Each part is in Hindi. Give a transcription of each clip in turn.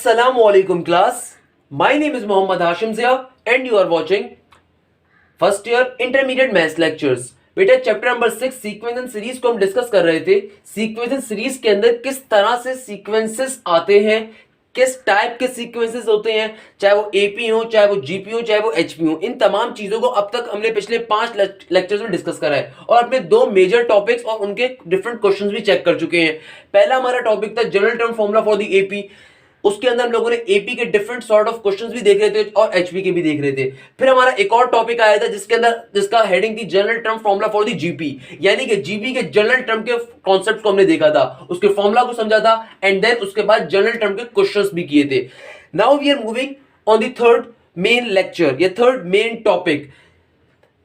Assalamualaikum class. My name is Mohammad Hashim Zia and you are watching first year intermediate maths lectures. बेटा chapter number 6 sequence and series को हम डिस्कस कर रहे थे। सीक्वेंस एंड सीरीज के अंदर किस तरह से सीक्वेंसेस आते हैं, किस टाइप के सीक्वेंसेस होते हैं, चाहे वो एपी हो, चाहे वो जीपी हो, चाहे वो एचपी हो। इन तमाम चीजों को अब तक हमने पिछले 5 लेक्चर्स में डिस्कस करा है और अपने 2 मेजर टॉपिक्स और उनके डिफरेंट क्वेश्चंस भी चेक कर चुके हैं। पहला हमारा टॉपिक था general term formula for the AP. उसके अंदर हम लोगों ने एपी के डिफरेंट सॉर्ट ऑफ क्वेश्चंस भी देख रहे थे और एचपी के भी देख रहे थे। फिर हमारा एक और टॉपिक आया था जिसका हेडिंग थी general term formula for the GP, यानी कि जीपी के जनरल टर्म के कॉन्सेप्ट को हमने देखा था, उसके फॉर्मूला को समझा था एंड देन उसके बाद जनरल टर्म के क्वेश्चंस भी किए थे। Now we are moving on the third main lecture, ये थर्ड मेन टॉपिक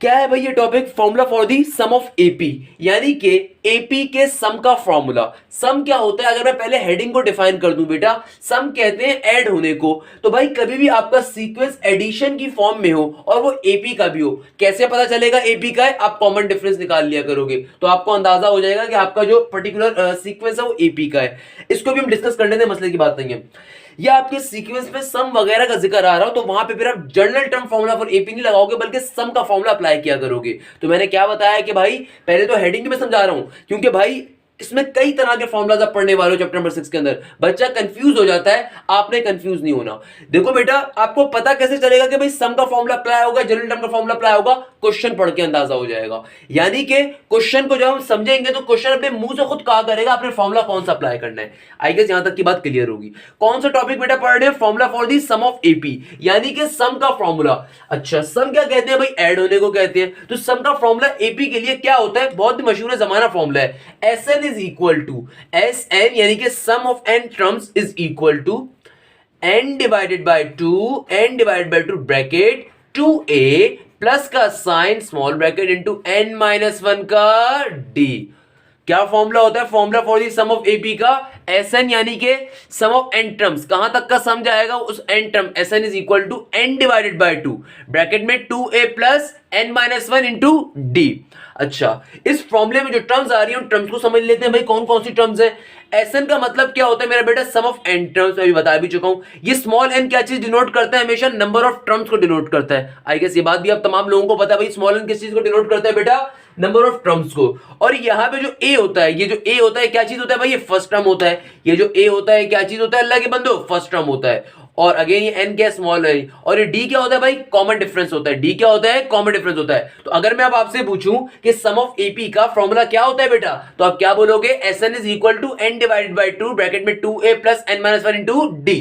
क्या है भाई? ये topic formula for the sum of AP, यानी कि एपी के सम का फॉर्मूला। सम क्या होता है? अगर मैं पहले हेडिंग को डिफाइन कर दूं बेटा, सम कहते हैं ऐड होने को। तो भाई कभी भी आपका सीक्वेंस एडिशन की फॉर्म में हो और वो एपी का भी हो, कैसे पता चलेगा एपी का है? आप कॉमन डिफरेंस निकाल लिया करोगे तो आपको अंदाजा हो जाएगा कि आपका जो पर्टिकुलर सीक्वेंस है वो एपी का है। इसको भी हम डिस्कस करने दें, मसले की बात नहीं है। या आपके सीक्वेंस में सम वगैरह का जिक्र आ रहा हो तो वहां पे फिर आप general term formula for AP नहीं लगाओगे बल्कि सम का फॉर्मूला अप्लाई किया करोगे। तो मैंने क्या बताया कि भाई पहले तो हेडिंग में समझा रहा हूं क्योंकि भाई इसमें कई तरह के फॉर्मूलाज आप पढ़ने वाले हो चैप्टर नंबर 6 के अंदर। बच्चा कंफ्यूज हो जाता है, आपने कंफ्यूज नहीं होना। देखो बेटा, आपको पता कैसे चलेगा कि भाई सम का फॉर्मूला अप्लाई होगा, जनरल टर्म का फॉर्मूला अप्लाई होगा? क्वेश्चन पढ़ के अंदाजा हो जाएगा। यानी कि क्वेश्चन को जब हम समझेंगे तो क्वेश्चन अपने मुंह से खुद कहा करेगा आपने फॉर्मूला कौन सा अप्लाई करना है। आई गेस यहां तक की बात क्लियर होगी। कौन सा टॉपिक बेटा पढ़ रहे हैं? Formula for the sum of AP, यानी कि सम का फॉर्मूला। अच्छा, सम क्या कहते हैं भाई? ऐड होने को कहते हैं। तो सम का फॉर्मूला एपी के लिए क्या होता है? बहुत ही मशहूर जमाना फॉर्मूला है, S n is equal to S n, यानी कि sum of n terms is equal to n divided by 2 bracket 2a plus का sign small bracket into n minus 1 का d। क्या फॉर्मूला होता है? Formula for the sum of AP का एस एन, यानी कि सम ऑफ एन टर्म्स। कहां तक का सम जाएगा? उस n term S n is equal to n divided by 2 bracket में 2a plus n minus 1 into d। अच्छा, इस फॉर्मूले में जो टर्म्स आ रही है उन टर्म्स को समझ लेते हैं भाई। कौन कौन सी टर्म्स है? एस एन का मतलब क्या होता है मेरा बेटा? सम ऑफ एन टर्म्स। अभी बता भी चुका हूं। ये स्मॉल एन क्या चीज डिनोट करता है? हमेशा नंबर ऑफ टर्म्स को डिनोट करता है। आई गेस ये बात भी आप तमाम लोगों को पता है भाई, स्मॉल एन किस चीज को डिनोट करता है बेटा? नंबर ऑफ टर्म्स को। और यहां पे जो ए होता है, ये जो ए होता है क्या चीज होता है भाई? ये फर्स्ट टर्म होता है। ये जो ए होता है क्या चीज होता है अल्लाह के बंदो? फर्स्ट टर्म होता है। और अगेन ये n क्या? स्मॉल है। और ये d क्या होता है भाई? कॉमन डिफरेंस होता है। d क्या होता है? कॉमन डिफरेंस होता है। तो अगर मैं अब आपसे पूछूं कि सम ऑफ एपी का फॉर्मूला क्या होता है बेटा, तो आप क्या बोलोगे? S n is equal to n divided by 2 bracket में 2a plus n minus 1 into d।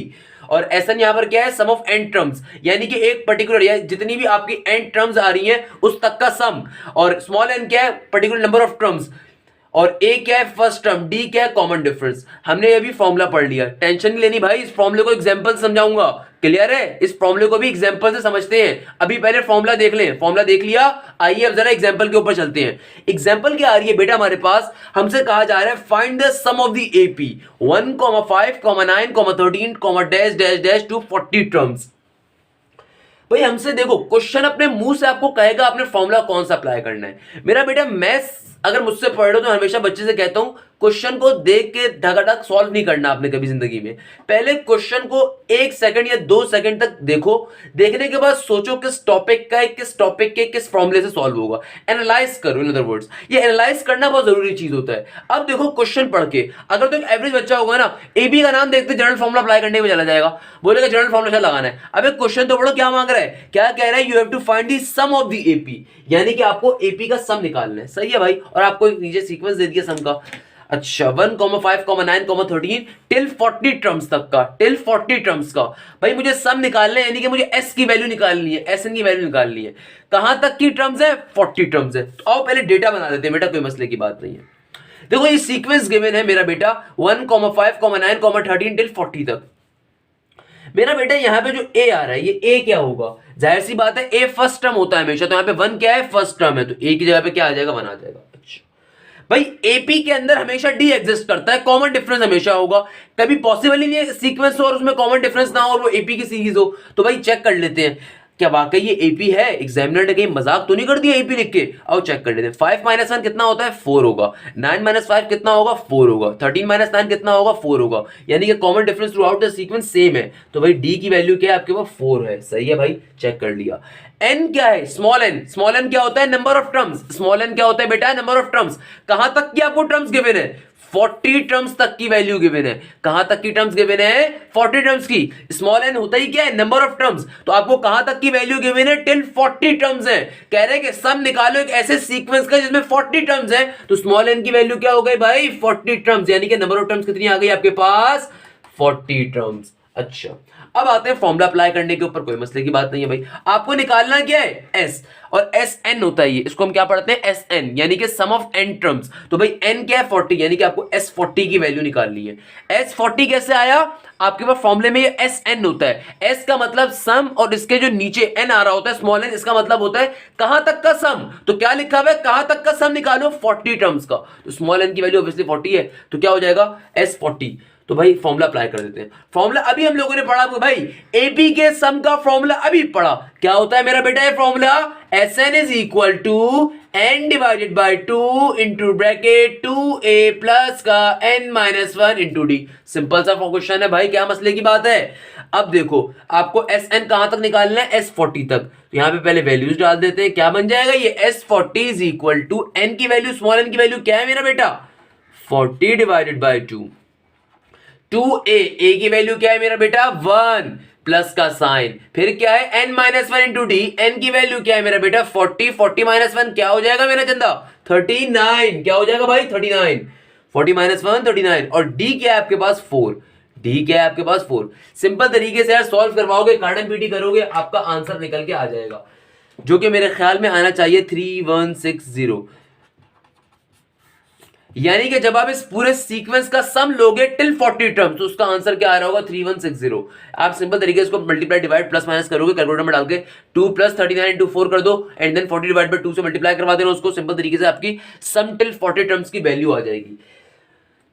और एस एन यहां पर क्या है? सम ऑफ एन टर्म्स, यानी कि एक पर्टिकुलर या जितनी भी आपकी एन टर्म्स आ रही हैं उस तक का सम। और स्मॉल एन क्या है? Particular number of terms. और ए क्या है? First term. डी क्या है? Common difference. हमने ये भी फॉर्मूला पढ़ लिया, टेंशन नहीं लेनी भाई। इस फॉर्मूले को एग्जांपल समझाऊंगा, क्लियर है? इस फॉर्मूले को भी एग्जांपल से समझते हैं। अभी पहले फॉर्मूला देख लें। फॉर्मूला देख लिया, आइए अब जरा एग्जांपल के ऊपर चलते हैं। एग्जांपल क्या आ रही है बेटा हमारे पास? हमसे कहा जा रहा है find the sum of the AP 1, 5, 9, 13, dash dash dash to 40 terms. भाई हमसे देखो, क्वेश्चन अपने मुंह से आपको कहेगा आपने फॉर्मूला कौन सा अप्लाई करना है। मेरा बेटा मैथ्स अगर मुझसे पढ़ रहे हो तो हमेशा बच्चे से कहता हूं क्वेश्चन को देख के धकाधक सॉल्व नहीं करना आपने कभी जिंदगी में। पहले क्वेश्चन को 1 सेकंड या 2 सेकंड तक देखो, देखने के बाद सोचो किस टॉपिक का है, किस टॉपिक के किस फॉर्मूले से सॉल्व होगा। एनालाइज करो, इन अदर वर्ड्स ये एनालाइज करना बहुत जरूरी चीज होता है। अब देखो क्वेश्चन पढ़ के, अगर तो एक एवरेज बच्चा होगा ना, एबी का नाम देखते जनरल फॉर्मूला अप्लाई करने में चला जाएगा, बोलेगा जनरल फॉर्मूला लगाना है। अब एक क्वेश्चन तो पढ़ो क्या मांग रहा है, क्या कह रहा है? You have to find the sum of the AP, यानी कि आपको एपी का सम निकालना है। सही है भाई। और आपको नीचे सीक्वेंस दे दिया सम का। अच्छा, 1, 5, 9, 13 टिल 40 टर्म्स तक का, टिल 40 टर्म्स का। भाई मुझे सम निकालना है, यानी कि मुझे एस की वैल्यू निकालनी है, एस एन की वैल्यू निकालनी है। कहां तक की टर्म्स है? 40 टर्म्स है। तो आओ पहले डेटा बना देते हैं बेटा, कोई मसले की बात नहीं है। देखो ये सीक्वेंस गिवन है मेरा बेटा 1, 5, 9, 13 टिल 40 तक। मेरा बेटा यहां पे जो ए आ रहा है, ये ए क्या होगा? जाहिर सी बात है ए फर्स्ट टर्म होता है हमेशा। तो यहां पे 1 क्या है? फर्स्ट टर्म है। तो ए की जगह पे क्या आ जाएगा? 1 आ जाएगा। अच्छा भाई, एपी के अंदर हमेशा डी एग्जिस्ट करता है, कॉमन डिफरेंस हमेशा होगा। कभी पॉसिबल ही नहीं है सीक्वेंस हो और उसमें कॉमन डिफरेंस ना हो और वो एपी की सीरीज हो। तो भाई चेक कर लेते हैं। क्या वाकई ये एपी है? एग्जामिनर ने कहीं मजाक तो नहीं कर दिया एपी लिख के? आओ चेक कर लेते हैं। 5 माइनस 1 कितना होता है? 4 होगा। 9 माइनस 5 कितना होगा? 4 होगा। 13 माइनस 9 कितना होगा? 4 होगा। यानी कि common difference through out the sequence same है। तो भाई डी की वैल्यू क्या है आपके पास? 4 है। सही है भाई, चेक कर लिया। एन क्या है? Small N. स्मॉल एन क्या होता है? Number of terms. Small n क्या होता है बेटा? Number of terms. कहां तक की आपको टर्म्स गिवन है? 40 टर्म्स तक की वैल्यू गिवन है। कहां तक की टर्म्स गिवन है? 40 टर्म्स की। स्मॉल एन होता ही क्या है? Number of terms. तो आपको कहां तक की वैल्यू गिवन है? टिल 40 टर्म्स है। कह रहे हैं कि सम निकालो एक ऐसे सीक्वेंस का जिसमें 40 टर्म्स है। तो स्मॉल एन की वैल्यू क्या हो गई भाई? 40 टर्म्स। यानी कि नंबर ऑफ टर्म्स कितनी आ गई आपके पास? 40 टर्म्स। अच्छा, अब आते हैं फॉर्मूला अप्लाई करने के ऊपर। कोई मसले की बात नहीं है भाई। आपको निकालना क्या है? एस, और एस एन होता है ये। इसको हम क्या पढ़ते हैं? एस एन, यानी कि सम ऑफ एन टर्म्स। तो भाई एन क्या है? 40, यानी कि आपको एस 40 की वैल्यू निकालनी है। एस 40 कैसे आया आपके पास? फॉर्मूले में ये एस एन होता है। एस का मतलब सम, और इसके जो नीचे एन आ रहा होता है स्मॉल एन, इसका मतलब होता है कहां तक का सम। तो क्या लिखा हुआ है? कहां तक का सम निकालो? 40 टर्म्स का। तो स्मॉल एन की वैल्यू ऑब्वियसली 40 है, तो क्या हो जाएगा? एस 40। तो भाई फॉर्मूला अप्लाई कर देते हैं। फॉर्मूला अभी हम लोगों ने पढ़ा भाई, एपी के सम का फॉर्मूला अभी पढ़ा। क्या होता है मेरा बेटा ये formula? S n is equal to n divided by 2 into bracket 2a plus का n minus 1 into d. Simple सा क्वेश्चन है भाई, क्या मसले की बात है? अब देखो आपको एस एन कहां तक निकालना है? एस 40 तक। तो यहां पे पहले वैल्यूज डाल देते हैं। क्या बन जाएगा ये? S 40 is equal to n की वैल्यू, स्मॉल एन की वैल्यू क्या है मेरा बेटा? 40 डिवाइडेड बाई 2a, a की वैल्यू क्या है मेरा बेटा? 1 प्लस का साइन, फिर क्या है? n minus 1 into D. n की वैल्यू क्या है मेरा बेटा? 40। 40 माइनस 1 क्या हो जाएगा मेरा चंदा? 39। क्या हो जाएगा भाई? 39। 40 माइनस 1 39। और d क्या है आपके पास? 4। d क्या है आपके पास? 4। सिंपल तरीके से यार सॉल्व करवाओगे, कार्डन पीटी करोगे, आपका आंसर निकल के आ जाएगा, जो कि मेरे ख्याल में आना चाहिए 3160। यानी कि जब आप इस पूरे सीक्वेंस का सम लोगे टिल 40 टर्म्स, तो उसका आंसर क्या आ रहा होगा? 3160। आप सिंपल तरीके से इसको मल्टीप्लाई डिवाइड प्लस माइनस करोगे कैलकुलेटर में डाल के। 2 प्लस 39 इंटू 4 कर दो, एंड देन 40 डिवाइड बाई 2 से मल्टीप्लाई करवा देना उसको। सिंपल तरीके से आपकी सम टिल 40 टर्म्स की वैल्यू आ जाएगी।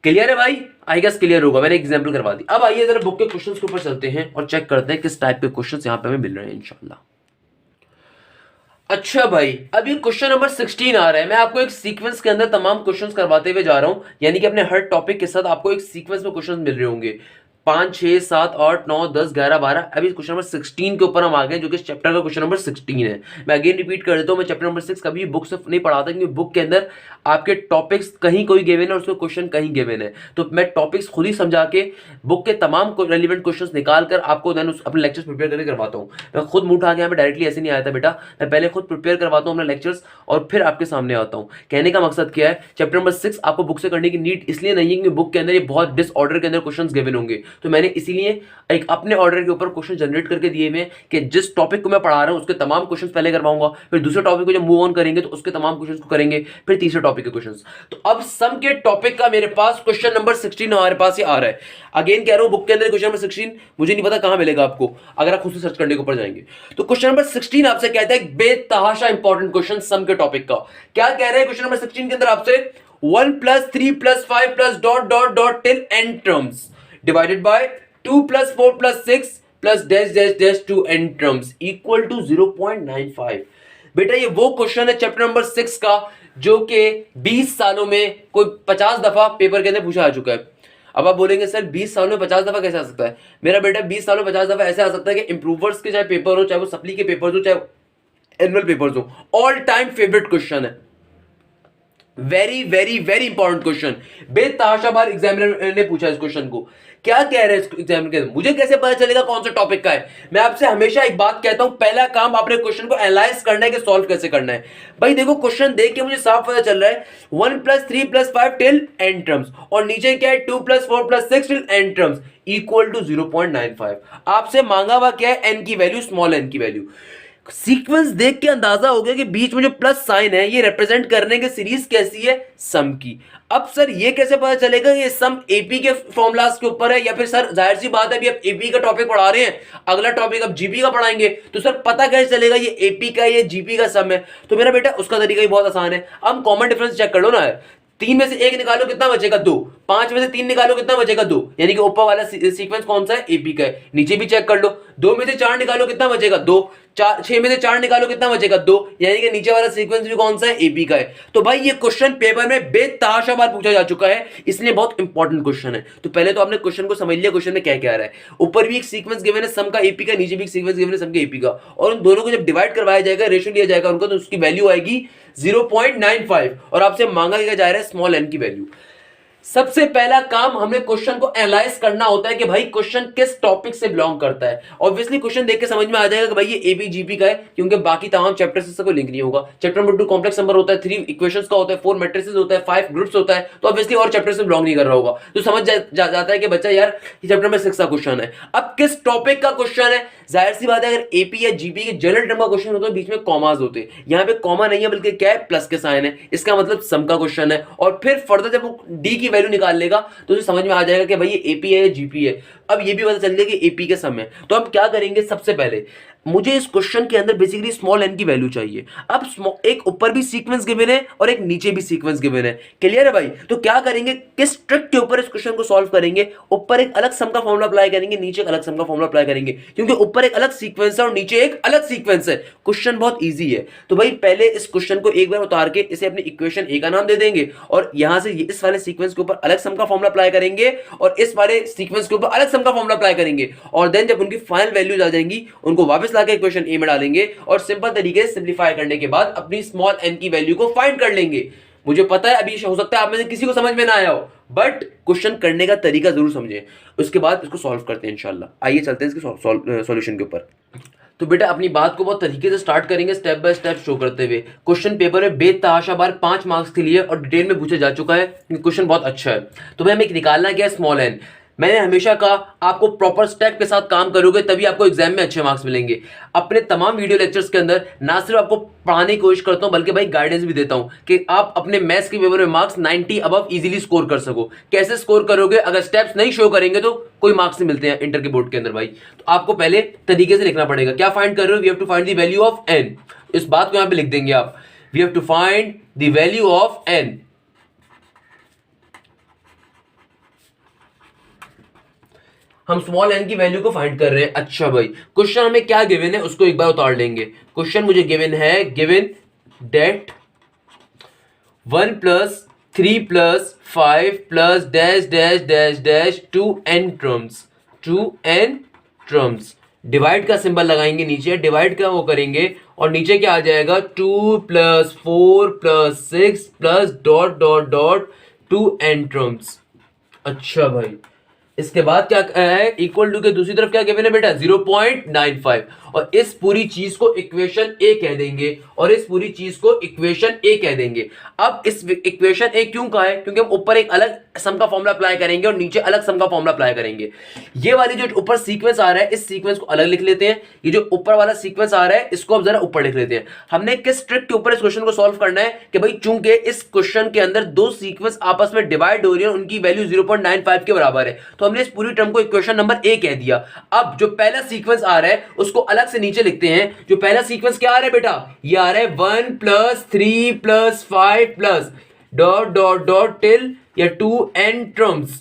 क्लियर है भाई? आई गेस क्लियर होगा, मैंने एग्जाम्पल करवा दी। अब आइए जरा बुक के क्वेश्चंस के ऊपर चलते हैं और चेक करते हैं किस टाइप के क्वेश्चंस यहां पे हमें मिल रहे हैं इंशाल्लाह। अच्छा भाई, अभी क्वेश्चन नंबर 16 आ रहा है। मैं आपको एक सीक्वेंस के अंदर तमाम क्वेश्चंस करवाते हुए जा रहा हूं, यानी कि अपने हर टॉपिक के साथ आपको एक सीक्वेंस में क्वेश्चंस मिल रहे होंगे। 5 6 7 8 9 10 11 12। अभी क्वेश्चन नंबर 16 के ऊपर हम आ गए, जो कि इस चैप्टर का क्वेश्चन नंबर 16 है। मैं अगेन रिपीट कर देता हूं, मैं चैप्टर नंबर 6 कभी बुक से नहीं पढ़ाता, क्योंकि बुक के अंदर आपके टॉपिक्स कहीं कोई गिवन है और उसके क्वेश्चन कहीं गिवन है। तो मैं टॉपिक्स खुद ही समझा के बुक के तमाम रेलिवेंट क्वेश्चंस निकाल कर आपको देन अपने लेक्चर्स प्रिपेयर करके करवाता हूँ। मैं खुद मुंह उठा के यहाँ पे डायरेक्टली ऐसे नहीं आया था बेटा, मैं पहले खुद प्रिपेयर करवाता हूँ अपने लेक्चर्स और फिर आपके सामने आता हूँ। कहने का मकसद क्या है, चैप्टर नंबर 6 आपको बुक से करने की नीड इसलिए नहीं है क्योंकि बुक के अंदर ये बहुत डिसऑर्डर के अंदर क्वेश्चंस गिवन होंगे, तो मैंने इसीलिए एक अपने ऑर्डर के ऊपर क्वेश्चन जनरेट करके दिए हुए कि जिस टॉपिक को मैं पढ़ा रहा हूं उसके तमाम क्वेश्चंस पहले करवाऊंगा, फिर दूसरे टॉपिक को जब मूव ऑन करेंगे तो उसके तमाम क्वेश्चंस को करेंगे, फिर तीसरे टॉपिक के क्वेश्चंस। तो अब सम के टॉपिक का मेरे पास क्वेश्चन नंबर 16 हमारे पास ही आ रहा है। अगेन कह रहा हूं बुक के अंदर क्वेश्चन नंबर 16 मुझे नहीं पता कहां मिलेगा आपको, अगर आप खुद से सर्च करने के ऊपर जाएंगे। तो क्वेश्चन नंबर 16 आपसे कहता है बेतहाशा इंपॉर्टेंट क्वेश्चन सम के टॉपिक का। क्या कह रहे हैं क्वेश्चन नंबर 16 के अंदर आपसे? 1 + 3 + 5 + dot dot dot till n terms divided by 2 + 4 + 6 + dash dash dash to n terms equal to 0.95। बेटा ये वो क्वेश्चन है चैप्टर नंबर 6 का जो कि 20 सालों में कोई 50 दफा पेपर के अंदर पूछा आ चुका है। अब आप बोलेंगे सर 20 सालों में 50 दफा कैसे आ सकता है? मेरा बेटा 20 सालों में 50 दफा ऐसे आ सकता है कि इंप्रूवर्स के चाहे पेपर हो, चाहे वो सप्ली के पेपर हो, चाहे एनुअल पेपर्स हो, ऑल टाइम फेवरेट क्वेश्चन है। Very very very important question, बेतहाशा बार एग्जामिनर ने पूछा इस क्वेश्चन को। क्या कह रहे हैं एग्जामिनर के? मुझे कैसे पता चलेगा कौन सा टॉपिक का है? मैं आपसे हमेशा एक बात कहता हूं, पहला काम आपने क्वेश्चन को एनालाइज करना है कि सॉल्व कैसे करना है। भाई देखो क्वेश्चन देख के मुझे साफ पता चल रहा है 1 + 3 + 5 टिल n टर्म्स, और नीचे क्या है 2 + 4 + 6 till n terms equal to 0.95। आपसे मांगा हुआ क्या है? n की वैल्यू, स्मॉल n की वैल्यू। सीक्वेंस देख के अंदाजा हो गया कि बीच में जो प्लस साइन है ये रिप्रेजेंट करने की सीरीज कैसी है? सम की। अब सर ये कैसे पता चलेगा ये सम एपी के फॉर्मूलाज के ऊपर है या फिर सर जाहिर सी बात है अभी आप एपी का टॉपिक पढ़ा रहे हैं, अगला टॉपिक आप जीपी का पढ़ाएंगे, तो सर पता कैसे चलेगा ये एपी का ये जीपी का सम है? तो मेरा बेटा उसका तरीका ही बहुत आसान है। अब कॉमन डिफरेंस चेक कर लो ना, 3 में से 1 निकालो कितना बचेगा? 2। 5 में से 3 निकालो कितना बचेगा? 2। यानी कि ऊपर वाला सीक्वेंस कौन सा है? एपी का है। नीचे भी चेक कर लो, 2 में से 4 निकालो कितना बचेगा 2, 6 में से 4 निकालो कितना बचेगा 2, यानी कि नीचे वाला सीक्वेंस भी कौन सा है एपी का है। तो भाई ये क्वेश्चन पेपर में बेतहाशा बार पूछा जा चुका है, इसलिए बहुत इंपॉर्टेंट क्वेश्चन है। तो पहले तो आपने क्वेश्चन को समझ लिया, क्वेश्चन में क्या क्या आ रहा है। ऊपर भी एक सीक्वेंस गिवन है सम का एपी का, नीचे भी एक सीक्वेंस गिवन है सम के एपी का, और उन दोनों को जब डिवाइड करवाया जाएगा, रेशियो लिया जाएगा उनको, तो उसकी वैल्यू आएगी 0.95 और आपसे मांगा क्या जा रहा है स्मॉल एन की वैल्यू। सबसे पहला काम हमने क्वेश्चन को एनालाइज करना होता है कि भाई क्वेश्चन किस टॉपिक से बिलोंग करता है। ऑब्वियसली क्वेश्चन देख के समझ में आ जाएगा कि भाई ये एबीजीपी का है, क्योंकि बाकी तमाम चैप्टर से कोई लिंक नहीं होगा। चैप्टर नंबर 2 कॉम्प्लेक्स नंबर होता है, 3 इक्वेशंस का होता है, 4 मैट्रिसेस होता है, 5 ग्रुप्स होता है, तो ऑब्वियसली और चैप्टर से बिलोंग नहीं कर रहा होगा, तो समझ जाता है कि बच्चा यार ये चैप्टर में 6 का क्वेश्चन है। अब किस टॉपिक का क्वेश्चन है, जाहिर सी बात है अगर एपी या जीपी के जनरल टर्म का क्वेश्चन होता है बीच में कॉमास होते हैं, यहाँ पे कॉमा नहीं है बल्कि क्या है प्लस के साइन है, इसका मतलब सम का क्वेश्चन है। और फिर फर्दर जब वो डी की वैल्यू निकाल लेगा तो उसे समझ में आ जाएगा कि भाई ये एपी है या जीपी है। अब ये भी पता चल गया कि एपी के सम है। तो हम क्या करेंगे, सबसे पहले मुझे इस क्वेश्चन के अंदर बेसिकली स्मॉल एन की वैल्यू चाहिए। अब एक ऊपर भी सीक्वेंस गिवन है और एक नीचे भी सीक्वेंस गिवन है, क्लियर है भाई। तो क्या करेंगे, किस ट्रिक के ऊपर इस क्वेश्चन को सॉल्व करेंगे, ऊपर एक अलग सम का फॉर्मूला अप्लाई करेंगे, नीचे एक अलग सम का फॉर्मूला अप्लाई करेंगे, क्योंकि ऊपर एक अलग सीक्वेंस है और नीचे एक अलग सीक्वेंस है। क्वेश्चन बहुत ईजी है। तो भाई पहले इस क्वेश्चन को एक बार उतार के इसे अपनी इक्वेशन ए का नाम दे देंगे और यहां से इस वाले सीक्वेंस के ऊपर अलग सम का फॉर्मूला अप्लाई करेंगे और इस वाले सीक्वेंस के ऊपर अलग सम का फॉर्मूला अप्लाई करेंगे, और देन जब उनकी फाइनल वैल्यूज आ जाएंगी उनको वापस लाके इक्वेशन ए में डालेंगे और सिंपल तरीके से सिंपलीफाई करने के बाद अपनी स्मॉल एन की वैल्यू को फाइंड कर लेंगे। मुझे पता है अभी हो सकता है आप में से किसी को समझ में ना आया हो, बट क्वेश्चन करने का तरीका जरूर समझें, उसके बाद इसको सॉल्व करते हैं इंशाल्लाह। आइए चलते हैं इसके सॉल्यूशन के ऊपर। तो बेटा अपनी बात को बहुत तरीके से स्टार्ट करेंगे, स्टेप बाय स्टेप शो करते हुए। क्वेश्चन पेपर में बेतहाशा बार 5 मार्क्स के लिए और डिटेल में पूछा जा चुका है, क्वेश्चन बहुत अच्छा है। तो भाई हमें निकालना क्या है स्मॉल एन। मैंने हमेशा कहा आपको प्रॉपर स्टेप के साथ काम करोगे तभी आपको एग्जाम में अच्छे मार्क्स मिलेंगे। अपने तमाम वीडियो लेक्चर्स के अंदर ना सिर्फ आपको पढ़ाने की कोशिश करता हूं बल्कि भाई गाइडेंस भी देता हूं कि आप अपने मैथ्स के पेपर में मार्क्स 90 अबव इजीली स्कोर कर सको। कैसे स्कोर करोगे, अगर स्टेप्स नहीं शो करेंगे तो कोई मार्क्स नहीं मिलते हैं इंटर के बोर्ड के अंदर भाई। तो आपको पहले तरीके से लिखना पड़ेगा। क्या फाइंड कर रहे हो, we have to find the value of n. इस बात को यहां पे लिख देंगे आप, we have to find the value of n. हम स्मॉल एन की वैल्यू को फाइंड कर रहे हैं। अच्छा भाई क्वेश्चन हमें क्या गिवन है उसको एक बार उतार लेंगे। क्वेश्चन मुझे गिवन है, given that 1 + 3 + 5 + dash dash dash dash 2n terms. Divide का सिंबल लगाएंगे नीचे, डिवाइड का वो करेंगे और नीचे क्या आ जाएगा 2 + 4 + 6 + dot dot dot 2n terms. अच्छा भाई इसके बाद क्या है, इक्वल टू के दूसरी तरफ क्या गिवन है बेटा 0.95, और इस पूरी चीज को इक्वेशन ए कह देंगे और इस पूरी चीज को इक्वेशन ए कह देंगे। अब इस इक्वेशन ए क्यों कहा है, क्योंकि हम ऊपर एक अलग सम का फॉर्मूला अप्लाई करेंगे और नीचे अलग सम का फॉर्मूला अप्लाई करेंगे। ये वाली जो ऊपर सीक्वेंस आ रहा है इस सीक्वेंस को अलग लिख लेते हैं, ये जो ऊपर वाला सीक्वेंस आ रहा है इसको अब जरा ऊपर लिख लेते हैं। हमने किस ट्रिक के ऊपर इस क्वेश्चन को सॉल्व करना है कि भाई चूंकि इस क्वेश्चन के अंदर दो सीक्वेंस आपस में डिवाइड हो रही है, उनकी वैल्यू 0.95 के बराबर है, तो हमने इस पूरी टर्म को इक्वेशन नंबर ए कह दिया। अब जो पहला सीक्वेंस आ रहा है उसको अलग से नीचे लिखते हैं। जो पहला सीक्वेंस क्या आ रहा है बेटा, ये आ रहा है 1 + 3 + 5 + डॉट डॉट डॉट टिल या 2n टर्म्स,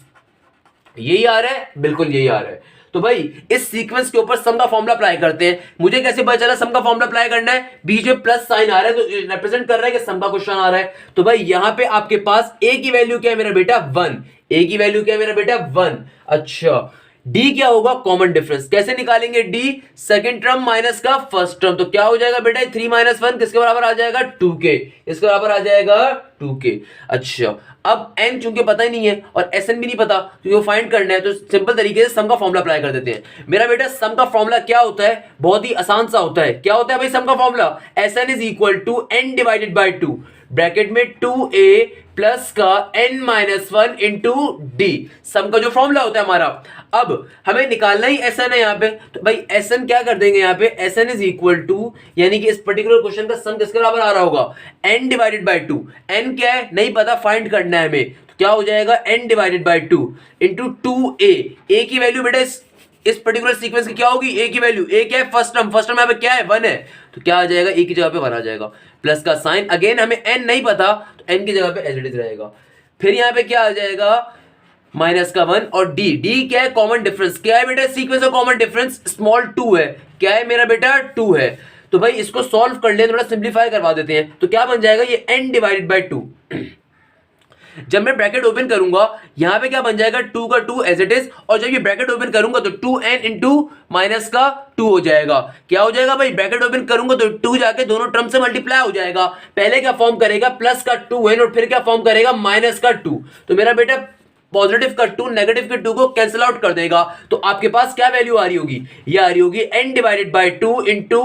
यही आ रहा है, बिल्कुल यही आ रहा है। तो भाई इस सीक्वेंस के ऊपर सम का फॉर्मूला अप्लाई करते हैं। मुझे कैसे पता चला सम का फॉर्मूला अप्लाई करना है, बीच में प्लस साइन आ रहा है तो रिप्रेजेंट कर रहा है कि सम का क्वेश्चन आ रहा है। तो भाई यहां पे आपके पास ए की वैल्यू क्या है मेरा बेटा 1, ए की वैल्यू क्या है मेरा बेटा 1। अच्छा डी क्या होगा, कॉमन डिफरेंस। कैसे निकालेंगे डी, सेकंड टर्म माइनस का फर्स्ट टर्म, तो क्या हो जाएगा बेटा 3 - 1 किसके बराबर आ जाएगा 2k, इसके बराबर आ जाएगा 2k। अच्छा अब n चूंकि पता ही नहीं है और sn भी नहीं पता तो फाइंड करना है, तो सिंपल तरीके से सम का फॉर्मूला अप्लाई कर देते हैं। मेरा बेटा सम का फॉर्मूला क्या होता है, बहुत ही आसान सा होता है। क्या होता है भाई सम का फॉर्मूला, sn = n / 2 ब्रैकेट में 2a प्लस का n - 1 इंटू डी, सम का जो फॉर्मूला होता है हमारा। अब हमें निकालना ही SN है यहाँ पे, तो भाई SN क्या कर देंगे यहाँ पे, SN = यानी कि इस पर्टिकुलर क्वेश्चन का सम किसके बराबर आ रहा होगा n / 2। n क्या है नहीं पता, फाइंड करना है हमें, तो क्या हो जाएगा n / 2 इंटू 2a। a की वैल्यू बेटा इस पर्टिकुलर सीक्वेंस की क्या होगी, ए की वैल्यू, ए क्या है फर्स्ट टर्म यहाँ पे क्या है 1 है, तो क्या आ जाएगा ए की जगह पे 1 आ जाएगा, प्लस का साइन, अगेन हमें n नहीं पता तो n की जगह पे एज इट इज रहेगा। फिर यहाँ पे क्या आ जाएगा माइनस का 1 और डी, डी क्या है? Common difference. क्या है बेटा सीक्वेंस का कॉमन डिफरेंस? स्मॉल 2 है। क्या है मेरा बेटा? 2 है। तो भाई इसको सॉल्व कर ले, थोड़ा सिंप्लीफाई करवा देते हैं। तो क्या बन जाएगा ये n डिवाइडेड बाय 2। जब मैं ब्रैकेट ओपन करूंगा यहां पे क्या बन जाएगा? 2 का 2 एज इट इज, और जब ये ब्रैकेट ओपन करूंगा तो 2n इंटू माइनस का 2 हो जाएगा। क्या हो जाएगा भाई? ब्रैकेट ओपन करूंगा तो 2 जाके दोनों टर्म से मल्टीप्लाई हो जाएगा। पहले क्या फॉर्म करेगा? प्लस का 2n और फिर क्या फॉर्म करेगा? माइनस का 2। तो मेरा बेटा पॉजिटिव का 2 नेगेटिव के 2 को कैंसिल आउट कर देगा। तो आपके पास क्या वैल्यू आ रही होगी? ये आ रही होगी n divided by 2 into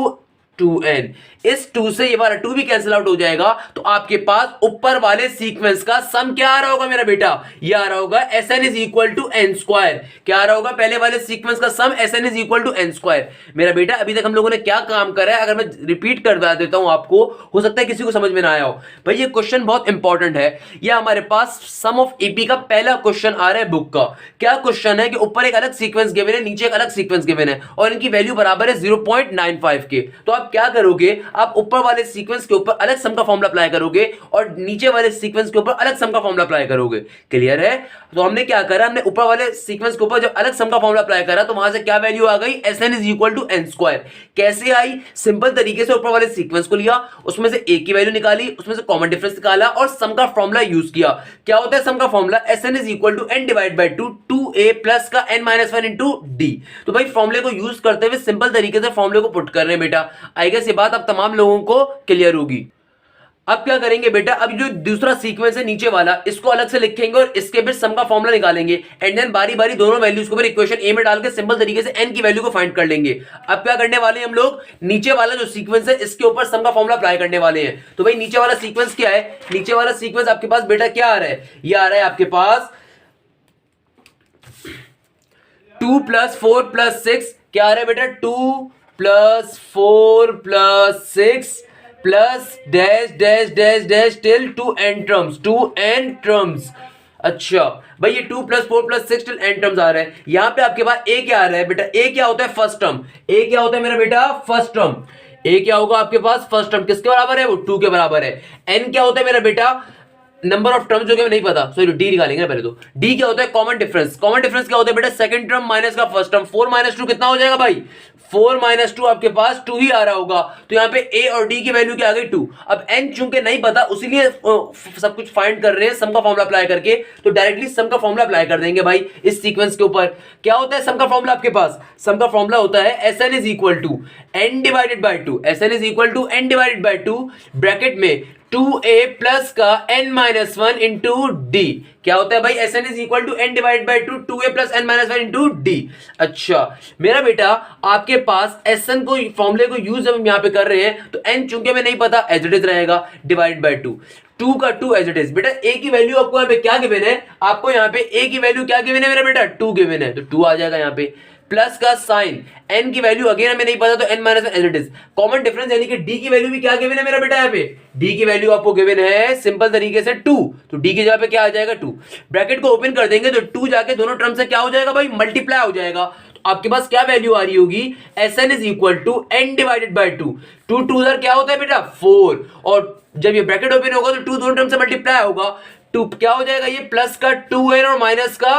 2n। इस 2 से ये वाला 2 भी कैंसिल आउट हो जाएगा। तो आपके पास ऊपर वाले सीक्वेंस का सम क्या आ रहा होगा मेरा बेटा? ये आ रहा होगा Sn is equal to n square. क्या आ रहा होगा? पहले वाले सीक्वेंस का sum Sn is equal to n square. मेरा बेटा अभी तक हम लोगों ने क्या काम करा है, अगर मैं रिपीट करवा देता हूं आपको, हो सकता है किसी को समझ में ना आया हो। भाई ये क्वेश्चन बहुत इंपॉर्टेंट है। ये हमारे पास सम ऑफ एपी का पहला क्वेश्चन आ रहा है बुक का। क्या क्वेश्चन है कि ऊपर एक अलग सीक्वेंस गिवन है, नीचे एक अलग सीक्वेंस गिवन है और इनकी वैल्यू बराबर है 0.95 के। तो आप क्या करोगे? आप ऊपर वाले सीक्वेंस के ऊपर अलग सम का फॉर्मूला अप्लाई करोगे और नीचे वाले सीक्वेंस के ऊपर अलग सम का फॉर्मूला अप्लाई करोगे। क्लियर है? तो हमने क्या करा? हमने ऊपर वाले सीक्वेंस के ऊपर जब अलग सम का फॉर्मूला अप्लाई करा तो वहां से क्या वैल्यू आ गई? Sn is equal to n square. कैसे आई? सिंपल तरीके से ऊपर वाले सीक्वेंस को लिया, उसमें से a की वैल्यू निकाली, उसमें से कॉमन डिफरेंस निकाला और सम का फॉर्मूला यूज किया। क्या होता है सम का formula? Sn is equal to n divide by 2 2a plus का n माइनस 1 इंटू d। तो भाई फॉर्मूले को यूज करते हुए सिंपल तरीके से फॉर्मूले को पुट कर रहे हैं बेटा। आई गेस ये बात अब तमाम लोगों को क्लियर होगी। अब क्या करेंगे बेटा? अब जो दूसरा सीक्वेंस है नीचे वाला, इसको अलग से लिखेंगे और इसके फिर सम का फॉर्मूला निकालेंगे एंड देन बारी बारी दोनों वैल्यूज को फिर इक्वेशन ए में डाल के सिंपल तरीके से n की वैल्यू को फाइंड कर लेंगे। अब क्या करने वाले हैं हम लोग? नीचे वाला जो सीक्वेंस है इसके ऊपर सम का फॉर्मूला अप्लाई करने वाले हैं। तो भाई नीचे वाला सीक्वेंस क्या है? नीचे वाला सीक्वेंस आपके पास बेटा क्या आ रहा है? ये आ रहा है आपके पास 2 प्लस 4 प्लस 6। क्या आ रहा है बेटा? 2 plus 4 plus 6 plus dash dash dash dash till 2n terms. अच्छा भाई ये 2 plus 4 plus 6 till n terms आ रहा है। यहां पे आपके पास a क्या आ रहा है बेटा? a क्या होता है? First term. a क्या होता है मेरा बेटा? First term. a क्या होगा आपके पास? First term. किसके बराबर है वो? 2 के बराबर है। n क्या होता है मेरा बेटा? नंबर ऑफ टर्म्स जो कि नहीं पता, सॉरी डी निकालेंगे पहले। तो डी क्या होता है? Common difference. कॉमन डिफरेंस क्या होता है बेटा? सेकंड टर्म माइनस का फर्स्ट टर्म। 4 माइनस 2 कितना हो जाएगा भाई? 4 माइनस 2 आपके पास 2 ही आ रहा होगा। तो यहाँ पे a और d की वैल्यू क्या आ गई? 2। अब n चूंकि नहीं पता उसीलिए सब कुछ फाइंड कर रहे हैं सम का फॉर्मूला अप्लाई करके। तो डायरेक्टली सम का फॉर्मूला अप्लाई कर देंगे भाई इस सीक्वेंस के ऊपर। क्या होता है सम का फॉर्मूला आपके पास? सम का फॉर्मूला होता है Sn is equal to n divided by 2। Sn is equal to n divided by 2 bracket में 2a प्लस का n माइनस 1 इंटू डी। क्या होता है भाई? Sn is equal to n divide by 2 2a plus n minus 1 into d. अच्छा मेरा बेटा आपके पास Sn को फॉर्मूले को यूज जब हम यहां पे कर रहे हैं तो n चूंकि हमें नहीं पता एज इट इज रहेगा डिवाइड बाय 2। 2 का 2 एज इट इज। बेटा a की वैल्यू आपको यहां पे क्या गिवन है? आपको यहां पे a की वैल्यू क्या गिवन है मेरा बेटा? 2 गिवन है। तो 2 आ जाएगा यहां पे प्लस का साइन n की वैल्यू अगेन हमें नहीं पता तो n minus as it is. Common difference यानी कि d की वैल्यू भी क्या गिवन है मेरा बेटा? यहाँ पे d की वैल्यू आपको गिवन है सिंपल तरीके से 2। तो d की जगह पे क्या आ जाएगा? 2। ब्रैकेट को ओपन कर देंगे तो 2 जाके दोनों टर्म से क्या हो जाएगा भाई? मल्टीप्लाई हो जाएगा। तो आपके पास क्या वैल्यू आ रही होगी? Sn is equal to n divided by 2। 2 2 क्या होता है बेटा? 4। और जब ये ब्रैकेट ओपन होगा तो 2 दोनों टर्म से मल्टीप्लाई होगा। 2 क्या हो जाएगा? ये प्लस का 2n और माइनस का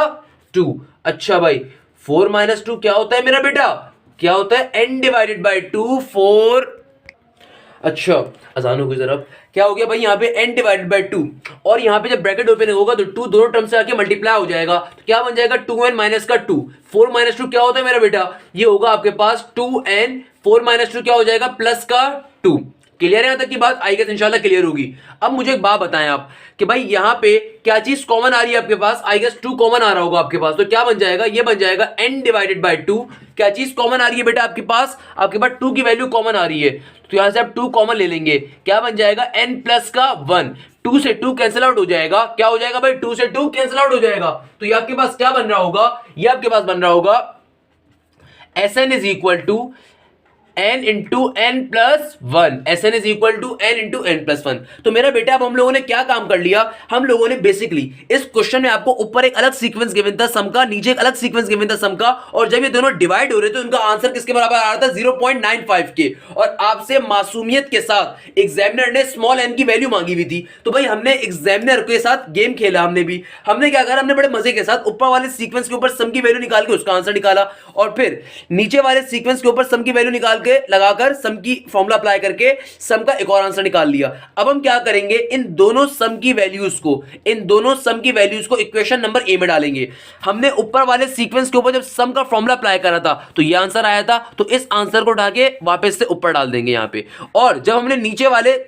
2। अच्छा भाई 4 माइनस 2 क्या होता है मेरा बेटा? क्या होता है? n divided by 2 4। अच्छा आसान हो गई जरा। क्या हो गया भाई? यहाँ पे n डिवाइडेड बाय 2 और यहाँ पे जब ब्रैकेट ओपन होगा तो 2 दोनों टर्म से आके मल्टीप्लाई हो जाएगा। तो क्या बन जाएगा? 2n माइनस का 2। 4 माइनस 2 क्या होता है मेरा बेटा? ये होगा आपके पास 2n। 4 माइनस 2 क्या हो जाएगा? प्लस का 2। क्लियर है यहां तक की बात? आई गेस इंशाल्लाह क्लियर होगी। अब मुझे एक बात बताएं आप कि भाई यहां पे क्या चीज कॉमन आ रही है आपके पास? आई गेस 2 कॉमन आ रहा होगा आपके पास। तो क्या बन जाएगा? ये बन जाएगा n डिवाइडेड बाय 2। क्या चीज कॉमन आ रही है बेटा आपके पास? आपके पास 2 की वैल्यू कॉमन आ रही है तो यहां से आप 2 कॉमन ले लेंगे। क्या बन जाएगा? n प्लस का 1। 2 से 2 कैंसिल आउट हो जाएगा। क्या हो जाएगा भाई? 2 से 2 कैंसिल आउट हो जाएगा। तो ये आपके पास क्या बन रहा होगा? ये आपके पास बन रहा होगा Sn is equal to n into n plus one, s n is equal to n into n plus one. तो मेरा बेटा अब हम लोगों ने क्या काम कर लिया, हम लोगों ने बेसिकली इस क्वेश्चन में आपको ऊपर एक अलग सीक्वेंस गिवन था सम का, नीचे एक अलग सीक्वेंस गिवन था सम का, और जब ये दोनों डिवाइड हो रहे थे उनका आंसर किसके बराबर आ रहा था 0.95 के। और आपसे मासूमियत के साथ एग्जामिनर ने स्मॉल n की वैल्यू मांगी हुई थी, तो भाई हमने एग्जामिनर के साथ गेम खेला। हमने क्या करा, हमने बड़े मजे के साथ ऊपर वाले सीक्वेंस के ऊपर सम की वैल्यू निकाल के उसका आंसर निकाला, और फिर नीचे वाले सीक्वेंस के ऊपर सम की वैल्यू निकाल के लगाकर सम की फॉर्मूला अप्लाई करके सम का एक और आंसर निकाल लिया। अब हम क्या करेंगे, इन दोनों सम की वैल्यूज को इक्वेशन नंबर ए में डालेंगे। हमने ऊपर वाले सीक्वेंस के ऊपर जब सम का फॉर्मूला अप्लाई करा था तो ये आंसर आया था, तो इस आंसर को उठा के वापस से ऊपर डाल देंगे यहां पे। और जब हमने नीचे वाले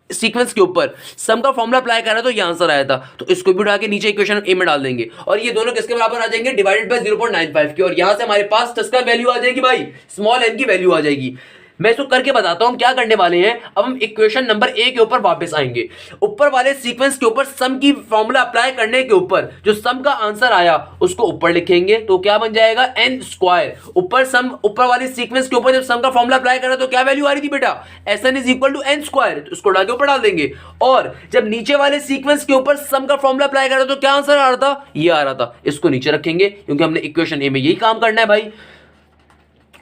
सीक्वेंस के ऊपर सम का फॉर्मूला अप्लाई करा तो ये आंसर आया था, तो इसको भी उठा के नीचे इक्वेशन ए में डाल देंगे, और ये दोनों किसके बराबर आ जाएंगे, डिवाइडेड बाय 0.95 के। और यहां से हमारे पास किसका वैल्यू आ जाएगी भाई, स्मॉल n की वैल्यू आ जाएगी। मैं इसको करके बताता हूं हम क्या करने वाले हैं। अब हम इक्वेशन नंबर ए के ऊपर वापस आएंगे। ऊपर वाले सीक्वेंस के ऊपर सम की फॉर्मूला अप्लाई करने के ऊपर जो सम का आंसर आया उसको ऊपर लिखेंगे, तो क्या बन जाएगा n स्क्वायर। ऊपर वाले सीक्वेंस के ऊपर जब सम का फॉर्मूला अप्लाई करा तो क्या वैल्यू आ रही थी बेटा, Sn is equal to n square, तो इसको उठा के ऊपर डाल देंगे। और जब नीचे वाले सीक्वेंस के ऊपर सम का फॉर्मूला अप्लाई करा तो क्या आंसर आ रहा था, ये आ रहा था, इसको नीचे रखेंगे क्योंकि हमने इक्वेशन ए में यही काम करना है भाई।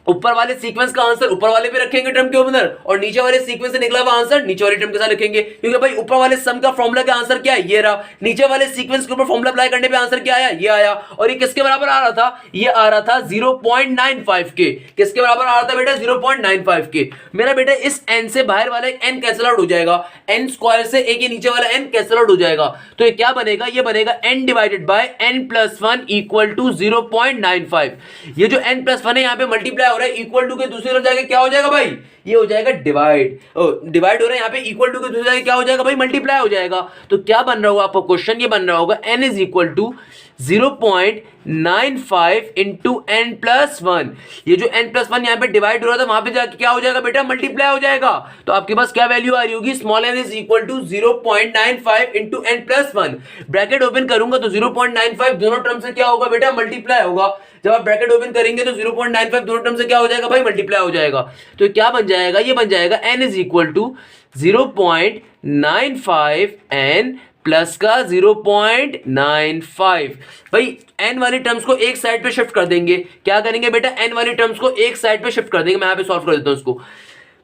ऊपर वाले सीक्वेंस का आंसर ऊपर वाले पे रखेंगे टर्म के अंदर, और नीचे वाले सीक्वेंस से निकला हुआ आंसर नीचे वाले टर्म के साथ रखेंगे, क्योंकि भाई ऊपर वाले सम का फॉर्मूला का आंसर क्या है, ये रहा। नीचे वाले सीक्वेंस के ऊपर फॉर्मूला अप्लाई करने पे आंसर क्या आया, ये आया। और ये किसके बराबर आ रहा था, ये आ रहा था 0.95 के। किसके बराबर आ रहा था बेटा, 0.95 के। मेरा बेटा इस n से बाहर वाला एक n कैंसिल आउट हो जाएगा, n स्क्वायर से एक ही नीचे वाला n कैंसिल आउट हो जाएगा, तो ये क्या बनेगा, ये बनेगा n divided by n plus 1 equal to 0.95। ये जो n प्लस 1 है यहाँ पे मल्टीप्लाई हो रहा है, इक्वल टू के दूसरी तरफ जाके क्या हो जाएगा भाई, ये हो जाएगा डिवाइड हो रहा है यहाँ पे, इक्वल टू के दूसरी जाके क्या हो जाएगा भाई, मल्टीप्लाई हो जाएगा। तो क्या बन रहा होगा आपका क्वेश्चन, ये बन रहा होगा n is equal to 0.95 into n plus 1। ये जो n प्लस 1 यहाँ पे डिवाइड हो रहा था वहां पे जाके क्या हो जाएगा बेटा, मल्टीप्लाई हो जाएगा। तो आपके पास क्या वैल्यू आ रही होगी, small n is equal to 0.95 into n plus 1। Bracket open करूंगा तो 0.95 दोनों टर्म से क्या होगा बेटा, मल्टीप्लाई होगा। जब आप ब्रैकेट ओपन करेंगे तो 0.95 दोनों टर्म से क्या हो जाएगा भाई, मल्टीप्लाई हो जाएगा। तो क्या बन जाएगा, ये बन जाएगा n is equal to 0.95 n plus का 0.95। भाई n वाली टर्म्स को एक साइड पे शिफ्ट कर देंगे। क्या करेंगे बेटा, n वाली टर्म्स को एक साइड पे शिफ्ट कर देंगे। मैं यहाँ पे सॉल्व कर देता हूँ इसको,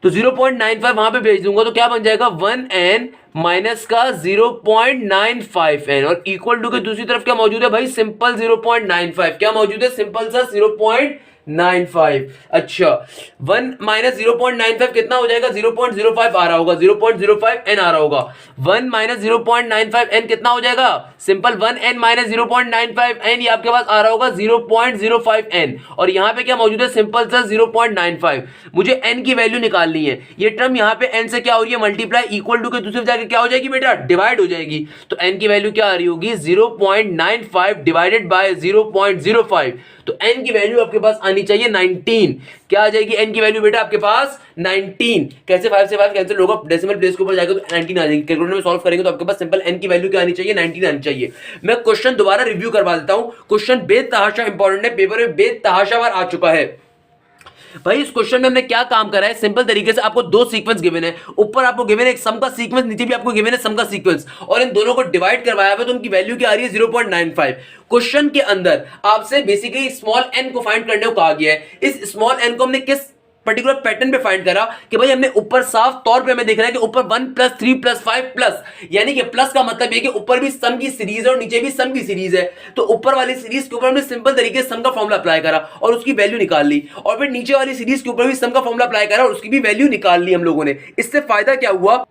तो 0.95 वहां पे भेज दूंगा तो क्या बन जाएगा 1n माइनस का 0.95n, और इक्वल टू के दूसरी तरफ क्या मौजूद है भाई, सिंपल 0.95। क्या मौजूद है, सिंपल सा 0.95। अच्छा 1 माइनस 0.95 कितना हो जाएगा, 0.05 आ रहा होगा, 0.05n आ रहा होगा। 1 माइनस 0.95n कितना हो जाएगा, सिंपल 1n माइनस 0.95n, ये आपके पास आ रहा होगा 0.05n, और यहाँ पे क्या मौजूद है, सिंपल सा 0.95। मुझे n की वैल्यू निकालनी है। ये टर्म यहाँ पे n से क्या हो रही है, मल्टीप्लाई, इक्वल टू के दूसरी जाके क्या हो जाएगी बेटा, डिवाइड हो जाएगी। तो n की वैल्यू क्या आ रही होगी, 0.95 डिवाइडेड बाय 0.05, तो n की वैल्यू आपके पास आनी चाहिए 19। क्या आ जाएगी n की वैल्यू बेटा आपके पास 19। कैसे 5 से 5 कैंसिल होगा, डेसिमल प्लेस के ऊपर जाएगा तो 19 आ जाएगी। कैलकुलेटर में सॉल्व करेंगे तो आपके पास सिंपल n की वैल्यू क्या आनी चाहिए, 19 आनी चाहिए। मैं क्वेश्चन दोबारा रिव्यू करवा देता हूं। क्वेश्चन बेतहाशा इंपॉर्टेंट है, पेपर में बेतहाशा बार आ चुका है। भाई इस क्वेश्चन में हमने क्या काम करा है, सिंपल तरीके से आपको दो सीक्वेंस गिवन है। ऊपर आपको गिवन है एक सम का सीक्वेंस, नीचे भी आपको गिवन है सम का सीक्वेंस, और इन दोनों को डिवाइड करवाया हुआ, तो उनकी वैल्यू क्या आ रही है 0.95। क्वेश्चन के अंदर आपसे बेसिकली स्मॉल n को फाइंड करने को कहा गया है। इस स्मॉल n को हमने किस पर्टिकुलर पैटर्न पे फाइंड करा कि भाई हमने ऊपर साफ तौर पे हमें दिख रहा है कि ऊपर 1 प्लस 3 प्लस 5 प्लस, यानी कि प्लस का मतलब ये कि ऊपर भी सम की सीरीज है और नीचे भी सम की सीरीज है। तो ऊपर वाली सीरीज के ऊपर हमने सिंपल तरीके से सम का फॉर्मूला अप्लाई करा और उसकी वैल्यू निकाल ली, और फिर नीचे वाली सीरीज के ऊपर भी सम का फॉर्मूला अप्लाई करा और उसकी भी वैल्यू निकाल ली हम लोगों ने। इससे फायदा क्या हुआ,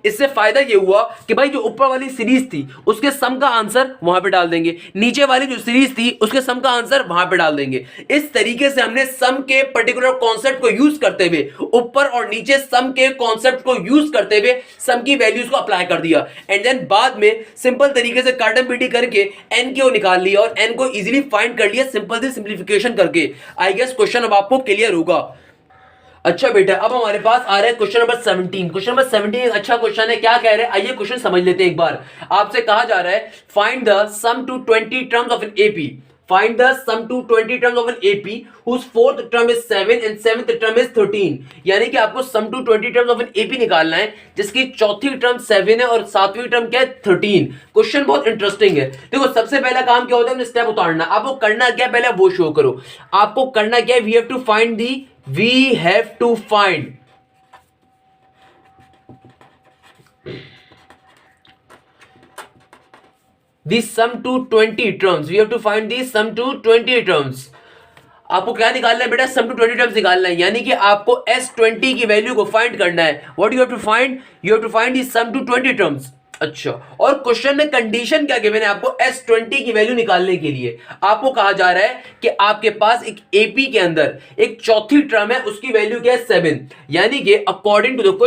इससे फायदा ये हुआ कि भाई जो ऊपर वाली सीरीज थी उसके सम का आंसर वहां पे डाल देंगे, नीचे वाली जो सीरीज थी उसके सम का आंसर वहां पे डाल देंगे। इस तरीके से हमने सम के पर्टिकुलर कॉन्सेप्ट को यूज करते हुए, ऊपर और नीचे सम के कॉन्सेप्ट को यूज करते हुए सम की वैल्यूज को अप्लाई कर दिया, एंड देन बाद में सिंपल तरीके से काटन पीटी करके एन को निकाल लिया और एन को इजीली फाइंड कर लिया सिंपल सी सिंप्लीफिकेशन करके। आई गेस क्वेश्चन अब आपको क्लियर होगा। अच्छा बेटा अब हमारे पास आ रहा है क्वेश्चन नंबर 17। क्वेश्चन नंबर 17 एक अच्छा क्वेश्चन है। क्या कह रहे हैं, आइए क्वेश्चन समझ लेते हैं एक बार। आपसे कहा जा रहा है find the sum to 20 terms of an AP. Find the sum to 20 terms of an AP whose fourth term is 7 and seventh term is 13. यानी कि आपको sum to 20 terms of an AP निकालना है जिसकी चौथी टर्म 7 है और सातवीं टर्म क्या है 13. क्वेश्चन बहुत इंटरेस्टिंग है. देखो सबसे पहला काम क्या होता है, स्टेप उतारना. आपको करना क्या पहले वो शो करो. आपको करना क्या है, we have to find the sum to 20 terms. We have to find the sum to 20 terms. आपको क्या निकालना है बेटा, सम टू 20 टर्म्स निकालना है. यानी कि आपको S20 की वैल्यू को फाइंड करना है. What you have to find, you have to find the sum to 20 terms. अच्छा, और क्वेश्चन में कंडीशन क्या गिवन है आपको S20 की वैल्यू निकालने के लिए. आपको कहा जा रहा है कि आपके पास एक AP के अंदर एक चौथी टर्म है, उसकी वैल्यू क्या है 7. यानी कि अकॉर्डिंग टू द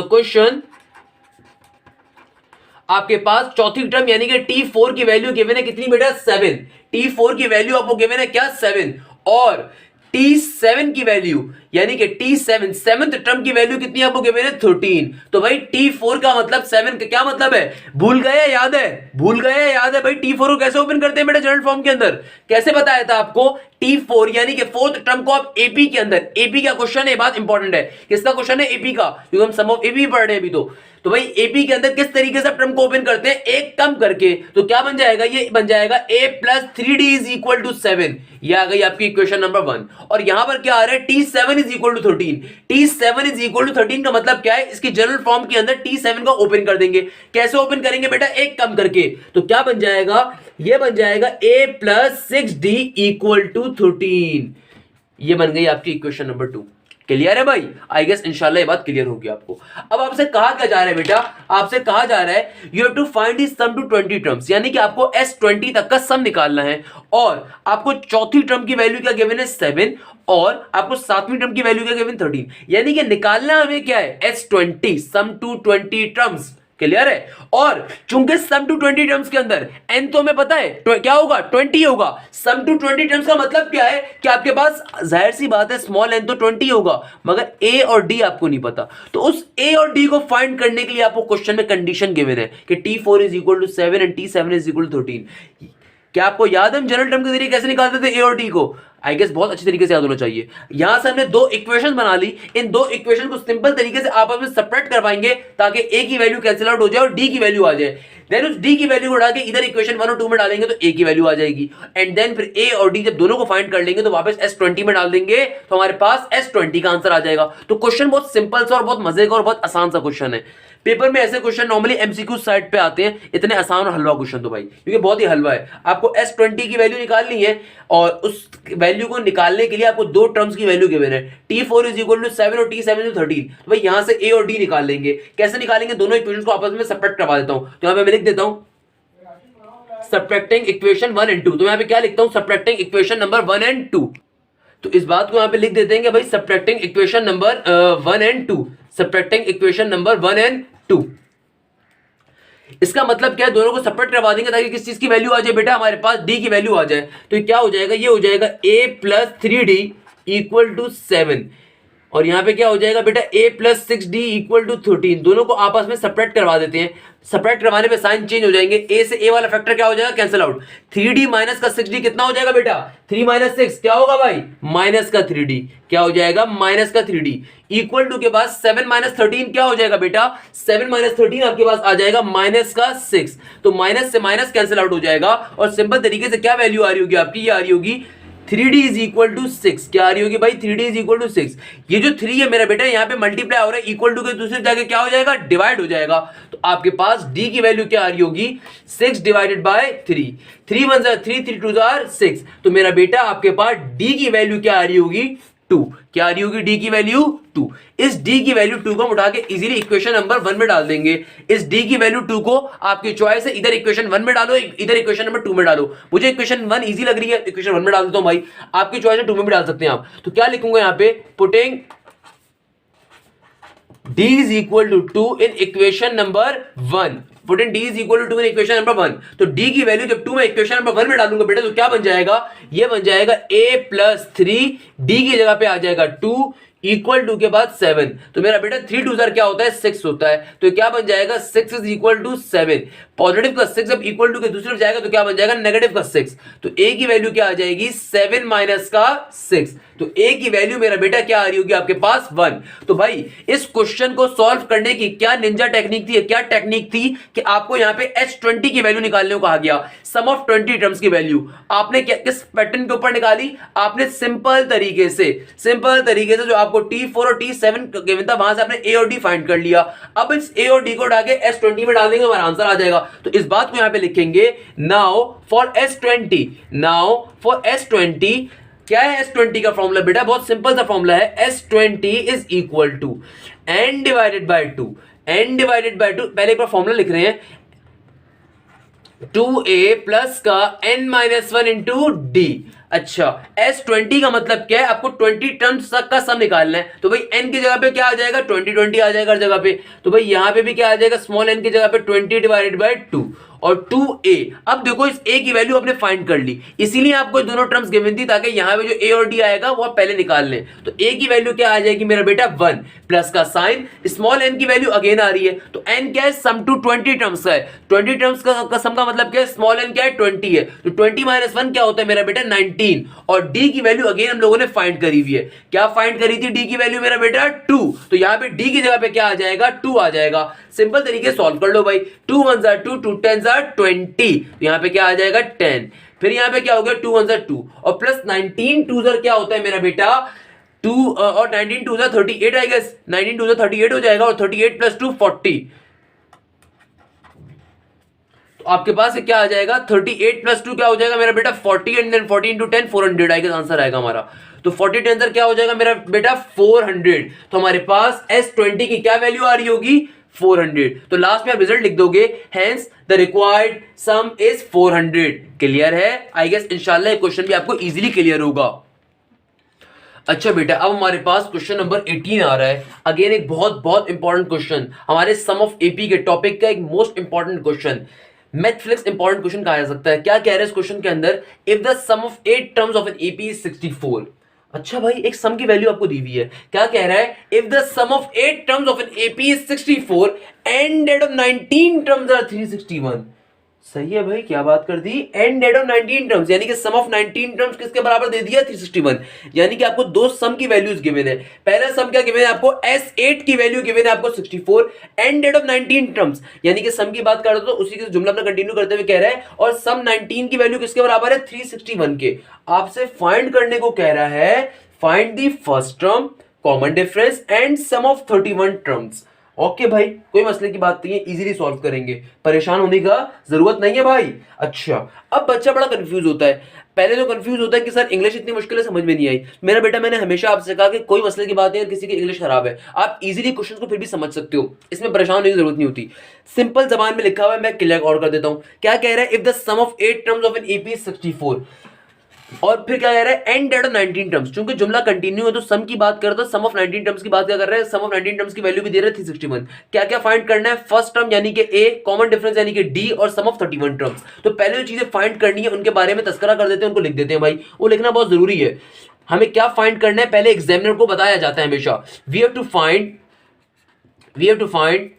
क्वेश्चन आपके पास चौथी टर्म यानी कि T4 की वैल्यू गिवन है कितनी बेटा, 7. T4 की वैल्यू आपको गिवन है क्या, 7. और T7 की वैल्यू यानी कि T7 सेवंथ टर्म की वैल्यू कितनी आपको गिवन है 13. तो भाई T4 का मतलब 7 का क्या मतलब है, भूल गए याद है भाई. T4 को कैसे ओपन करते हैं बेटा जनरल फॉर्म के अंदर, कैसे बताया था आपको. T4 यानी कि फोर्थ टर्म को आप AP के अंदर, AP का क्वेश्चन है, बात इंपॉर्टेंट है. किसका क्वेश्चन है, AP का, क्योंकि हम सम ऑफ AP पढ़ रहे हैं अभी. तो भाई AP के अंदर किस तरीके से टर्म को ओपन करते हैं, एक कम करके. तो क्या बन जाएगा, ये बन जाएगा A plus 3D is equal to 7. ये आ गई आपकी इक्वेशन नंबर 1. और यहां पर क्या आ रहा है, T7 is equal to 13. T7 is equal to 13 का मतलब क्या है, इसकी जनरल फॉर्म के अंदर T7 को ओपन कर देंगे. कैसे ओपन करेंगे बेटा, एक कम करके. तो क्या बन जाएगा, ये बन जाएगा A plus 6D equal to 13. ये बन गई आपकी इक्वेशन नंबर 2. क्लियर है भाई, आई गेस इंशाल्लाह ये बात क्लियर होगी आपको. अब आपसे कहा क्या जा रहा है बेटा, आपसे कहा जा रहा है you have to find the sum to 20 terms. यानी कि आपको S20 तक का सम निकालना है. और आपको चौथी टर्म की वैल्यू क्या गिवन है 7 और आपको सातवीं टर्म की वैल्यू क्या गिवन 13. यानी कि निकालना हमें क्या है, S20 some to 20 terms. Clear है. और चूंकि सम टू 20 टर्म्स के अंदर n तो हमें पता है क्या होगा, 20 होगा. सम टू 20 टर्म्स का मतलब क्या है कि आपके पास जाहिर सी बात है स्मॉल n तो 20 होगा, मगर a और d आपको नहीं पता. तो उस a और d को फाइंड करने के लिए आपको क्वेश्चन में कंडीशन गिवन है कि T4 is equal to 7 and T7 is equal to 13. क्या आपको याद है हम जनरल टर्म के जरिए कैसे निकालते थे a और d को, आई गेस बहुत अच्छी तरीके से याद होना चाहिए. यहां से हमने दो इक्वेशन बना ली. इन दो इक्वेशन को सिंपल तरीके से आपस में सेपरेट करवाएंगे ताकि a की वैल्यू कैंसिल आउट हो जाए और d की वैल्यू आ जाए. देन उस d की वैल्यू को उठा के इधर इक्वेशन 1 और 2 में डालेंगे तो a की वैल्यू आ जाएगी. एंड देन फिर a और d जब दोनों को फाइंड कर लेंगे तो वापस S20 में डाल देंगे तो हमारे पास S20 का आंसर आ जाएगा. तो क्वेश्चन बहुत सिंपल सा और बहुत मजे का और बहुत आसान सा क्वेश्चन है. पेपर में ऐसे क्वेश्चन नॉर्मली एमसीक्यू साइड पे आते हैं, इतने आसान और हलवा क्वेश्चन तो भाई, क्योंकि बहुत ही हलवा है. आपको S20 की वैल्यू निकालनी है और उस वैल्यू को निकालने के लिए आपको दो टर्म्स की वैल्यू गिवन है, T4 इज इक्वल टू 7 और T7 इज 13. तो भाई यहां से A और D निकाल लेंगे. कैसे निकालेंगे, दोनों इक्वेशंस को आपस में सेपरेट करवा देता हूं. तो यहां पे मैं लिख देता हूं सबट्रैक्टिंग इक्वेशन 1 एंड 2. तो यहां पे क्या लिखता हूं, सबट्रैक्टिंग इक्वेशन नंबर 1 एंड 2. तो इस बात को यहां पे लिख देते हैं कि भाई subtracting equation number 1 and 2, subtracting equation number 1 and 2. इसका मतलब क्या है, दोनों को सेपरेट करवा देंगे ताकि किस चीज की वैल्यू आ जाए बेटा, हमारे पास d की वैल्यू आ जाए. तो क्या हो जाएगा, ये हो जाएगा a plus 3d equal to 7 और यहां पे क्या हो जाएगा बेटा a plus 6d equal to 13. दोनों को आपस में सेपरेट करवा देते हैं. सेपरेट करवाने पे साइन चेंज हो जाएंगे. a से a वाला फैक्टर क्या हो जाएगा, कैंसिल आउट. 3d माइनस का 6d कितना हो जाएगा बेटा, 3 माइनस 6 क्या होगा भाई, माइनस का 3d. क्या हो जाएगा, माइनस का 3d इक्वल टू के बाद 7 माइनस 13 क्या हो जाएगा बेटा, 7 माइनस 13 आपके पास आ जाएगा माइनस का 6. तो माइनस से माइनस कैंसिल आउट हो जाएगा और सिंपल तरीके से क्या वैल्यू आ रही होगी आपकी, ये आ रही होगी 3d इज इक्वल टू 6. क्या आ रही होगी भाई, 3d इज इक्वल टू 6. ये जो 3 है मेरा बेटा यहाँ पे मल्टीप्लाई हो रहा है, इक्वल टू के दूसरी जगह क्या हो जाएगा, डिवाइड हो जाएगा. तो आपके पास d की वैल्यू क्या आ रही होगी, 6 डिवाइडेड बाय 3. 3 1 3 3 2 6. तो मेरा बेटा आपके पास d की वैल्यू क्या आ रही होगी, 2. क्या आ रही होगी d की वैल्यू 2. इस d की वैल्यू 2 को हम उठा के इजीली इक्वेशन नंबर 1 में डाल देंगे. इस d की वैल्यू 2 को आपकी चॉइस है, इधर इक्वेशन 1 में डालो, इधर इक्वेशन नंबर 2 में डालो. मुझे इक्वेशन 1 इजी लग रही है, इक्वेशन 1 में डाल देता हूं भाई. आपकी चॉइस है 2 में भी डाल सकते हैं आप. तो क्या लिखूंगा यहाँ पे, putting d is equal to 2 in equation number 1. Put in d is equal to 2 in equation number 1. तो d की वैल्यू जब 2 में इक्वेशन नंबर 1 में डालूंगा बेटा तो क्या बन जाएगा, ये बन जाएगा a प्लस 3, d की जगह पे आ जाएगा 2 इक्वल टू के बाद 7, तो मेरा बेटा 3 2 क्या होता है 6 होता है, तो क्या बन जाएगा 6 इज इक्वल टू 7। पॉजिटिव का 6 जब इक्वल टू के दूसरे तरफ जाएगा तो क्या बन जाएगा नेगेटिव का 6, तो ए की वैल्यू क्या आ जाएगी 7 माइनस का 6, तो ए की वैल्यू मेरा बेटा क्या आ रही होगी आपके पास 1। तो भाई इस क्वेश्चन को सॉल्व करने की क्या निंजा टेक्निक थी, क्या टेक्निक थी कि आपको यहां पे H20 की वैल्यू निकालने को कहा गया, सम ऑफ 20 टर्म्स की वैल्यू आपने किस पैटर्न के ऊपर निकाली, आपने सिंपल तरीके से जो आपको T4 और T7 गिवन था वहां से आपने ए और डी फाइंड कर लिया। अब इस ए और डी को उठा के S20 में डाल देंगे, हमारा आंसर आ जाएगा। तो इस बात को यहां पे लिखेंगे नाउ फॉर S20 क्या है S20 का फॉर्मूला बेटा, बहुत सिंपल सा फॉर्मूला है, S20 is equal to n divided by 2, पहले एक बार फॉर्मूला लिख रहे हैं, 2a प्लस का n माइनस 1 इंटू डी। अच्छा S20 का मतलब क्या है, आपको 20 टर्म्स तक का सम निकालना है, तो भाई n की जगह पे क्या आ जाएगा 20 आ जाएगा हर जगह पे, तो भाई यहां पे भी क्या आ जाएगा स्मॉल n की जगह पे 20 डिवाइडेड बाय 2 और 2a। अब देखो इस a की वैल्यू आपने फाइंड कर ली, इसीलिए आपको दोनों टर्म्स गिवन थी ताकि यहां पे जो a और d आएगा वो आप पहले निकाल लें। तो a की वैल्यू क्या आ जाएगी मेरा बेटा 1 प्लस का साइन स्मॉल n की वैल्यू अगेन आ रही है, तो n क्या है सम टू 20 टर्म्स का है, 20 टर्म्स का सम का मतलब क्या है स्मॉल n क्या है 20 है, तो 20 माइनस 1 क्या होता है मेरा बेटा 19, और d की वैल्यू अगेन हम लोगों ने फाइंड करी हुई है, क्या फाइंड करी थी d की वैल्यू मेरा बेटा 2, तो यहां पे d की जगह पे क्या आ जाएगा 2 आ जाएगा। सिंपल तरीके सॉल्व कर लो भाई, 2 1 2 2 10 20, तो यहां पे क्या आ जाएगा 10, फिर यहां पे क्या हो गया 2 1 2 और प्लस 19 2 क्या होता है मेरा बेटा 2 और 19 2 38 आई गेस, 19 2 38 हो जाएगा और 38 प्लस 2 40, तो आपके पास क्या आ जाएगा 38 प्लस 2 क्या हो जाएगा मेरा बेटा 40 and then 40 into 10 400 I guess answer आएगा हमारा। तो 40 के अंदर क्या हो जाएगा मेरा बेटा 400, तो हमारे पास S20 की क्या वैल्यू आ रही होगी 400, तो लास्ट में आप रिजल्ट लिख दोगे hence the required some is 400। Clear है, आई गेस इंशाल्लाह ये क्वेश्चन भी आपको इजीली क्लियर होगा। अच्छा बेटा अब हमारे पास क्वेश्चन नंबर 18 आ रहा है, अगेन एक बहुत इंपॉर्टेंट क्वेश्चन, हमारे सम ऑफ एपी के टॉपिक का एक most important question, Mathflix important question कहा जा सकता है। क्या कह रहे हैं इस क्वेश्चन के अंदर, if the sum of 8 terms of an AP is 64। अच्छा भाई एक सम की वैल्यू आपको दी हुई है, क्या कह रहा है if the sum of 8 terms of an AP is 64 and that of 19 terms are 361। सही है भाई, क्या बात कर दी, एंड डेट ऑफ 19 टर्म्स यानी कि सम ऑफ 19 टर्म्स किसके बराबर दे दिया 361, यानी कि आपको दो सम की वैल्यूज गिवन है। पहला सम क्या गिवन है आपको S8 की वैल्यू गिवन है आपको 64 एंड डेट ऑफ 19 टर्म्स, यानी कि सम की बात कर रहे तो उसी के जुमला अपना कंटिन्यू करते हुए कह रहा है और सम 19 की वैल्यू किसके बराबर है 361 के। आपसे फाइंड करने को कह रहा है find the first term common difference and sum of 31 terms. Okay भाई कोई मसले की बात नहीं है, इजीली सॉल्व करेंगे, परेशान होने का जरूरत नहीं है भाई। अच्छा अब बच्चा बड़ा कंफ्यूज होता है, पहले तो कंफ्यूज होता है कि सर इंग्लिश इतनी मुश्किल है समझ में नहीं आई। मेरा बेटा मैंने हमेशा आपसे कहा कि कोई मसले की बात नहीं है, किसी की इंग्लिश खराब है आप इजीली क्वेश्चन को फिर भी समझ सकते हो, इसमें परेशान होने की जरूरत नहीं होती। सिंपल जबान में लिखा हुआ है, मैं क्लियर और कर देता हूं। क्या कह रहा है if the sum of 8 terms of an AP is 64 और फिर क्या कह रहा है एंड डेट ऑफ 19 टर्म्स, क्योंकि जुमला कंटिन्यू है तो सम की बात कर रहे तो सम ऑफ 19 टर्म्स की बात क्या कर रहे हैं, सम ऑफ 19 टर्म्स की वैल्यू भी दे रहे हैं 361। क्या क्या फाइंड करना है, फर्स्ट टर्म यानी कि ए, कॉमन डिफरेंस यानी कि डी और सम ऑफ 31 टर्म्स। तो पहले जो चीजें फाइंड करनी है उनके बारे में तस्करा कर देते हैं, उनको लिख देते हैं भाई, वो लिखना बहुत जरूरी है। हमें क्या फाइंड करना है पहले एग्जामिनर को बताया जाता है हमेशा, we have to find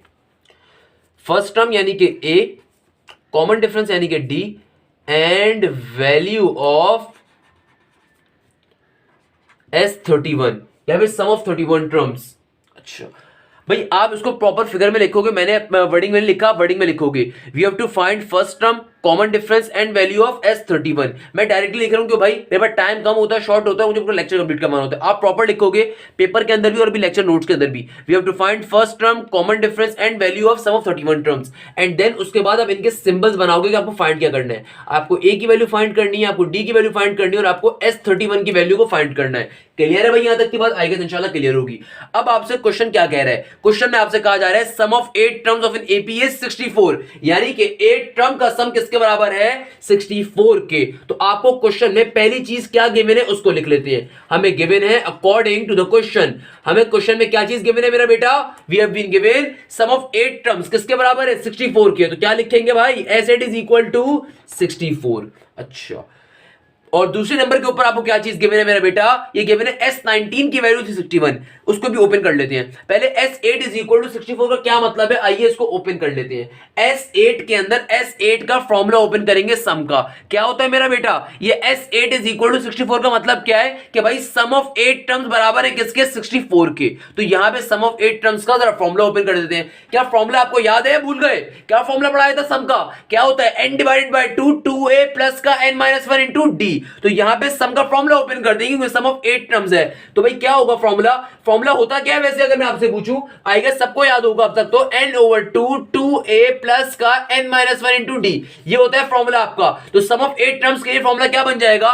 first term यानी कि ए, कॉमन डिफरेंस यानी कि D and value of S31 या फिर सम ऑफ 31 टर्म्स। अच्छा भाई आप इसको प्रॉपर फिगर में लिखोगे, मैंने वर्डिंग में लिखा, वर्डिंग में लिखोगे we have to find first term common difference and value of S31। मैं डायरेक्टली लिख रहा हूं क्यों भाई, मेरे पास टाइम कम होता है, शॉर्ट होता है, मुझे पूरा लेक्चर कंप्लीट करना होता है। आप प्रॉपर लिखोगे पेपर के अंदर भी और भी लेक्चर नोट्स के अंदर भी, we have to find first term common difference and value of sum of 31 terms and then उसके बाद आप इनके सिंबल्स बनाओगे कि आपको फाइंड क्या करना है। आपको ए की वैल्यू फाइंड करनी है, आपको डी की वैल्यू फाइंड करनी है और आपको S31 की वैल्यू को फाइंड करना है। क्लियर है भाई, यहां तक की बात आएगी इंशाल्लाह क्लियर होगी। अब आपसे क्वेश्चन क्या कह रहा है, क्वेश्चन में आपसे कहा जा रहा है sum of 8 terms of an AP is 64, यानी कि 8 टर्म का सम किसके बराबर है 64 के। तो आपको क्वेश्चन में पहली चीज क्या गिवन है उसको लिख लेते हैं। हमें गिवन है अकॉर्डिंग टू द क्वेश्चन, हमें क्वेश्चन में क्या चीज गिवन है मेरा बेटा, we have been given sum of 8 terms किसके बराबर है 64 के। तो क्या लिखेंगे भाई, as it is equal to 64। अच्छा और दूसरे नंबर के ऊपर आपको क्या चीज गिवन है मेरा बेटा, ये गिवन है S19 की वैल्यू थी 61, उसको भी ओपन कर लेते हैं। पहले S8 इज इक्वल टू 64 का क्या मतलब है, आइए इसको ओपन कर लेते हैं। S8 के अंदर S8 का फॉर्मूला ओपन करेंगे सम का। क्या होता है मेरा बेटा, ये S8 इज इक्वल टू 64 का मतलब क्या है कि भाई सम ऑफ 8 टर्म्स बराबर है किसके, 64 के। तो यहां पे सम ऑफ 8 टर्म्स का जरा फॉर्मूला ओपन कर देते हैं। क्या फॉर्मूला आपको याद है, भूल गए? क्या फॉर्मूला पढ़ाया था सम का, क्या होता है, n divided by 2 2a plus का n माइनस 1 इंटू डी। तो यहां पे सम का फॉर्मूला ओपन कर देंगे क्योंकि सम ऑफ 8 टर्म्स है। तो भाई क्या होगा फॉर्मूला, फॉर्मूला होता क्या है वैसे अगर मैं आपसे पूछूं, आई गेस सबको याद होगा अब तक तो, n ओवर 2 2a प्लस का n माइनस 1 इंटू डी, ये होता है फॉर्मूला आपका। तो सम ऑफ 8 टर्म्स के लिए फॉर्मूला क्या बन जाएगा,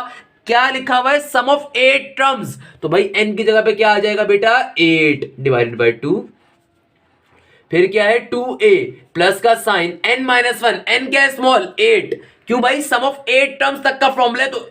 क्या लिखा हुआ है, सम ऑफ 8 टर्म्स। तो भाई n की जगह पे क्या आ जाएगा बेटा, 8 डिवाइडेड बाय 2, फिर क्या है 2a प्लस का साइन n माइनस 1, n क्या है स्मॉल 8। क्यों भाई, सम ऑफ 8 टर्म्स तक का फॉर्मूला है, तो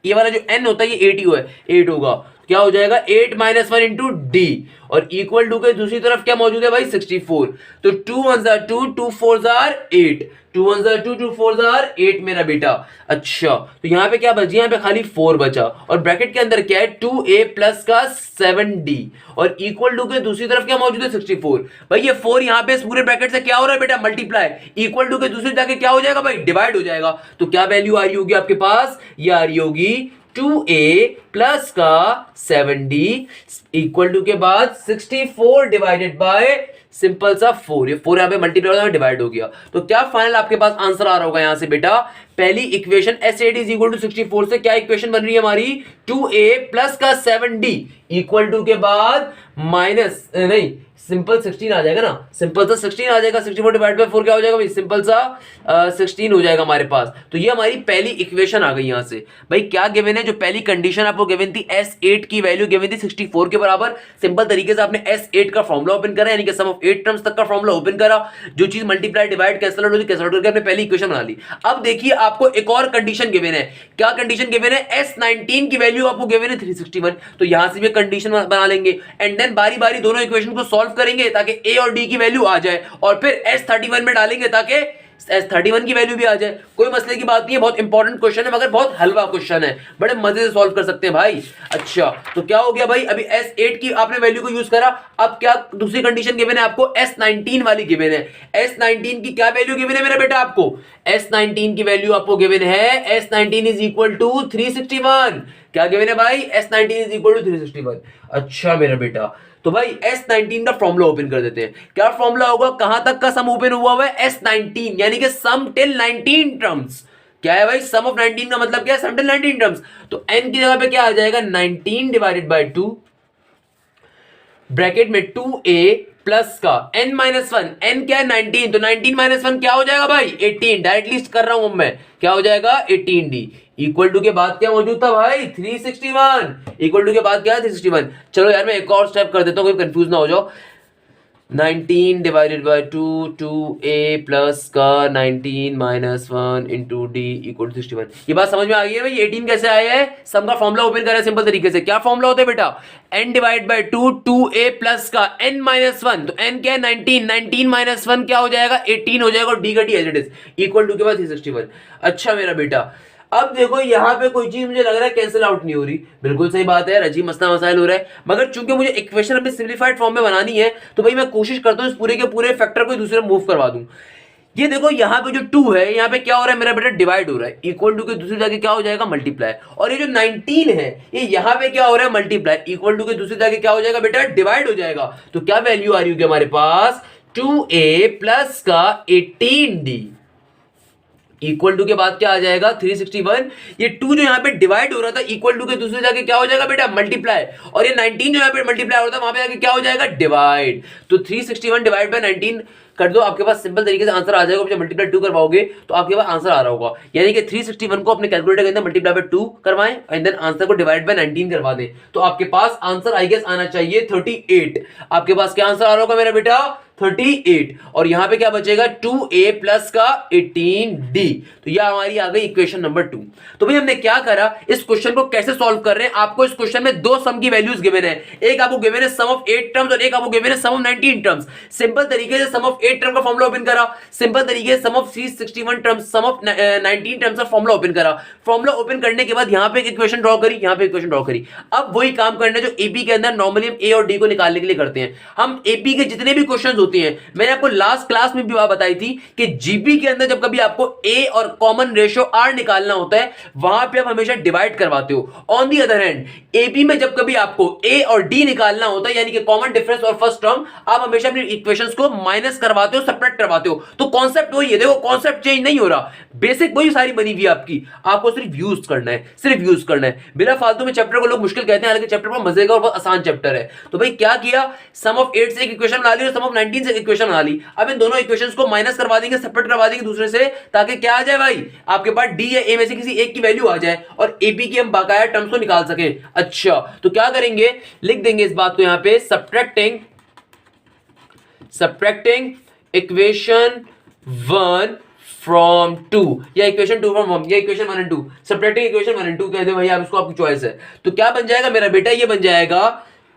ये वाला जो n होता है ये 8 ही है, 8 होगा। क्या हो जाएगा 8 माइनस 1 इंटू डी, और इक्वल टू के दूसरी तरफ क्या मौजूद है भाई 64। तो 2 1 जार 2 2 4 जार 8, 2 1 जार 2 2 4 जार 8 मेरा बेटा। अच्छा तो यहां पे क्या बची, यहां पे खाली 4 बचा, और ब्रैकेट के अंदर क्या है 2a प्लस का 7d, और इक्वल टू के दूसरी तरफ क्या मौजूद है 64। भाई ये 4 यहां पे इस पूरे ब्रैकेट से क्या हो रहा है बेटा, मल्टीप्लाई, इक्वल टू के दूसरी जाके क्या हो जाएगा भाई, डिवाइड हो जाएगा। तो क्या वैल्यू आ रही होगी आपके पास, ये आ रही होगी 2a प्लस का 7d इक्वल टू के बाद 64 डिवाइडेड बाय सिंपल सा 4, ये 4 यहां पे मल्टीप्लाई होगा डिवाइड हो गया। तो क्या फाइनल आपके पास आंसर आ रहा होगा यहां से बेटा, पहली equation S8 is equal to 64 से क्या इक्वेशन बन रही है हमारी, 2a प्लस का 7d इक्वल टू के बाद माइनस नहीं सिंपल 16 आ जाएगा ना, सिंपल सा 16 आ जाएगा, 64 डिवाइड बाय 4 क्या हो जाएगा भाई, सिंपल सा 16 हो जाएगा हमारे पास। तो ये हमारी पहली इक्वेशन आ गई यहां से। भाई क्या गिवन है, जो पहली कंडीशन आपको गिवन थी S8 की वैल्यू गिवन थी 64 के बराबर, सिंपल तरीके से आपने S8 का फॉर्मूला ओपन करा, यानी कि सम ऑफ 8 टर्म्स तक का फॉर्मूला ओपन करा, जो चीज मल्टीप्लाई डिवाइड कैंसिल आउट होती कैंसिल आउट करके आपने पहली इक्वेशन बना ली। अब देखिए आपको एक और कंडीशन गिवन है, क्या कंडीशन गिवन है, S19 की वैल्यू आपको गिवन है 361, तो यहां से भी कंडीशन बना लेंगे, एंड देन बारी बारी दोनों इक्वेशन को सॉल्व करेंगे ताकि a और d की वैल्यू आ जाए, और फिर S31 में डालेंगे ताकि S31 की वैल्यू भी आ जाए। कोई मसले की बात नहीं है, बहुत इंपॉर्टेंट क्वेश्चन है मगर बहुत हलवा क्वेश्चन है, बड़े मजे से सॉल्व कर सकते हैं भाई। अच्छा तो क्या हो गया भाई, अभी S8 की आपने वैल्यू को यूज करा, अब क्या दूसरी कंडीशन गिवन है आपको, S19 वाली गिवन है। S19 की क्या वैल्यू गिवन है मेरा बेटा आपको, S19 की वैल्यू आपको गिवन है, S19 इज इक्वल टू 361। क्या गिवन है भाई, S19 इज इक्वल टू 361। अच्छा मेरा बेटा, तो भाई S19 का फॉर्मूला ओपन कर देते हैं। क्या फॉर्मूला होगा, कहां तक का सम ओपन हुआ है, S19 यानी कि सम टिल 19 टर्म्स। क्या है भाई, सम ऑफ 19 का मतलब क्या है, सम टिल 19 टर्म्स। तो n की जगह पे क्या आ जाएगा, 19 डिवाइडेड बाय 2 ब्रैकेट में 2a प्लस का n माइनस 1, n क्या है 19, तो 19 माइनस 1 क्या हो जाएगा भाई 18, डायरेक्टली कर रहा हूं मैं, क्या हो जाएगा 18d इक्वल टू के बाद क्या मौजूद था भाई 361, इक्वल टू के बाद क्या है 361। चलो यार मैं एक और स्टेप कर देता हूं, कोई कंफ्यूज ना हो जाओ। 19 डिवाइडेड बाय 2 2a प्लस का 19 minus 1 into d equal to 61। ये बात समझ में आ गई है भाई, 18 कैसे आया है, सम का फॉर्मूला ओपन करा है सिंपल तरीके से। क्या फॉर्मूला होता है बेटा, n divide by 2 2a plus का n माइनस 1, तो n क्या है 19, 19 माइनस 1 क्या हो जाएगा 18 हो जाएगा, और डी का d as it is equal to के बाद 361। अच्छा मेरा बेटा, अब देखो यहां पे कोई चीज मुझे लग रहा है कैंसिल आउट नहीं हो रही, बिल्कुल सही बात है, अजीब मसला मसाइल हो रहा है, मगर चूंकि मुझे इक्वेशन अपने सिंपलीफाइड फॉर्म में बनानी है तो भाई मैं कोशिश करता हूं इस पूरे के पूरे फैक्टर को दूसरे मूव करवा दूं। ये देखो यहाँ पे जो 2 है, यहाँ पे क्या हो रहा है मेरा बेटा, डिवाइड हो रहा है, इक्वल टू के दूसरी जगह क्या हो जाएगा मल्टीप्लाई, और ये जो 19 है ये यहाँ पे क्या हो रहा है मल्टीप्लाई, इक्वल टू के दूसरी जगह क्या हो जाएगा बेटा, डिवाइड हो जाएगा। तो क्या वैल्यू आ रही होगी हमारे पास, 2a प्लस का 18d इक्वल टू के बाद क्या आ जाएगा 361। ये 2 जो यहाँ पे डिवाइड हो रहा था इक्वल टू के दूसरे जाके क्या हो जाएगा बेटा मल्टीप्लाई, और ये 19 जो यहाँ पे मल्टीप्लाई हो रहा था वहां पे जाके क्या हो जाएगा डिवाइड। तो 361 डिवाइड बाय 19 कर दो, आपके पास सिंपल तरीके से आंसर आ जाएगा। जब मल्टीप्लाई 2 करवाओगे तो आपके पास आंसर आ रहा होगा, यानी कि 361 को अपने कैलकुलेटर के अंदर मल्टीप्लाई बाय 2 करवाएं एंड देन आंसर को डिवाइड बाय 19 करवा दें, तो आपके पास आंसर आई गेस आना चाहिए 38। आपके पास क्या आंसर आ रहा होगा मेरा बेटा 38 और यहां पे क्या बचेगा 2a प्लस का 18d। तो यह हमारी आ गई इक्वेशन नंबर 2। तो भाई हमने क्या करा, इस क्वेश्चन को कैसे सॉल्व कर रहे हैं, आपको इस क्वेश्चन में दो सम की वैल्यूज गिवन है, एक आपको गिवन है सम ऑफ 8 टर्म्स और एक आपको गिवन है सम ऑफ 19 टर्म्स। सिंपल तरीके से सम ऑफ 8 टर्म का फॉर्मूला ओपन करा, सिंपल तरीके से sum of 61 terms, sum of 19 terms का फॉर्मूला ओपन करा। फॉर्मूला ओपन करने के बाद यहां पे एक इक्वेशन ड्रॉ करी, यहां पे इक्वेशन ड्रॉ करी। अब वही काम करना जो एपी के अंदर नॉर्मली हम ए और डी को निकालने के लिए करते हैं। हम एपी के जितने भी क्वेश्चंस होते हैं, मैंने आपको लास्ट क्लास में भी बात बताई थी कि जीपी के अंदर जब कभी आपको ए और कॉमन रेशियो आर निकालना होता है, वहां पे आप हमेशा डिवाइड करवाते हो। On the other hand AP में जब कभी आपको ए और डी निकालना होता है, यानी कि कॉमन डिफरेंस और फर्स्ट टर्म, आप हमेशा अपनी इक्वेशंस को माइनस करवाते हो, सब्ट्रैक्ट करवाते हो। तो कॉन्सेप्ट वही है, देखो कॉन्सेप्ट चेंज नहीं हो रहा, बेसिक वही सारी बनी हुई है आपकी, आपको सिर्फ यूज करना है, सिर्फ यूज करना है। बिना फालतू में चैप्टर को लोग मुश्किल कहते हैं, हालांकि चैप्टर बहुत मजे का और बहुत आसान चैप्टर है। तो भाई क्या किया, सम ऑफ 8 से एक इक्वेशन बना ली और सम ऑफ 19 से इक्वेशन बना ली। अब इन दोनों इक्वेशंस को माइनस करवा देंगे, सेपरेट करवा देंगे दूसरे से, ताकि क्या आ जाए भाई, आपके पास डी या ए में से किसी एक की वैल्यू आ जाए और एपी की हम बाकाया टर्म्स को निकाल सकें। अच्छा, तो क्या करेंगे, लिख देंगे इस बात को यहां पे, सब्ट्रैक्टिंग इक्वेशन 1 फ्रॉम 2 या इक्वेशन 2 फ्रॉम 1 या equation 1 and 2, subtracting equation 1 and 2 कह दे भाई आप इसको, आपकी चॉइस है। तो क्या बन जाएगा मेरा बेटा, ये बन जाएगा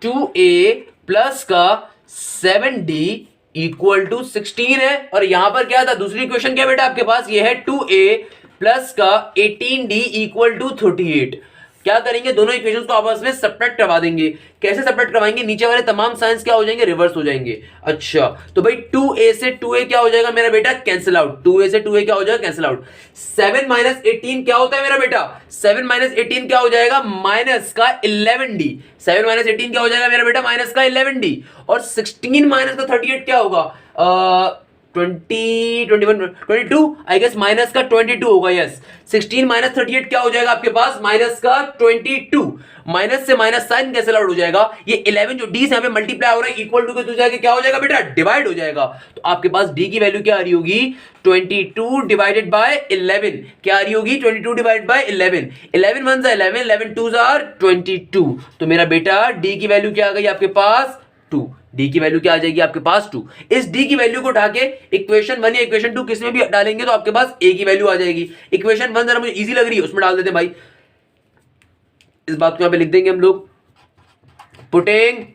2a प्लस का 7d इक्वल टू 16 है। और यहां पर क्या था, दूसरी इक्वेशन क्या बेटा आपके पास, ये है 2a प्लस का 18d इक्वल टू 38। क्या करेंगे, दोनों इक्वेशंस को आपस में सब्ट्रैक्ट करवा देंगे। कैसे सब्ट्रैक्ट करवाएंगे, नीचे वाले तमाम साइंस क्या हो जाएंगे, रिवर्स हो जाएंगे। अच्छा, तो भाई 2a से 2a क्या हो जाएगा मेरा बेटा, कैंसिल आउट। 2a से 2a क्या हो जाएगा, कैंसिल आउट। 7 माइनस 18 क्या होता है मेरा बेटा, 7 माइनस 18 क्या हो जाएगा, माइनस का 11d। 7 माइनस 18 क्या हो जाएगा मेरा बेटा, माइनस का 11d। और 16 माइनस का 38 क्या होगा, 20, 21, 22 आई गेस, माइनस का 22 होगा। यस, 16 माइनस 38 क्या हो जाएगा आपके पास, माइनस का 22। माइनस से माइनस साइन कैंसिल आउट हो जाएगा। ये 11 जो डी से यहाँ पे मल्टीप्लाई हो रहा है, इक्वल टू के जाके क्या हो जाएगा बेटा, डिवाइड हो जाएगा। तो आपके पास डी की वैल्यू क्या आ रही होगी, 22 डिवाइडेड बाय 11 क्या आ रही होगी, 22 डिवाइडेड बाय 11। 11 1 11, 11 2 22। तो मेरा बेटा डी की वैल्यू क्या आ गई आपके पास, 2। डी की वैल्यू क्या आ जाएगी आपके पास, 2। इस डी की वैल्यू को उठा के इक्वेशन 1 या इक्वेशन 2 किस में भी डालेंगे तो आपके पास ए की वैल्यू आ जाएगी। इक्वेशन 1 जरा मुझे इजी लग रही है, उसमें डाल देते हैं भाई। इस बात को यहां पे लिख देंगे हम लोग, putting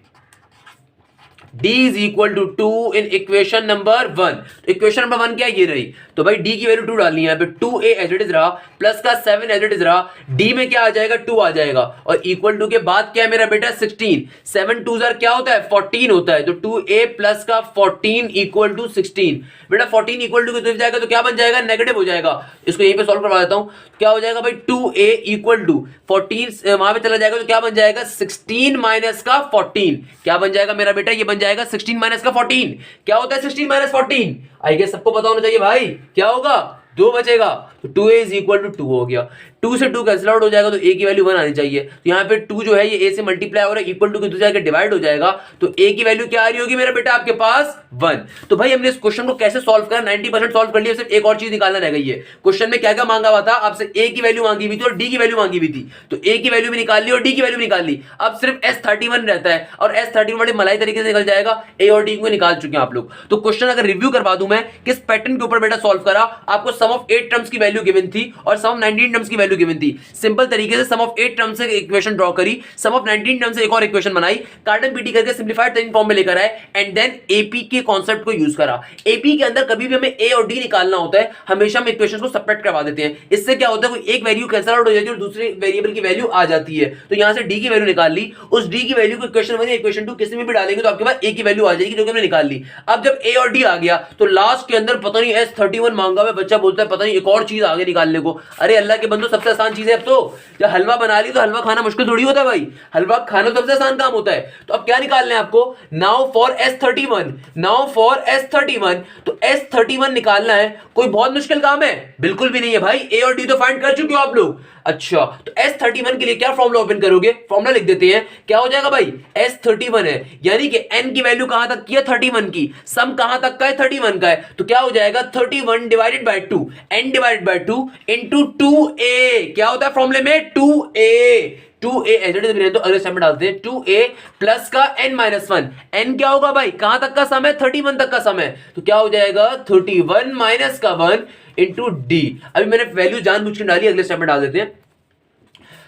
d is equal to 2 in equation number 1। तो इक्वेशन नंबर 1 क्या है, ये रही। तो भाई d की वैल्यू 2 डालनी है यहाँ पे, 2a एज इट इज रहा प्लस का 7 एज इट इज रहा, d में क्या आ जाएगा, 2 आ जाएगा। और इक्वल टू के बाद क्या है मेरा बेटा, 16। 7 2 क्या होता है, 14 होता है। तो 2a प्लस का 14 इक्वल टू 16। बेटा 14 इक्वल टू के जाएगा तो क्या बन जाएगा, नेगेटिव हो जाएगा। इसको यहीं पे सॉल्व करवा देता हूं, क्या हो जाएगा भाई, 2a इक्वल टू 14 वहां पे चला जाएगा तो क्या बन जाएगा, 16 माइनस का 14 क्या बन जाएगा मेरा बेटा, ये बन जाएगा 16 माइनस का 14। क्या होता है 16 माइनस 14, आई गेस सबको पता होना चाहिए भाई, क्या होगा, 2 बचेगा। तो 2a इज इक्वल टू 2 हो गया। 2 से 2 कैंसिल आउट हो जाएगा तो a की वैल्यू 1 आनी चाहिए। तो यहाँ पे 2 जो है ये a से मल्टीप्लाई हो रहा है, इक्वल टू के दूसरे जाकर डिवाइड हो जाएगा। तो a की वैल्यू क्या आ रही होगी मेरा बेटा आपके पास, 1। तो भाई हमने इस क्वेश्चन को कैसे सॉल्व करा, 90% सॉल्व कर लिया। सिर्फ एक और चीज निकालना रह गई है। क्वेश्चन में क्या क्या मांगा हुआ था आपसे, a की वैल्यू मांगी हुई थी और d की वैल्यू मांगी हुई थी। तो a की वैल्यू भी निकाल ली और d की वैल्यू निकाल ली। अब सिर्फ S31 रहता है और S31 बड़े मलाई तरीके से निकल जाएगा। a और d को निकाल चुके हैं आप लोग। तो क्वेश्चन अगर रिव्यू करवा दूं मैं, किस पैटर्न के ऊपर बेटा सॉल्व करा, आपको सम ऑफ 8 टर्म्स की वैल्यू गिवन थी और सम ऑफ 19 टर्म्स की वैल्यू गिवन थी। सिंपल तरीके से सम ऑफ 8 टर्म्स से इक्वेशन ड्रॉ करी, सम ऑफ 19 टर्म्स से एक और इक्वेशन बनाई, कार्टन पीटी करके सिंपलीफाइड तरीके फॉर्म में लेकर आए एंड देन एपी के कांसेप्ट को यूज करा। एपी के अंदर कभी भी हमें ए और डी निकालना होता है, हमेशा हम इक्वेशंस को सेपरेट करवा देते हैं। इससे क्या होता है, कोई एक वैल्यू कैंसिल आउट हो जाती है और दूसरे वेरिएबल की वैल्यू आ जाती है। तो यहां से डी की वैल्यू निकाल ली, उस डी की वैल्यू को इक्वेशन 1 या इक्वेशन 2 किसी में भी डालेंगे तो आपके पास ए की वैल्यू आ जाएगी, जो कि हमने निकाल ली। अब जब ए और डी आ गया तो लास्ट के अंदर पता नहीं S31 मांगा हुआ, बच्चा बोलता है पता नहीं एक और चीज आगे निकालने को। अरे अल्लाह के बंदो, सबसे आसान चीज है। अब तो जब हलवा बना ली तो हलवा खाना मुश्किल थोड़ी होता है भाई, हलवा खाना तो सबसे आसान काम होता है। तो अब क्या निकालना है आपको, now for S31, now for S31। तो S31 निकालना है, कोई बहुत मुश्किल काम है, बिल्कुल भी नहीं है भाई। ए और डी तो फाइंड कर चुके हो आप लोग। अच्छा, तो S31 के लिए क्या फॉर्मूला ओपन करोगे, फॉर्मूला लिख देते हैं। क्या हो जाएगा भाई, S31 है यानी कि n की वैल्यू कहां तक की है, 31 की, सम कहां तक का है, 31 का है। तो क्या हो जाएगा 31 divided by 2, n divided by 2 into 2a। क्या होता है फॉर्मूले में, 2a। 2a as it is रहने दो, अगले स्टेप में डालते हैं 2a प्लस का n-1। n क्या होगा भाई, कहां तक का सम है, 31 तक का सम है, तो क्या हो जाएगा 31 माइनस का 1 इंटू डी। अभी मैंने वैल्यू जानबूझ के डाली, अगले स्टेप में डाल देते हैं।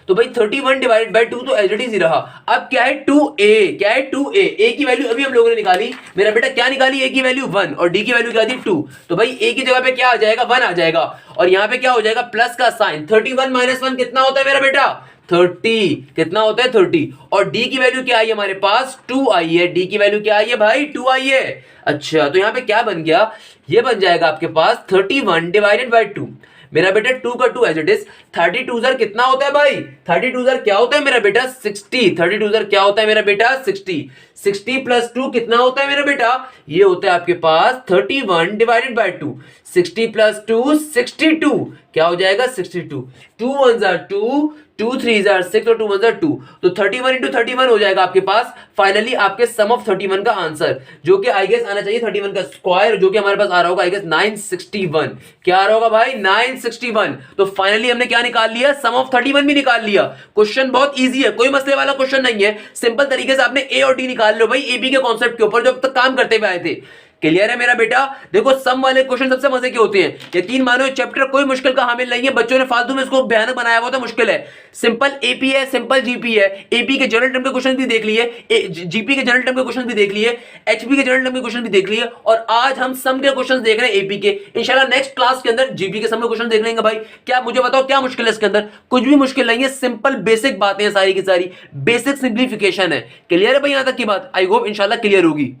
तो भाई 31 डिवाइडेड बाय 2 तो एज इट इज ही रहा। अब क्या है 2a, क्या है 2a, a की वैल्यू अभी हम लोगों ने निकाली, मेरा बेटा क्या निकाली, a की वैल्यू 1 और d की वैल्यू क्या थी 2। तो भाई a की जगह पे क्या आ जाएगा 1 आ जाएगा, और यहां पे क्या हो जाएगा प्लस का साइन, 31 माइनस 1 कितना होता है मेरा बेटा 30, कितना होता है 30, और d की वैल्यू क्या आई हमारे पास 2 आई है, d की वैल्यू क्या आई है भाई 2 आई है। अच्छा तो यहां पे क्या बन गया, ये बन जाएगा आपके पास 31 डिवाइडेड बाय 2, मेरा बेटा 2 का 2 एज इट इज, 32 सर कितना होता है भाई, 32 सर क्या होता है मेरा बेटा 60, 32 सर क्या होता है मेरा बेटा 60, 60 प्लस 2 कितना होता है मेरा बेटा, ये होता है आपके पास 31 डिवाइडेड बाय 2, 60 प्लस 2 62, क्या हो जाएगा 62, 2 1 जार 2, 2 3 जार 6 और 2 1 जार 2, तो 31 इंटू 31 हो जाएगा आपके पास फाइनली आपके सम ऑफ 31 का आंसर, जो कि आई गेस आना चाहिए 31 का स्क्वायर, जो कि हमारे पास आ रहा होगा आई गेस 961, क्या आ रहा होगा भाई 961। तो फाइनली हमने क्या निकाल लिया, सम ऑफ 31 भी निकाल लिया। क्वेश्चन बहुत इजी है, कोई मसले वाला क्वेश्चन नहीं है, सिंपल तरीके से आपने ए और डी निकाल लो भाई, एबी के कॉन्सेप्ट के ऊपर जो अब तक काम करते हुए आए थे। क्लियर है मेरा बेटा, देखो सम वाले क्वेश्चन सबसे मजे के होते हैं, यकीन मानो चैप्टर कोई मुश्किल का हामिल नहीं है, बच्चों ने फालतू में इसको भयानक बनाया हुआ था, मुश्किल है। सिंपल एपी है, सिंपल जीपी है, एपी के जनरल टर्म के क्वेश्चन भी देख लिए, जीपी के जनरल टर्म के क्वेश्चन भी देख लिए, एचपी के जनरल टर्म के क्वेश्चन भी देख लिए, और आज हम सम के क्वेश्चन देख रहे हैं एपी के। इंशाल्लाह नेक्स्ट क्लास के अंदर जीपी के सम के क्वेश्चन देख लेंगे भाई। क्या मुझे बताओ क्या मुश्किल है इसके अंदर, कुछ भी मुश्किल नहीं है, सिंपल बेसिक बातें हैं सारी की सारी, बेसिक सिंप्लीफिकेशन है। क्लियर है भाई यहां तक की बात, आई होप इंशाल्लाह क्लियर होगी।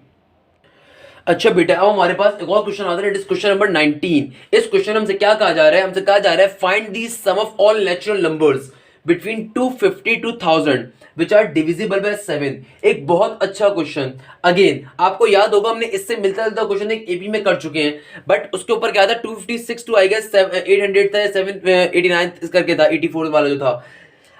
अच्छा बेटा अब हमारे पास एक और क्वेश्चन आता है, क्वेश्चन नंबर 19। इस क्वेश्चन हमसे क्या कहा जा रहा है, हमसे कहा जा रहा है find the sum of all natural numbers between 250 to 1000 which are divisible by 7। एक बहुत अच्छा क्वेश्चन, अगेन आपको याद होगा हमने इससे मिलता जुलता क्वेश्चन एक एपी में कर चुके हैं, बट उसके ऊपर क्या था 256 टू आई गेस 800 था, 789 करके था, 84 वाला जो था।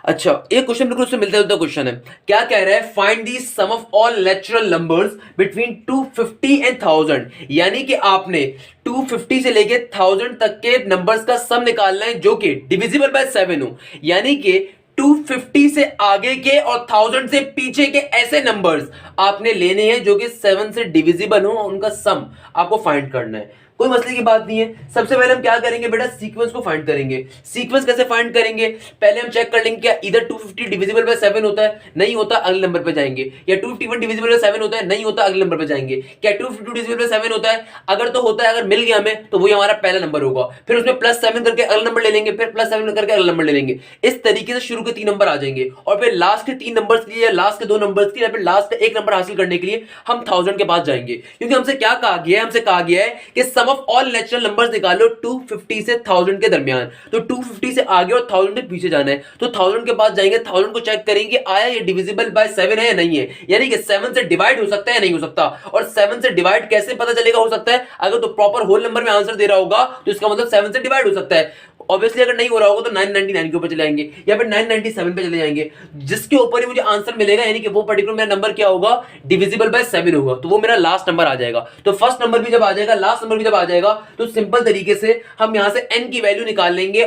अच्छा एक क्वेश्चन बिल्कुल उससे मिलता जुलता क्वेश्चन है, क्या कह रहा है find the sum of all natural numbers between 250 and 1000, यानी कि आपने 250 से लेके 1000 तक के नंबर्स का सम निकालना है जो कि डिविजिबल बाय 7 हो, यानी कि 250 से आगे के और 1000 से पीछे के ऐसे नंबर्स आपने लेने हैं जो कि 7 से डिविजिबल हो, उनका सम आपको फाइंड करना है। कोई मसले की बात नहीं है। सबसे पहले हम क्या करेंगे बेटा, सीक्वेंस को फाइंड करेंगे। सीक्वेंस कैसे फाइंड करेंगे, पहले हम चेक कर लेंगे क्या इधर 250 डिविजिबल बाय 7 होता है, नहीं होता अगले नंबर पे जाएंगे, या 251 डिविजिबल बाय 7 होता है, नहीं होता अगले नंबर पे जाएंगे, क्या 252 डिविजिबल बाय 7 होता है, अगर तो होता है, अगर मिल गया हमें तो वही हमारा पहला नंबर होगा, फिर उसमें +7 करके अगला नंबर ले लेंगे, फिर +7 करके अगला नंबर ले लेंगे। इस तरीके से शुरू के 3 नंबर आ जाएंगे, और फिर लास्ट के 3 नंबर्स के लिए, लास्ट के 2 नंबर्स के लिए, फिर लास्ट का 1 नंबर हासिल करने के लिए हम 1000 के पास जाएंगे, क्योंकि हमसे क्या कहा गया है, हमसे कहा गया है कि sum of all natural numbers निकालो 250 से 1000 के दरमियान, तो 250 से आगे और 1000 के पीछे जाना है, तो 1000 के पास जाएंगे, 1000 को चेक करेंगे आया ये डिविजिबल बाय 7 है या नहीं है, यानी कि 7 से डिवाइड हो सकता है या नहीं हो सकता, और 7 से डिवाइड कैसे पता चलेगा, हो सकता है अगर तो प्रॉपर होल नंबर में आंसर दे रहा होगा तो इसका मतलब 7 से डिवाइड हो सकता है। ऑब्वियसली अगर नहीं हो रहा होगा तो 999 के ऊपर चले जाएंगे, या फिर 997 पे चले जाएंगे, जिसके ऊपर ही मुझे आंसर मिलेगा, यानी कि वो पर्टिकुलर मेरा नंबर क्या होगा, डिविजिबल बाय 7 होगा, तो वो मेरा लास्ट नंबर आ जाएगा। तो फर्स्ट नंबर भी जब आ जाएगा, लास्ट नंबर भी जब आ जाएगा, तो सिंपल तरीके से हम यहां से n की वैल्यू निकाल लेंगे,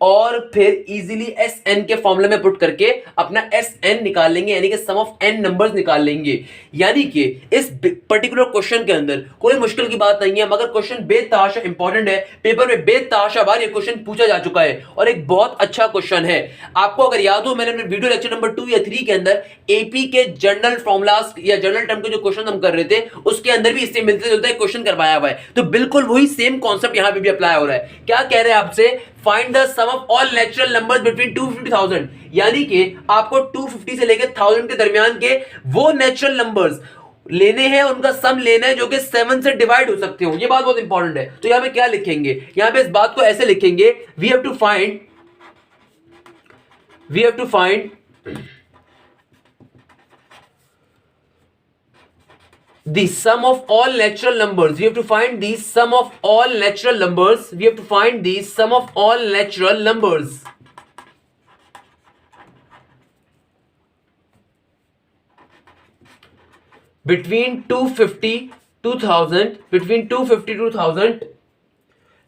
और फिर इजीली Sn के फॉर्मूले में पुट करके अपना Sn निकाल लेंगे, यानी कि सम ऑफ n नंबर्स निकाल लेंगे। यानी कि इस पर्टिकुलर क्वेश्चन के अंदर कोई मुश्किल की बात नहीं है, मगर क्वेश्चन बेतहाशा इंपॉर्टेंट है, पेपर में बेतहाशा बार ये क्वेश्चन पूछा जा चुका है, और एक बहुत अच्छा क्वेश्चन है। आपको अगर याद हो, मैंने अपने वीडियो लेक्चर नंबर 2 या 3 के अंदर एपी के जनरल फॉर्मूलास या जनरल टर्म के जो क्वेश्चन हम कर रहे थे, उसके अंदर भी इससे मिलते जुलते एक क्वेश्चन करवाया हुआ है, तो बिल्कुल वही सेम कॉन्सेप्ट यहां पे भी अप्लाई हो रहा है। क्या कह रहे हैं आपसे, find the sum of all natural numbers between 250,000, यानी कि आपको 250 से लेकर 1000 के दरमियान के वो नेचुरल नंबर्स लेने हैं, उनका सम लेना है जो कि 7 से डिवाइड हो सकते हो। ये बात बहुत इंपॉर्टेंट है। तो यहां पे क्या लिखेंगे, यहां पे इस बात को ऐसे लिखेंगे, we have to find the sum of all natural numbers. We have to find the sum of all natural numbers. We have to find the sum of all natural numbers between 250 to 1000, between 250 to 1000,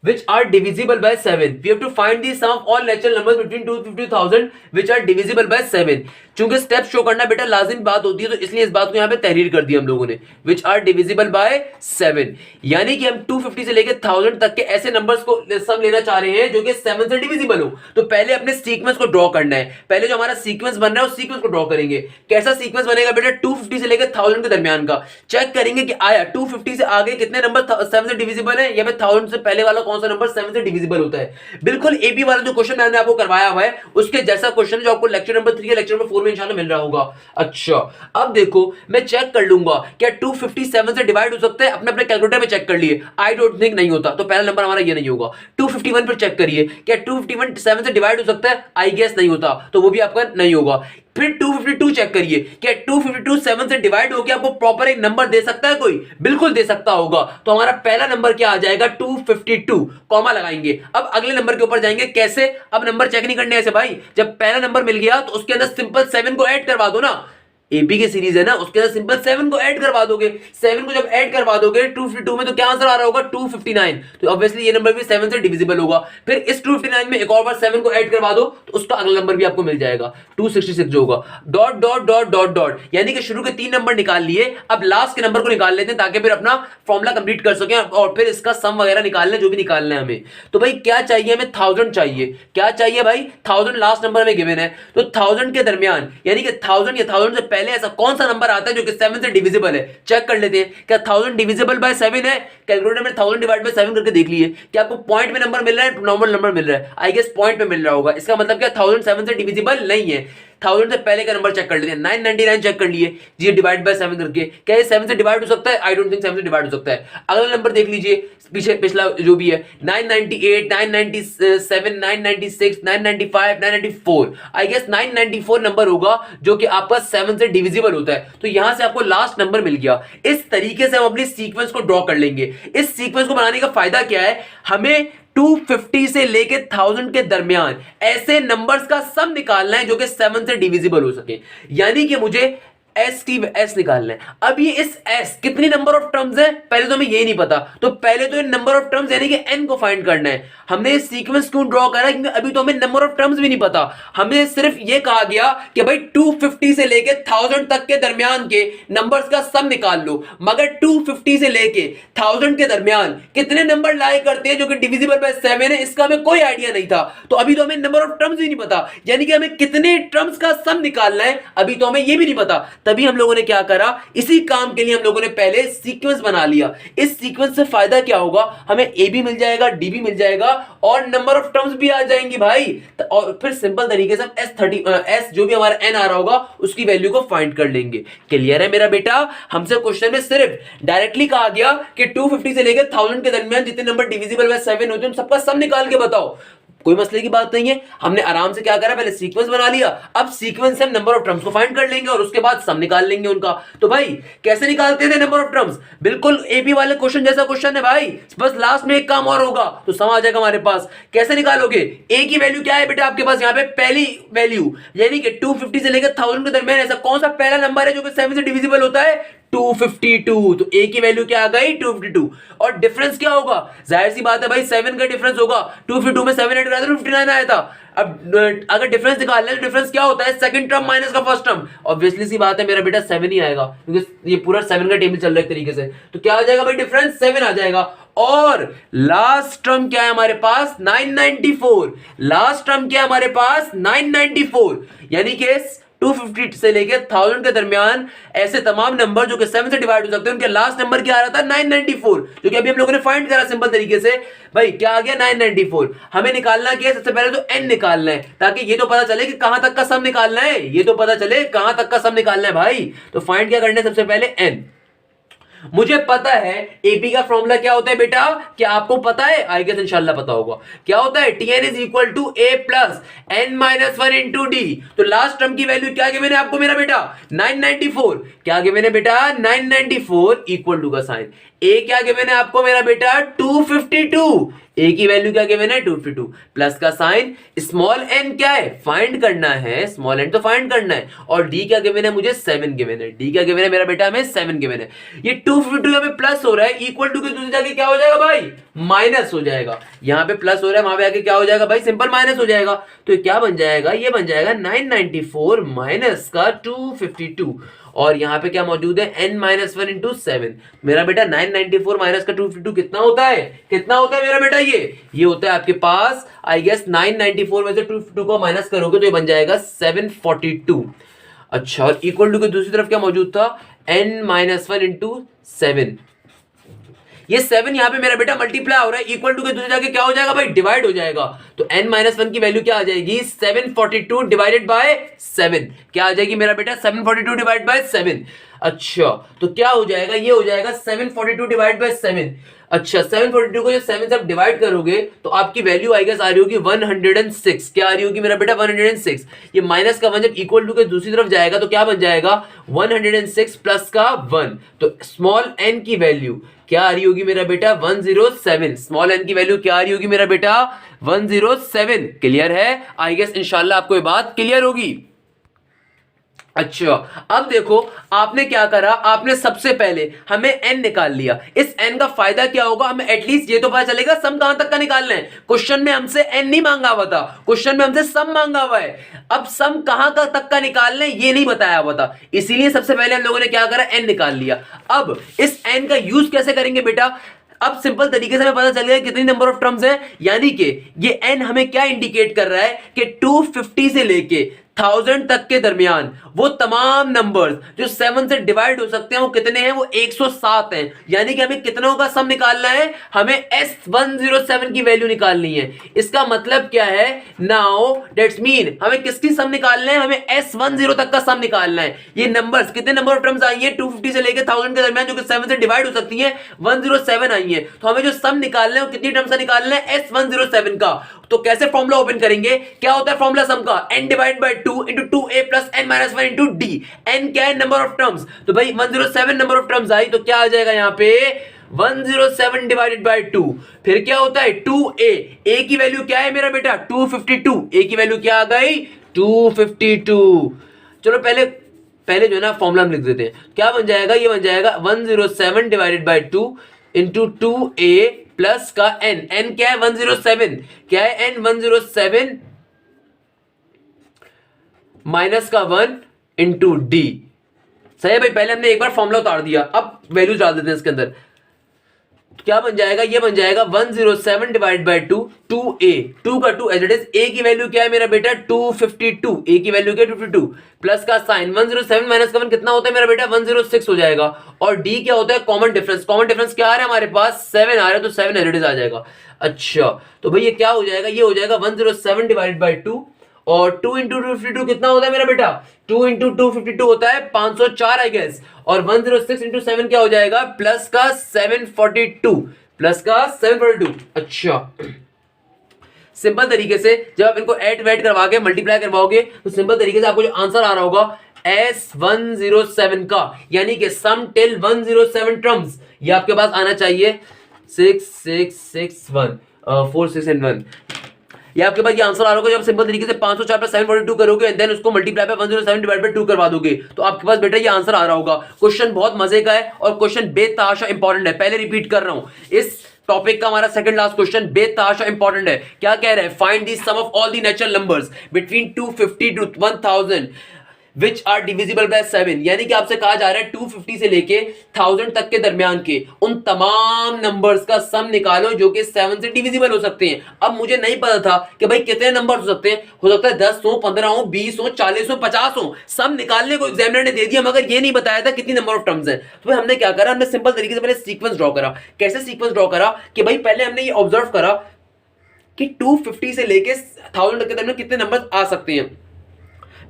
which are divisible by 7. We have to find the sum of all natural numbers between 250,000 which are divisible by 7. चूंकि स्टेप शो करना बेटा लाजिम बात होती है, तो इसलिए इस बात को यहां पे तहरीर कर दिया हम लोगों ने, which are divisible by 7. यानी कि हम 250 से लेकर 1000 तक के ऐसे नंबर्स को सम लेना चाह रहे हैं जो कि 7 से डिविजिबल हो. तो पहले अपने सीक्वेंस को ड्रॉ करना है. पहले जो हमारा सीक्वेंस बन रहा है उस सीक्वेंस को ड्रॉ करेंगे. कैसा सीक्वेंस बनेगा बेटा? 250 से लेकर 1000 के दरमियान का. चेक करेंगे कि आया 250 से आगे कितने नंबर 7 से डिविजिबल है, या फिर 1000 से पहले वाला कौन सा नंबर 7 से डिविजिबल होता है. बिल्कुल एबी वाला जो क्वेश्चन मैंने आपको करवाया हुआ है उसके जैसा क्वेश्चन जो आपको लेक्चर नंबर 3 या लेक्चर नंबर 4 में इंशाल्लाह मिल रहा होगा. अच्छा, अब देखो मैं चेक कर लूंगा क्या 257 से डिवाइड हो सकता है. अपने अपने कैलकुलेटर में चेक कर लिए, आई डोंट थिंक नहीं होता, तो पहला नंबर हमारा ये नहीं होगा. 251 पर चेक करिए, क्या 251 7 से डिवाइड हो सकता है? आई गेस नहीं होता, तो वो भी आपका नहीं होगा. फिर 252 चेक करिए, क्या 252 7 से डिवाइड होकर आपको प्रॉपर एक नंबर दे सकता है कोई? बिल्कुल दे सकता होगा. तो हमारा पहला नंबर क्या आ जाएगा? 252, कॉमा लगाएंगे. अब अगले नंबर के ऊपर जाएंगे. कैसे? अब नंबर चेक नहीं करने ऐसे भाई. जब पहला नंबर मिल गया तो उसके अंदर सिंपल 7 को ऐड करवा दो ना. एपी की सीरीज है ना, उसके अंदर सिंपल 7 को ऐड करवा दोगे. 7 को जब ऐड करवा दोगे 252 में, तो क्या आंसर आ रहा होगा? 259. तो ऑब्वियसली ये नंबर भी 7 से डिविजिबल होगा. फिर इस 259 में एक और बार 7 को ऐड करवा दो तो उसका अगला नंबर भी आपको मिल जाएगा, 266 जो होगा. Dot dot dot dot dot, यानी कि शुरू के 3 नंबर निकाल लिए. अब लास्ट के नंबर को निकाल लेते हैं ताकि फिर अपना फॉर्मूला कंप्लीट कर सकें और फिर इसका सम वगैरह निकालना जो भी निकालना है हमें. तो भाई क्या चाहिए हमें? 1000 चाहिए. क्या चाहिए भाई? 1000 लास्ट नंबर में गिवन है. तो 1000 के दरमियान, यानी कि 1000 या 1000 से पहले ऐसा कौन सा नंबर आता है जो कि 7 से डिविजिबल है? चेक कर लेते हैं. क्या 1000 डिविजिबल बाय 7 है? कैलकुलेटर में 1000 डिवाइड बाय 7 करके देख लिए. क्या आपको पॉइंट में नंबर मिल रहा है, नॉर्मल नंबर मिल रहा है? आई गेस पॉइंट में मिल रहा होगा. इसका मतलब क्या 1000 7 से डिविजिबल नहीं है. 1000 से पहले का नंबर चेक कर लेते हैं. 999 चेक कर लिए जी, डिवाइड बाय 7 करके. क्या ये 7 से डिवाइड हो सकता है? आई डोंट थिंक 7 से डिवाइड हो सकता है. अगला नंबर देख लीजिए, पीछे पिछला जो भी है, 998 997 996 995 994. आई गेस 994 नंबर होगा जो कि आपका 7 से डिविजिबल होता है. तो यहां से आपको लास्ट नंबर मिल गया. इस तरीके से हम अपनी सीक्वेंस को ड्रॉ कर लेंगे. इस सीक्वेंस को बनाने का फायदा क्या है? हमें 250 से लेके 1000 के दरमियान ऐसे नंबर्स का सम निकालना है जो कि 7 से डिविजिबल हो सके. यानी कि मुझे एस निकालना है. अब ये इस एस कितनी नंबर ऑफ टर्म्स है पहले तो हमें ये नहीं पता. तो पहले तो नंबर ऑफ टर्म्स यानी कि एन को फाइंड करना है. हमने ये सीक्वेंस क्यों ड्रॉ करा? क्योंकि अभी तो हमें नंबर ऑफ टर्म्स भी नहीं पता. हमें सिर्फ ये कहा गया कि भाई 250 से लेके 1000 तक के दरमियान के नंबर्स का सम निकाल लो. मगर 250 से लेके 1000 के दरमियान कितने नंबर लाए करते हैं जो कि डिविजिबल बाय 7 है, इसका हमें कोई आइडिया नहीं था. तो अभी तो हमें नंबर ऑफ टर्म्स भी नहीं पता, यानी कि हमें कितने टर्म्स का सम निकालना है अभी तो हमें ये भी नहीं पता. तभी हम लोगों ने क्या करा? इसी काम के लिए हम लोगों ने पहले सीक्वेंस बना लिया. इस सीक्वेंस से फायदा क्या होगा? हमें ए भी मिल जाएगा, डी भी मिल जाएगा और नंबर ऑफ टर्म्स भी आ जाएंगी भाई. और फिर सिंपल तरीके से एस जो भी हमारा एन आ रहा होगा उसकी वैल्यू को फाइंड कर लेंगे. क्लियर है मेरा बेटा? हमसे क्वेश्चन में सिर्फ डायरेक्टली कहा गया कि 250 से लेकर 1000 के दरमियान जितने नंबर डिविजिबल बाय 7 होते हैं उन सबका सम निकाल के बताओ. कोई मसले की बात नहीं है. हमने आराम से क्या करा? पहले सीक्वेंस बना लिया. अब सीक्वेंस से हम नंबर ऑफ टर्म्स को फाइंड कर लेंगे और उसके बाद सम निकाल लेंगे उनका. तो भाई कैसे निकालते थे नंबर ऑफ टर्म्स? बिल्कुल एपी वाले क्वेश्चन जैसा क्वेश्चन है भाई. बस लास्ट में एक काम और होगा तो सम आ जाएगा हमारे पास. कैसे निकालोगे? ए की वैल्यू क्या है बेटा आपके पास? यहाँ पे पहली वैल्यू यानी कि 250 से लेकर 1000 के दरमियान ऐसा कौन सा पहला नंबर है जो कि 7 से डिविजिबल होता है? 252. तो ए की वैल्यू क्या आ गई? 252. और डिफरेंस क्या होगा? जाहिर सी बात है भाई 7 का डिफरेंस होगा. 252 में 7 ऐड करा तो 59 आया था. अब अगर डिफरेंस निकालना है तो डिफरेंस क्या होता है? सेकंड टर्म माइनस का फर्स्ट टर्म. ऑब्वियसली सी बात है मेरा बेटा 7 ही आएगा क्योंकि ये पूरा 7 का टेबल चल रहा है एक तरीके से. तो क्या आ जाएगा भाई? डिफरेंस 7 आ जाएगा. और लास्ट टर्म क्या है हमारे पास? 994. लास्ट टर्म क्या है हमारे पास? 994. यानी कि 250 से लेकर 1000 के दरमियान ऐसे तमाम नंबर जो कि 7 से डिवाइड हो सकते हैं उनके लास्ट नंबर क्या आ रहा था? 994, जो कि अभी हम लोगों ने फाइंड करा सिंपल तरीके से. भाई क्या आ गया? 994. हमें निकालना क्या है? सबसे पहले तो n निकालना है ताकि ये तो पता चले कि कहां तक का सम निकालना है. ये तो पता चले कहां तक का सम निकालना है भाई. तो फाइंड क्या करना है? सबसे पहले n. मुझे पता है एपी का फॉर्मूला क्या होता है बेटा? क्या आपको पता है? आई गेस इंशाल्लाह पता होगा. क्या होता है? Tn is equal to a plus n minus 1 into d. तो लास्ट टर्म की वैल्यू क्या गिवन है आपको मेरा बेटा? 994. क्या गिवन है बेटा? 994 इक्वल टू का साइन ए क्या गिवन है आपको मेरा बेटा 252, ए की वैल्यू क्या गिवन है 252, प्लस का साइन, स्मॉल एन क्या है फाइंड करना है, स्मॉल एन तो फाइंड करना है, और डी क्या गिवन है मुझे 7 गिवन है, डी क्या गिवन है मेरा बेटा हमें 7 गिवन है। ये 252 यहाँ पे प्लस हो रहा है, इक्वल टू के दूसरी जाके क्या हो जाएगा भाई माइनस हो जाएगा, यहाँ पे प्लस हो रहा है वहां पे आके क्या हो जाएगा भाई सिंपल माइनस हो जाएगा। तो ये क्या बन जाएगा, ये बन जाएगा 994 माइनस का 252, और यहाँ पे क्या मौजूद है n माइनस 1 इंटू 7। मेरा बेटा 994 माइनस का 252 कितना होता है, कितना होता है मेरा बेटा, ये होता है आपके पास आई गेस 994 में से 252 को माइनस करोगे तो ये बन जाएगा 742। अच्छा, और इक्वल टू के दूसरी तरफ क्या मौजूद था, n माइनस 1 इंटू 7। ये 7 यहाँ पे मेरा बेटा मल्टीप्लाई हो रहा है, इक्वल टू के दूसरे जाके क्या हो जाएगा भाई डिवाइड हो जाएगा, तो n माइनस 1 की वैल्यू क्या आ जाएगी 742 डिवाइडेड बाय 7, क्या आ जाएगी मेरा बेटा 742 डिवाइड बाय 7। अच्छा, तो क्या हो जाएगा, ये हो जाएगा 742 डिवाइड बाय 7। अच्छा, 742 को जो 7 से आप डिवाइड करोगे तो आपकी वैल्यू आई गेस आ रही होगी 106, क्या आ रही होगी मेरा बेटा 106। ये माइनस का 1 जब इक्वल टू के दूसरी तरफ जाएगा तो क्या बन जाएगा 106 प्लस का 1, तो स्मॉल n की वैल्यू क्या आ रही होगी मेरा बेटा 107, स्मॉल n की वैल्यू क्या आ रही होगी मेरा बेटा 107। क्लियर है, आई गेस इंशाल्लाह आपको ये बात क्लियर होगी। अच्छा, अब देखो आपने क्या करा, आपने सबसे पहले हमें n निकाल लिया, इस n का फायदा क्या होगा, हमें एटलीस्ट ये तो पता चलेगा सम कहां तक का निकालना है। क्वेश्चन में हमसे n नहीं मांगा हुआ था, क्वेश्चन में हमसे सम मांगा हुआ है, अब सम कहां तक का निकालना है ये नहीं बताया हुआ था, इसीलिए सबसे पहले हम लोगों ने क्या करा n निकाल लिया। अब इस n का यूज कैसे करेंगे बेटा, अब सिंपल तरीके से हमें पता चल गया कितनी नंबर ऑफ टर्म्स है, यानी कि ये n हमें क्या इंडिकेट कर रहा है कि 250 से लेके 1000 तक के दरमियान वो तमाम नंबर्स जो 7 से डिवाइड हो सकते हैं वो कितने हैं, वो 107 हैं, यानी कि हमें कितनों का सम निकालना है, हमें S107 की वैल्यू निकालनी है। इसका मतलब क्या है, नाउ दैट्स मीन हमें किसकी सम निकालना है, हमें S10 तक का सम निकालना है। ये नंबर्स कितने नंबर ऑफ टर्म्स आई है 250 से लेकर 1000 के दरमियान जो कि 7 से डिवाइड हो सकती है 107 आई है, तो हमें जो सम निकालना है वो कितनी टर्म्स का निकालना है S107 का। तो कैसे फॉर्मूला ओपन करेंगे, क्या होता है फॉर्मूला सम का, n divide by 2 into 2a plus n minus 1 into d, n क्या है नंबर ऑफ टर्म्स, तो भाई 107 नंबर ऑफ टर्म्स आई, तो क्या आ जाएगा यहाँ पे 107 डिवाइडेड बाय 2, फिर क्या होता है 2a, a की वैल्यू क्या है मेरा बेटा 252, a की वैल्यू क्या आ गई 252। चलो पहले जो है ना फॉर्मूला हम लिख देते हैं, क्या बन जाएगा, ये बन जाएगा 107 divided by 2 into 2a plus का n क्या है 107, क्या है n 107 माइनस का 1 इंटू डी। सही है भाई, पहले हमने एक बार फॉर्मूला उतार दिया, अब वैल्यूज डाल देते हैं इसके अंदर, तो क्या बन जाएगा, ये बन जाएगा 107 डिवाइड बाय 2, 2a, 2 का 2 एज इट इज, a की वैल्यू क्या है मेरा बेटा 252, a की वैल्यू क्या है 252 प्लस का साइन 107 माइनस का 1 कितना होता है मेरा बेटा 106 हो जाएगा, और d क्या होता है कॉमन डिफरेंस, कॉमन डिफरेंस क्या आ रहा है हमारे पास 7 आ रहा है, तो 7 एज इट इज आ जाएगा। अच्छा, तो भाई ये क्या हो जाएगा, ये हो जाएगा 107 डिवाइड बाय 2, और 2 इंटू 252 कितना होता है मेरा बेटा 2 इंटू 252 होता है 504 आई गेस, और 106 इंटू 7 क्या हो जाएगा प्लस का 742, प्लस का 742। अच्छा, सिंपल तरीके से जब आप इनको ऐड वैड करवा के मल्टीप्लाई करवाओगे तो सिंपल तरीके से आपको जो आंसर आ रहा होगा S107 का, यानी कि सम टिल 107 टर्म्स, ये आपके पास आना चाहिए 6661 4 6 and 1, ये आपके पास ये आंसर आ रहा होगा। जब सिंपल तरीके से 504 प्लस 742 करोगे एंड देन उसको मल्टीप्लाई बाय 107 डिवाइड बाय 2 करवा दोगे तो आपके पास बेटा ये आंसर आ रहा होगा। क्वेश्चन बहुत मजे का है और क्वेश्चन बेतहाशा इंपॉर्टेंट है, पहले रिपीट कर रहा हूं, इस टॉपिक का हमारा सेकंड लास्ट क्वेश्चन बेतहाशा इंपॉर्टेंट है। क्या कह रहे हैं, find the sum of all the natural numbers between 250 to 1000 which are divisible by 7, यानी कि आपसे कहा जा रहा है 250 से लेके 1000 तक के दरमियान के उन तमाम नंबर्स का सम निकालो जो कि 7 से डिविजिबल हो सकते हैं। अब मुझे नहीं पता था कि भाई कितने नंबर हो सकते हैं, हो सकता है 10 हो, 15 हो, 20 हो, 40 हो, 50 हो, सम निकालने को एग्जामिनर ने दे दिया मगर ये नहीं बताया था कितनी नंबर ऑफ टर्म्स है। तो भाई हमने क्या करा, हमने सिंपल तरीके से पहले सीक्वेंस ड्रॉ करा। कैसे सीक्वेंस ड्रॉ करा कि भाई पहले हमने ये ऑब्जर्व करा कि 250 से लेके 1000 तक के दरमियान कितने नंबर आ सकते हैं।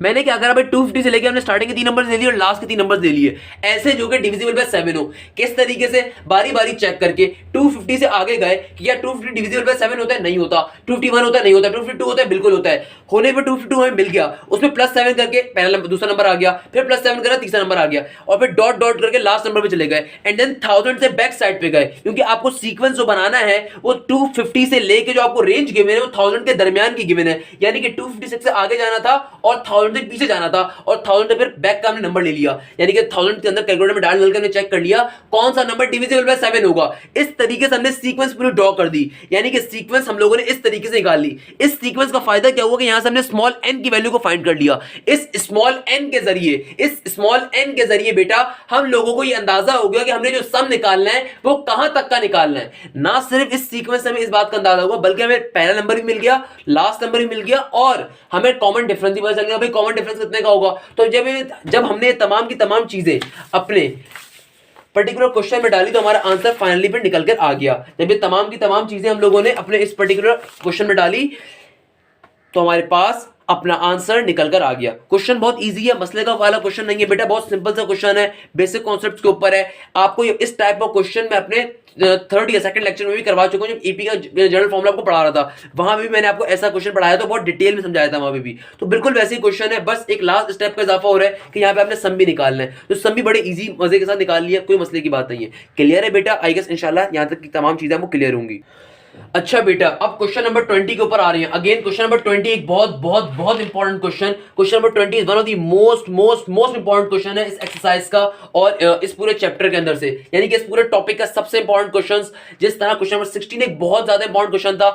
मैंने क्या करा भाई 250 से लेके हमने स्टार्टिंग के 3 नंबर ले लिए और लास्ट के 3 नंबर ले लिए, ऐसे जो कि डिविजिबल बाय 7 हो। किस तरीके से, बारी बारी चेक करके 250 से आगे गए कि क्या 250 डिविजिबल बाय 7 होता है, नहीं होता, 251 होता है, नहीं होता, 252 होता है, बिल्कुल होता है। होने पर 252 हमें मिल गया, उसमें +7 करके पहला नंबर, दूसरा नंबर आ गया, फिर +7 करा, तीसरा नंबर आ गया, और फिर डॉट डॉट करके लास्ट नंबर पे चले गए, एंड देन 1000 से बैक साइड पे गए, क्योंकि आपको सीक्वेंस जो बनाना है वो 250 से लेके जो आपको रेंज गिवन है वो 1000 के दरमियान की गिवन है, यानी कि 256 से आगे जाना था और 1000 से पीछे जाना था, और 1000 से फिर बैक का हमने नंबर ले लिया, यानी कि 1000 के अंदर कैलकुलेटर में डाल के हमने चेक कर लिया कौन सा नंबर डिविजिबल बाय 7 होगा। इस तरीके से हमने सीक्वेंस पूरी ड्रॉ कर दी, यानी कि सीक्वेंस हम लोगों ने इस तरीके से निकाल ली। इस सीक्वेंस का फायदा क्या हुआ कि यहां से हमने स्मॉल n की वैल्यू को फाइंड कर लिया। इस स्मॉल n के जरिए बेटा हम लोगों को यह अंदाजा हो गया कि हमने जो सम निकालना है वो कहां तक का निकालना है। ना सिर्फ इस सीक्वेंस से हमें इस बात का अंदाजा हुआ, बल्कि हमें पहला नंबर भी मिल गया, लास्ट नंबर भी मिल गया, और हमें कॉमन डिफरेंस भी पता चल गया भाई कॉमन डिफरेंस कितने का होगा। तो जब हमने तमाम की तमाम चीजें अपने पर्टिकुलर क्वेश्चन में डाली तो हमारा आंसर फाइनली पे निकल कर आ गया। जब ये तमाम की तमाम चीजें हम लोगों ने अपने इस पर्टिकुलर क्वेश्चन में डाली तो हमारे पास अपना आंसर निकल कर आ गया। क्वेश्चन बहुत इजी है, मसले का वाला क्वेश्चन नहीं है बेटा, बहुत सिंपल सा क्वेश्चन है, बेसिक कॉन्सेप्ट्स के ऊपर है। आपको इस टाइप ऑफ क्वेश्चन में अपने थर्ड या सेकंड लेक्चर में भी करवा चुका हूं, जब ईपी का जनरल फॉर्मूला आपको पढ़ा रहा था, वहां भी मैंने आपको ऐसा क्वेश्चन पढ़ाया, तो बहुत डिटेल में समझाया था वहां भी। तो बिल्कुल वैसे ही क्वेश्चन है, बस एक लास्ट स्टेप का इजाफा हो रहा है कि यहाँ पे आपने सम भी निकालना है, तो सम भी बड़े इजी मजे के साथ निकाल लिया, कोई मसले की बात नहीं है। क्लियर है बेटा? आई गेस इंशाल्लाह यहाँ तक की तमाम चीजें आपको क्लियर होंगी। अच्छा बेटा, अब क्वेश्चन नंबर 20 के ऊपर आ रही है। अगेन क्वेश्चन नंबर 20 एक बहुत बहुत बहुत important question. Question number 20 is one of the most important question है इस एक्सरसाइज का और इस पूरे चैप्टर के अंदर से, यानी कि इस पूरे टॉपिक का सबसे इंपॉर्टेंट क्वेश्चन। जिस तरह क्वेश्चन नंबर 16 एक बहुत ज्यादा इंपॉर्टेंट क्वेश्चन था,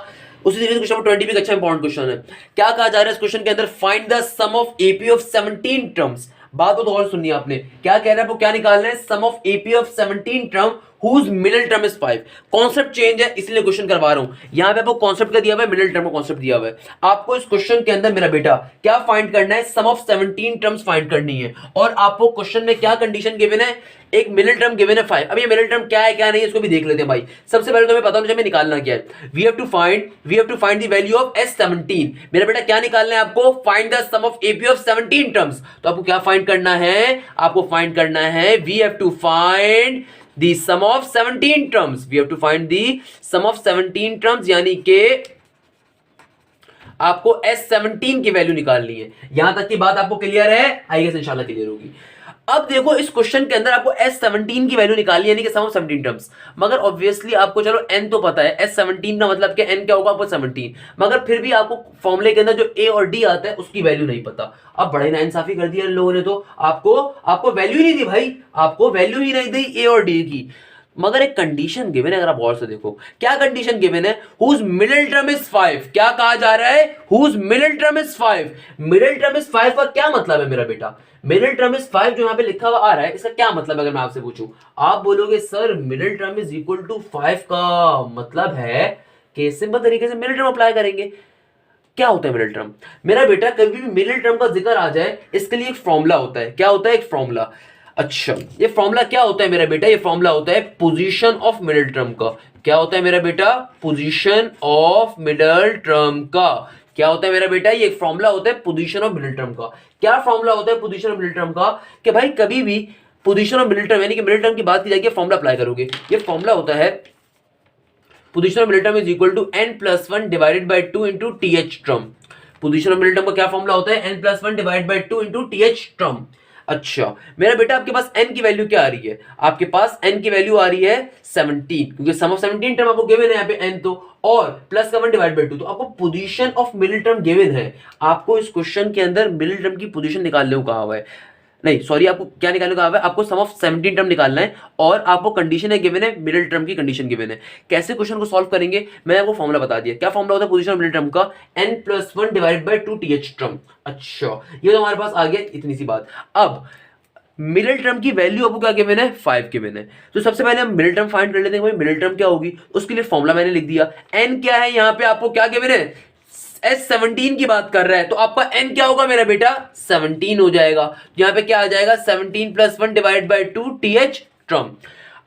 उसी तरीके से क्वेश्चन नंबर 20 भी एक अच्छा इंपॉर्टेंट क्वेश्चन है। क्या कहा जा रहा है इस क्वेश्चन के अंदर? Find the sum of AP of 17 terms. बात तो और सुनिए आपने, क्या कह रहा है, आपको क्या निकालना है? Sum of AP of 17 term whose middle term is 5। Concept change है इसलिए क्वेश्चन करवा रहा हूं। यहां पे आपको कॉन्सेप्ट का दिया हुआ है, मिडिल टर्म का कॉन्सेप्ट दिया हुआ है। आपको इस क्वेश्चन के अंदर मेरा बेटा क्या फाइंड करना है? सम ऑफ 17 टर्म्स फाइंड करनी है, और आपको क्वेश्चन में क्या कंडीशन गिवन है? एक मिडिल टर्म गिवन है 5। अब ये मिडिल टर्म क्या है क्या नहीं है इसको भी देख लेते हैं भाई। सबसे पहले तो हमें पता होना चाहिए हमें निकालना क्या है। We have to find the value of S17। मेरा बेटा क्या निकालना है आपको? Find the sum of AP of 17 terms. तो आपको क्या फाइंड करना है? आपको फाइंड करना है we have to find the sum of 17 terms। we have to find the sum of 17 terms, यानी कि आपको S17 की वैल्यू निकालनी है। यहां तक की बात आपको क्लियर है? आई गेस इंशाल्लाह क्लियर होगी। अब देखो इस क्वेश्चन के अंदर आपको S17 की वैल्यू निकालनी है, यानी कि सम ऑफ 17 टर्म्स। मगर ऑब्वियसली आपको चलो n तो पता है, S17 का मतलब क्या, n क्या होगा आपको 17, मगर फिर भी आपको फॉर्मूले के अंदर जो a और d आता है उसकी वैल्यू नहीं पता। अब बड़े नाइंसाफी कर दिया इन लोगों ने, तो आपको वैल्यू ही नहीं दी भाई, आपको वैल्यू ही नहीं दी a और d की। मगर एक कंडीशन गिवन है, अगर आप गौर से देखो क्या कंडीशन गिवन है? Whose middle term is 5। क्या कहा जा रहा है? Whose middle term is 5। Middle term is 5 का क्या मतलब है मेरा बेटा? मिडिल टर्म इज 5 जो यहां पे लिखा हुआ आ रहा है, इसका क्या मतलब है? अगर मैं आपसे पूछूं, आप बोलोगे sir middle term is equal to 5 का मतलब है कि सिंपल तरीके से मिडिल टर्म अप्लाई करेंगे। क्या होता है मिडिल टर्म? मेरा बेटा कभी भी मिडिल टर्म का जिक्र आ जाए इसके लिए एक फॉर्मूला होता है। क्या होता है? एक फॉर्मूला। अच्छा, ये फॉर्मूला क्या होता है मेरा बेटा? ये फॉर्मूला होता है पोजीशन ऑफ मिडिल टर्म का। क्या होता है मेरा बेटा? पोजीशन ऑफ मिडिल टर्म का। क्या होता है मेरा बेटा? ये एक फॉर्मूला होता है पोजीशन ऑफ मिडिल टर्म का। क्या फॉर्मूला होता है पोजीशन ऑफ मिडिल टर्म का? कि भाई कभी भी पोजीशन ऑफ मिडिल टर्म यानी कि मिडिल टर्म की बात की जाएगी, फॉर्मूला अप्लाई करोगे। ये फॉर्मूला होता है position of middle term is equal to n+1 divided by 2 into th term. Position of middle term का क्या फॉर्मूला होता है? n+1 divided by 2 into th term. अच्छा मेरा बेटा आपके पास n की वैल्यू क्या आ रही है? आपके पास n की वैल्यू आ रही है 17, क्योंकि सम ऑफ 17 टर्म आपको गिवन है यहाँ पे n, तो और प्लस का 1 डिवाइड बाय 2, तो आपको position of middle term given है। आपको इस क्वेश्चन के अंदर मिडिल टर्म की पोजीशन निकालने को कहा हुआ है, नहीं सॉरी, आपको क्या निकालने को कहा हुआ है? आपको सम ऑफ 17 टर्म निकालना है, और आपको कंडीशन है गिवन है, मिडिल टर्म की कंडीशन गिवन है। कैसे क्वेश्चन को सॉल्व करेंगे मैंने आपको फॉर्मूला बता दिया। क्या फॉर्मूला होता है पोजीशन ऑफ मिडिल टर्म का? n+1 divided by 2 th term. अच्छा ये तो हमारे पास आ गया, इतनी सी बात। अब मिडिल टर्म की वैल्यू आपको क्या गिवन है? 5 गिवन है। तो सबसे पहले हम मिडिल टर्म फाइंड कर लेते हैं। भाई मिडिल टर्म क्या होगी उसके लिए फॉर्मूला मैंने लिख दिया। n क्या है यहाँ पे आपको क्या गिवन है? S17 की बात कर रहा है, तो आपका n क्या होगा मेरा बेटा? 17 हो जाएगा। यहाँ पे क्या आ जाएगा? 17+1 डिवाइड बाय 2 th टर्म।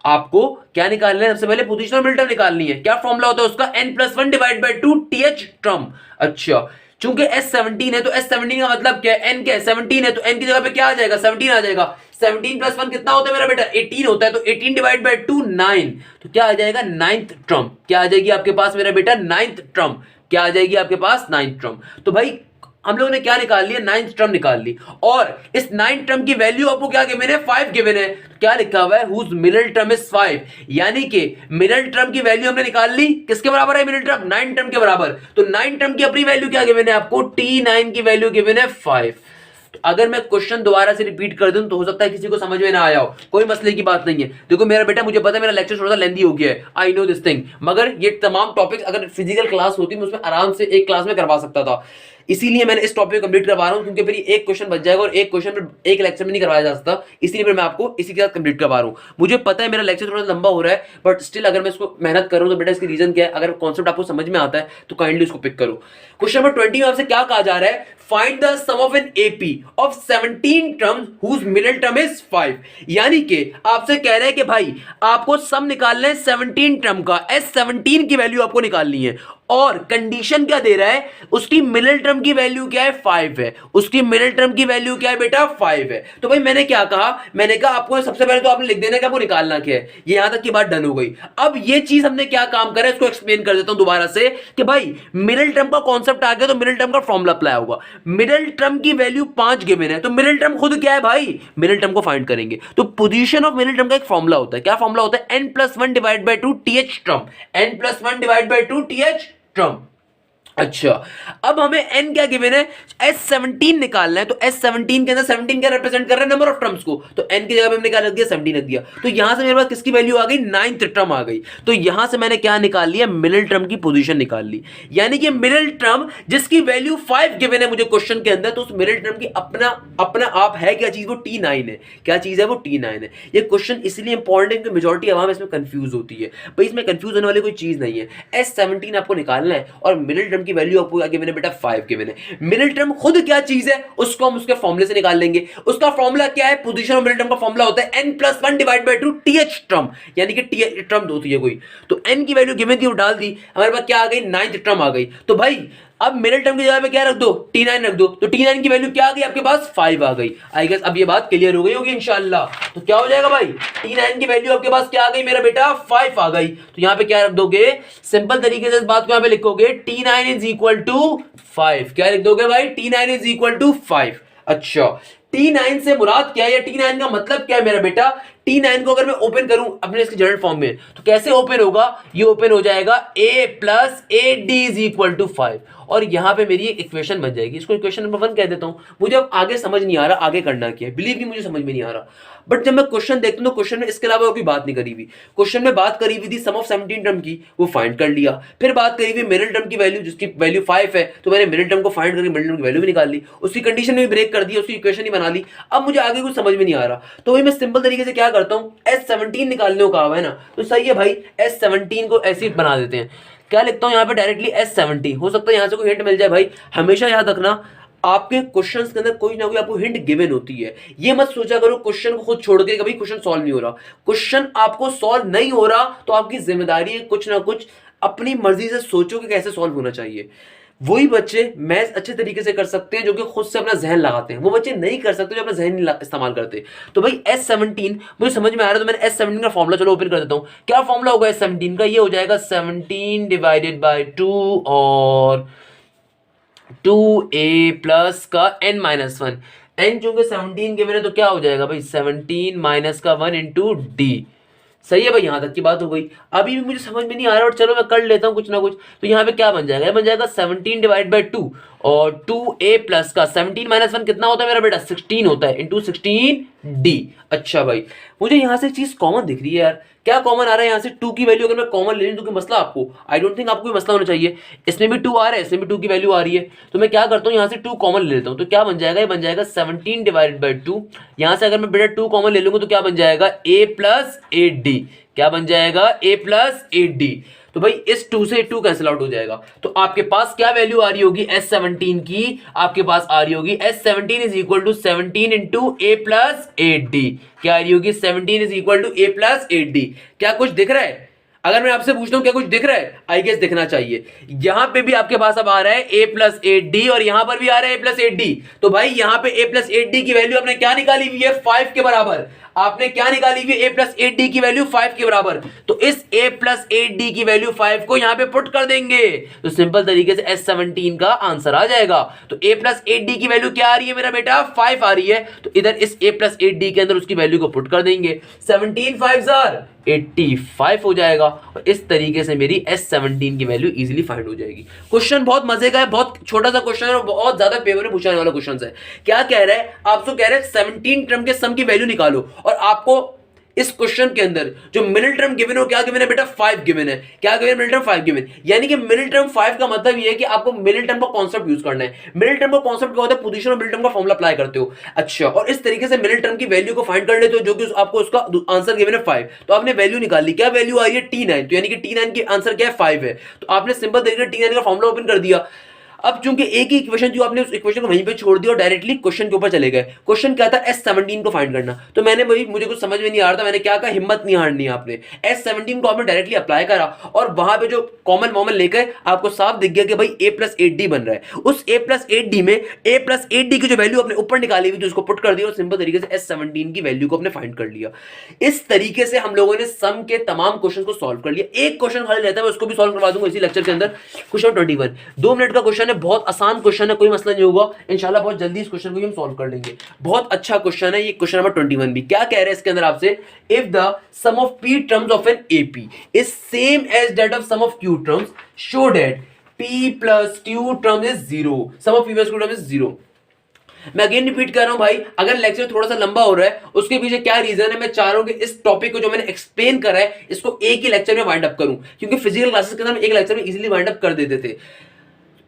आपको क्या निकालना है? सबसे पहले पोजीशन ऑफ मिडिल टर्म निकालनी है। क्या फॉर्मूला होता है उसका? n+1 divide by 2 th term. अच्छा चूंकि S17 है तो S17 का मतलब क्या है, n क्या है 17 है, तो n की जगह पे क्या आ जाएगा 17 आ जाएगा। 17 प्लस 1 कितना होता है मेरा बेटा 18 होता है, तो 18 डिवाइड बाई 2 9, तो क्या आ जाएगा 9th टर्म, क्या आ जाएगी आपके पास मेरा बेटा 9th टर्म, क्या आ जाएगी आपके पास 9th टर्म। तो भाई हम लोगों ने क्या निकाल लिया 9th टर्म निकाल ली, और इस 9th टर्म की वैल्यू आपको क्या गिवन है 5 गिवन है, तो क्या लिखा हुआ है हुज मिडिल टर्म इज 5, यानी कि मिडिल टर्म की वैल्यू हमने निकाल ली, किसके बराबर है मिडिल टर्म 9th टर्म के बराबर, तो 9th टर्म की अपनी वैल्यू क्या गिवन है आपको T9 की वैल्यू गिवन है 5। अगर मैं क्वेश्चन दोबारा से रिपीट कर दूं तो हो सकता है किसी को समझ में ना आया हो, कोई मसले की बात नहीं है। देखो मेरा बेटा मुझे पता है मेरा लेक्चर थोड़ा सा लेंदी हो गया है, आई नो दिस थिंग, मगर ये तमाम टॉपिक्स अगर फिजिकल क्लास होती मैं उसमें आराम से एक क्लास में करवा सकता था, इसीलिए मैंने इस टॉपिक को कंप्लीट करवा रहा हूं, क्योंकि फिर एक क्वेश्चन बच जाएगा और एक क्वेश्चन में एक लेक्चर में नहीं करवाया जा सकता, इसीलिए फिर मैं आपको इसी के साथ कंप्लीट करवा रहा हूं। मुझे पता है मेरा लेक्चर थोड़ा लंबा हो रहा है, बट स्टिल अगर मैं इसको मेहनत करूं तो बेटा इसकी रीजन क्या है, अगर कॉन्सेप्ट आपको समझ में आता है तो काइंडली उसको पिक करो। क्वेश्चन नंबर 20 में आपसे क्या कहा जा रहा है, find the sum of an AP of 17 terms whose middle term is 5, यानी कि आपसे कह रहे हैं कि भाई आपको सम निकालना है 17 टर्म का, S17 की वैल्यू आपको निकालनी है, और कंडीशन क्या दे रहा है उसकी मिडिल टर्म की वैल्यू क्या है 5 है, उसकी मिडिल टर्म की वैल्यू क्या है बेटा 5 है। तो भाई मैंने क्या कहा, मैंने कहा आपको सबसे पहले तो आपने लिख देना कि आपको निकालना क्या है, ये यहां तक की बात डन हो गई। अब ये चीज हमने क्या काम करा इसको एक्सप्लेन कर देता हूं दोबारा से, कि भाई मिडिल टर्म का कॉन्सेप्ट आ गया तो मिडिल टर्म का फॉर्मूला अप्लाई होगा। मिडिल टर्म की वैल्यू 5 गिवन है, तो मिडिल टर्म खुद क्या है भाई, मिडिल टर्म को फाइंड करेंगे, तो पोजीशन ऑफ मिडिल टर्म का एक फॉर्मूला होता है, क्या फॉर्मूला होता है n+1 divide by 2 th term, n+1 divide by 2 th term. अच्छा अब हमें n क्या गिवन है S17 निकालना है, तो S17 के अंदर 17 क्या रिप्रेजेंट कर रहा है नंबर ऑफ टर्म्स को, तो n की जगह पे हमने क्या रख दिया 17 रख दिया, तो यहां से मेरे पास किसकी वैल्यू आ गई 9th टर्म आ गई, तो यहां से मैंने क्या निकाल लिया मिडिल टर्म की पोजीशन निकाल ली, यानी कि मिडिल टर्म जिसकी वैल्यू 5 गिवन है मुझे क्वेश्चन के अंदर, तो उस मिडिल टर्म की अपना आप है क्या चीज, वो T9 है, क्या चीज है वो T9 है। ये क्वेश्चन इसलिए इंपॉर्टेंट है क्योंकि मेजॉरिटी आवाम इसमें कंफ्यूज होती है, भाई इसमें कंफ्यूज होने वाली कोई चीज नहीं है, S17 आपको निकालना है और मिडिल टर्म की वैल्यू आपको आगे मैंने बेटा 5 गिवन है। मिडिल टर्म खुद क्या चीज है उसको हम उसके फॉर्मूले से निकाल लेंगे, उसका फॉर्मूला क्या है, पोजीशन ऑफ मिडिल टर्म का फॉर्मूला होता है n+1 divide by 2 th term, यानी कि th टर्म होती है कोई, तो n की वैल्यू गिवन थी वो डाल दी, हमारे पास क्या आ गई 9th टर्म आ गई, तो भाई अब मिडिल टर्म की जगह पे क्या रख दो T9 रख दो, तो T9 की वैल्यू क्या आ गई आपके पास 5 आ गई। आई गेस अब ये बात क्लियर हो गई होगी इंशाल्लाह, तो क्या हो जाएगा भाई T9 की वैल्यू आपके पास क्या आ गई मेरा बेटा 5 आ गई, तो यहां पे क्या रख दोगे सिंपल तरीके से इस बात को यहां पे लिखोगे T9 इज इक्वल टू 5, क्या लिख दोगे भाई T9 इज इक्वल टू 5। अच्छा T9 से मुराद क्या है या T9 का मतलब क्या है मेरा बेटा, T9 को अगर मैं ओपन करूं अपने इसके जनरल फॉर्म में तो कैसे ओपन होगा, ये ओपन हो जाएगा a plus a d is equal to 5, और यहां पे मेरी एक इक्वेशन बन जाएगी, इसको इक्वेशन नंबर 1 कह देता हूं। मुझे अब आगे समझ नहीं आ रहा आगे करना क्या है, बिलीव मी मुझे समझ में नहीं आ रहा, बट जब मैं क्वेश्चन देखता हूं तो क्वेश्चन में इसके अलावा कोई बात नहीं करी हुई, क्वेश्चन में बात करी हुई थी सम ऑफ 17 टर्म की, वो फाइंड कर लिया, फिर बात करी हुई मिडिल टर्म की वैल्यू जिसकी वैल्यू 5 है, तो मैंने मिडिल टर्म को फाइंड करके मिडिल टर्म की वैल्यू भी निकाल ली, उसकी कंडीशन भी ब्रेक कर दी, उसकी इक्वेशन ही बना ली। अब मुझे आगे कुछ समझ में नहीं आ रहा, तो वही मैं सिंपल तरीके से क्या करता हूं S17 निकालने को कहा हुआ है ना, तो सही है भाई S17 को ऐसे बना देते हैं, क्या लिखता हूं यहाँ पे डायरेक्टली S17, हो सकता है यहां से कोई हिंट मिल जाए। भाई हमेशा याद रखना आपके क्वेश्चंस के अंदर कोई ना कोई आपको हिंट गिवन होती है, ये मत सोचा करो क्वेश्चन को खुद छोड़ के कभी क्वेश्चन सॉल्व नहीं हो रहा, क्वेश्चन आपको सॉल्व नहीं हो रहा तो आपकी जिम्मेदारी है कुछ ना कुछ अपनी मर्जी से सोचो कि कैसे सॉल्व होना चाहिए। वही बच्चे मैथ्स अच्छे तरीके से कर सकते हैं जो कि खुद से अपना जहन लगाते हैं, वो बच्चे नहीं कर सकते जो अपना जहन इस्तेमाल करते। तो भाई S17 मुझे समझ में आ रहा है, तो मैंने S17 का फॉर्मूला चलो ओपन कर देता हूं। क्या फॉर्मूला होगा S17 का, ये हो जाएगा 17 डिवाइडेड बाय 2 और 2a प्लस का n-1, n चूंकि 17 के मैंने तो क्या हो जाएगा भाई 17 माइनस का 1 इंटू डी, सही है भाई यहां तक की बात हो गई। अभी भी मुझे समझ में नहीं आ रहा और चलो मैं कर लेता हूं कुछ ना कुछ, तो यहां पे क्या बन जाएगा, बन जाएगा 17 डिवाइड बाय 2 और 2a प्लस का 17 माइनस 1 कितना होता है मेरा बेटा 16 होता है इंटू 16d। अच्छा भाई मुझे यहां से एक चीज कॉमन दिख रही है यार, क्या कॉमन आ रहा है यहाँ से 2 की वैल्यू अगर मैं कॉमन ले लूं तो कोई मसला आपको, आई डोंट थिंक आपको कोई मसला होना चाहिए, इसमें भी 2 आ रहा है इसमें भी 2 की वैल्यू आ रही है, तो मैं क्या करता हूँ यहाँ से 2 कॉमन ले लेता हूँ, तो क्या बन जाएगा, ये बन जाएगा 17 डिवाइडेड बाय 2, यहाँ से अगर मैं बेटा 2 कॉमन ले लूंगा तो क्या बन जाएगा a प्लस ए डी, क्या बन जाएगा a प्लस ए डी, तो भाई इस 2 से 2 कैंसिल आउट हो जाएगा, तो आपके पास क्या वैल्यू आ रही होगी S17 की, आपके पास आ रही होगी S17 is equal to 17 into a plus a d, क्या आ रही होगी 17 is equal to a plus a d. क्या कुछ दिख रहा है, अगर मैं आपसे पूछता हूं क्या कुछ दिख रहा है, आई गेस दिखना चाहिए। यहां पे भी आपके पास अब आ रहा है a प्लस एट डी और यहां पर भी आ रहा है a प्लस एट डी। तो भाई यहां पे a प्लस एट डी की वैल्यू आपने क्या निकाली हुई है, 5 के बराबर। आपने क्या निकाली हुई है, a प्लस एट डी की वैल्यू 5 के बराबर। तो इस a प्लस एट डी की वैल्यू 5 को यहां पे पुट कर देंगे तो सिंपल तरीके से S17 का आंसर आ जाएगा। तो a प्लस एट डी की वैल्यू क्या आ रही है मेरा बेटा, 5 आ रही है। तो इधर इस a प्लस एट डी के अंदर उसकी वैल्यू को पुट कर देंगे, 17 5 85 हो जाएगा। और इस तरीके से मेरी S17 की वैल्यू इजीली फाइंड हो जाएगी। क्वेश्चन बहुत मजे का है, बहुत छोटा सा क्वेश्चन है और बहुत ज्यादा पेपर में पूछने वाला क्वेश्चन है। क्या कह रहा है, आपसे कह रहे हैं 17 टर्म के सम की वैल्यू निकालो और आपको इस क्वेश्चन के अंदर जो मिडिल टर्म गिवन हो, क्या गिवन है बेटा, 5 गिवन है। क्या गिवन, मिडिल टर्म 5 गिवन। यानी कि मिडिल टर्म 5 का मतलब ये है कि आपको मिडिल टर्म का कॉन्सेप्ट यूज करना है। मिडिल टर्म का कॉन्सेप्ट क्या होता है, पोजीशन और मिडिल टर्म का फॉर्मूला अप्लाई करते हो। अच्छा, और इस तरीके से मिडिल टर्म की वैल्यू को फाइंड कर लेते हो, जो कि आपको उसका आंसर गिवन है 5। तो आपने वैल्यू निकाल ली, क्या वैल्यू आ रही है, T9। तो यानी कि T9 की आंसर क्या है, 5 है। तो आपने सिंपल तरीके से T9 का फॉर्मूला ओपन कर दिया। अब चूंकि एक ही इक्वेशन थी, आपने उस इक्वेशन को वहीं पे छोड़ दिया और डायरेक्टली क्वेश्चन के ऊपर चले गए। क्वेश्चन क्या था, S17 को फाइंड करना। तो मैंने वही, मुझे कुछ समझ में नहीं आ रहा था, मैंने क्या कहा, हिम्मत नहीं हारनी है आपने। S17 को आपने डायरेक्टली अप्लाई करा और वहां पे जो कॉमन वॉमन लेकर आपको साफ दिख गया कि भाई a प्लस एट डी बन रहा है। उस a प्लस एट डी में a प्लस एट डी की जो वैल्यू आपने ऊपर निकाली हुई थी उसको पुट कर दिया और सिंपल तरीके से S17 की वैल्यू को आपने फाइंड कर लिया। इस तरीके से हम लोगों ने सम के तमाम क्वेश्चन को सॉल्व कर लिया। एक क्वेश्चन खाली रहता है, मैं उसको भी सॉल्व करवा दूंगा इसी लेक्चर के अंदर। क्वेश्चन 21, 2 मिनट का क्वेश्चन है, बहुत आसान क्वेश्चन है, कोई मसला नहीं होगा। इंशाल्लाह बहुत जल्दी इस क्वेश्चन को हम सॉल्व कर लेंगे। बहुत अच्छा क्वेश्चन है ये, क्वेश्चन नंबर 21 भी। क्या कह रहे हैं इसके अंदर आपसे, if the sum of p terms of an AP is same as that of sum of q terms, show that p plus q term is 0, sum of p plus q term is 0। मैं अगेन रिपीट कर रहा हूं भाई, अगर लेक्चर थोड़ा सा लंबा हो रहा है उसके पीछे क्या रीजन है, मैं चाह रहा हूं कि इस टॉपिक को जो मैंने एक्सप्लेन करा है इसको एक ही लेक्चर में वाइंड अप करूं, क्योंकि फिजिकल क्लासेस के अंदर एक लेक्चर में इजीली वाइंड अप कर देते थे।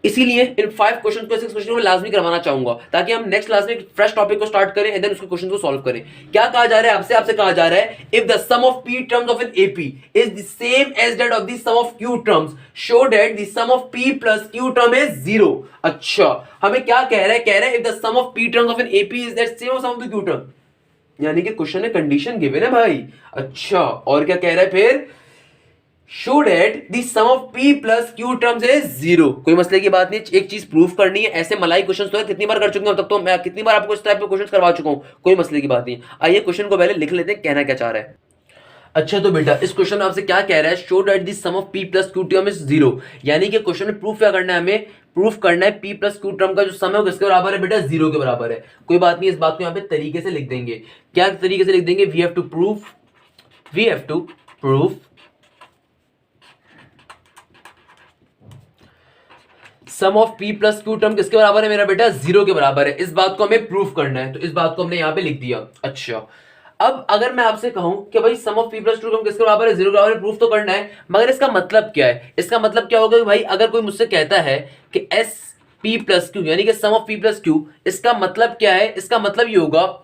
इसीलिए इन 5 क्वेश्चन को 6 क्वेश्चन को लाजमी करवाना चाहूंगा ताकि हम नेक्स्ट क्लास में फ्रेश टॉपिक को स्टार्ट करें एंड देन उसके क्वेश्चन को सॉल्व करें। क्या कहा जा रहा है आपसे, आपसे कहा जा रहा है if the sum of p terms of an AP is the same as that of the sum of q terms, show that the sum of p plus q term is 0। अच्छा, हमें क्या कह रहा है, कह रहा है if the sum of p terms of an AP is that same of sum of the q term, यानी कि क्वेश्चन में कंडीशन गिवन है भाई। अच्छा, और क्या कह रहा है फिर, show that the sum of p plus q terms is 0। कोई मसले की बात नहीं, एक चीज प्रूफ करनी है। ऐसे मलाई क्वेश्चंस तो कितनी बार कर चुके हैं अब तक, तो मैं कितनी बार आपको इस टाइप के क्वेश्चंस करवा चुका हूं, कोई मसले की बात नहीं। आइए क्वेश्चन को पहले लिख लेते हैं, कहना क्या चाह रहा है। अच्छा तो बेटा इस क्वेश्चन में आपसे क्या कह रहा है, show that the sum of p plus q term is 0, यानी कि क्वेश्चन में प्रूफ क्या करना है, हमें प्रूफ करना है p प्लस q टर्म का जो सम है वो किसके बराबर है बेटा, 0 के बराबर है। कोई बात नहीं, इस बात को यहाँ पे तरीके से लिख देंगे। क्या तरीके से लिख देंगे, we have to proof sum of p plus q term किसके बराबर है मेरा बेटा, 0 के बराबर है। इस बात को हमें प्रूफ करना है, तो इस बात को हमने यहां पे लिख दिया। अच्छा, अब अगर मैं आपसे कहूं कि भाई sum of p plus q term किसके बराबर है, 0 के बराबर है, प्रूफ तो करना है, मगर इसका मतलब क्या है, इसका मतलब क्या होगा कि भाई अगर कोई मुझसे कहता है कि s p प्लस q यानी कि sum of p plus q, इसका मतलब क्या है, इसका मतलब ये होगा,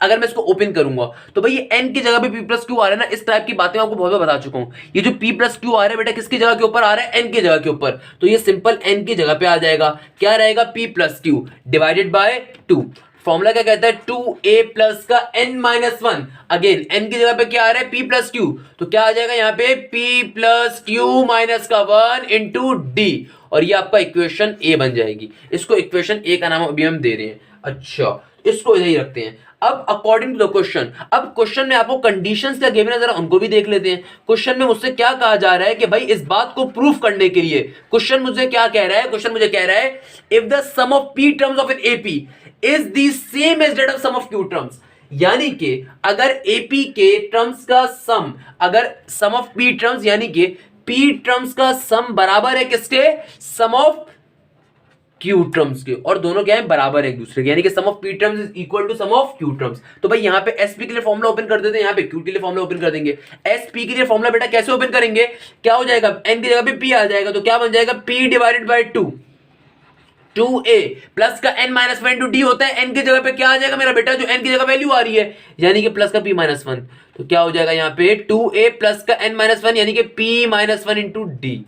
अगर मैं इसको ओपन करूंगा तो भाई ये n की जगह पे p प्लस क्यू आ रहा है ना, इस टाइप की बातें आपको बहुत बार बता चुका हूं। ये जो p प्लस क्यू आ रहा है बेटा किसकी जगह के ऊपर आ रहा है, n की जगह के ऊपर, तो ये सिंपल n की जगह पे आ जाएगा। क्या रहेगा, p plus q divided by 2। Formula क्या कहता है, 2a प्लस का n माइनस 1। अगेन n की जगह पे क्या आ रहा है, p प्लस क्यू, तो क्या आ जाएगा यहाँ पे p प्लस क्यू माइनस का 1 इंटू डी, और ये आपका इक्वेशन a बन जाएगी। इसको इक्वेशन a का नाम अभी हम दे रहे हैं। अच्छा, इसको इधर ही रखते हैं। अब अकॉर्डिंग टू द क्वेश्चन, अब क्वेश्चन में आपको कंडीशंस क्या गिवन है जरा उनको भी देख लेते हैं। क्वेश्चन में मुझसे क्या कहा जा रहा है कि भाई इस बात को प्रूफ करने के लिए क्वेश्चन मुझे क्या कह रहा है, क्वेश्चन मुझे कह रहा है if the sum of p terms of an AP is the same as that of sum of q terms, यानी कि अगर AP के टर्म्स का सम, अगर सम ऑफ p टर्म्स यानी कि p टर्म्स का सम बराबर है किसके, सम ऑफ q टर्म्स के, और दोनों क्या है, बराबर है एक दूसरे के, यानी कि sum of p terms is equal to sum of q terms. तो भाई यहाँ पे sp के लिए फॉर्मूला ओपन कर देते हैं, यहाँ पे q के लिए फॉर्मूला ओपन कर देंगे। sp के लिए फॉर्मूला बेटा कैसे ओपन करेंगे, क्या हो जाएगा, n की जगह पे p आ जाएगा, तो क्या बन जाएगा, p divided by 2, 2a plus का n माइनस 1 इंटू डी होता है, n की जगह पे क्या आ जाएगा मेरा बेटा, जो n की जगह वैल्यू आ रही है, यानी कि प्लस का p माइनस 1, तो क्या हो जाएगा यहाँ पे 2a प्लस का n माइनस 1 यानी कि p minus 1 into D.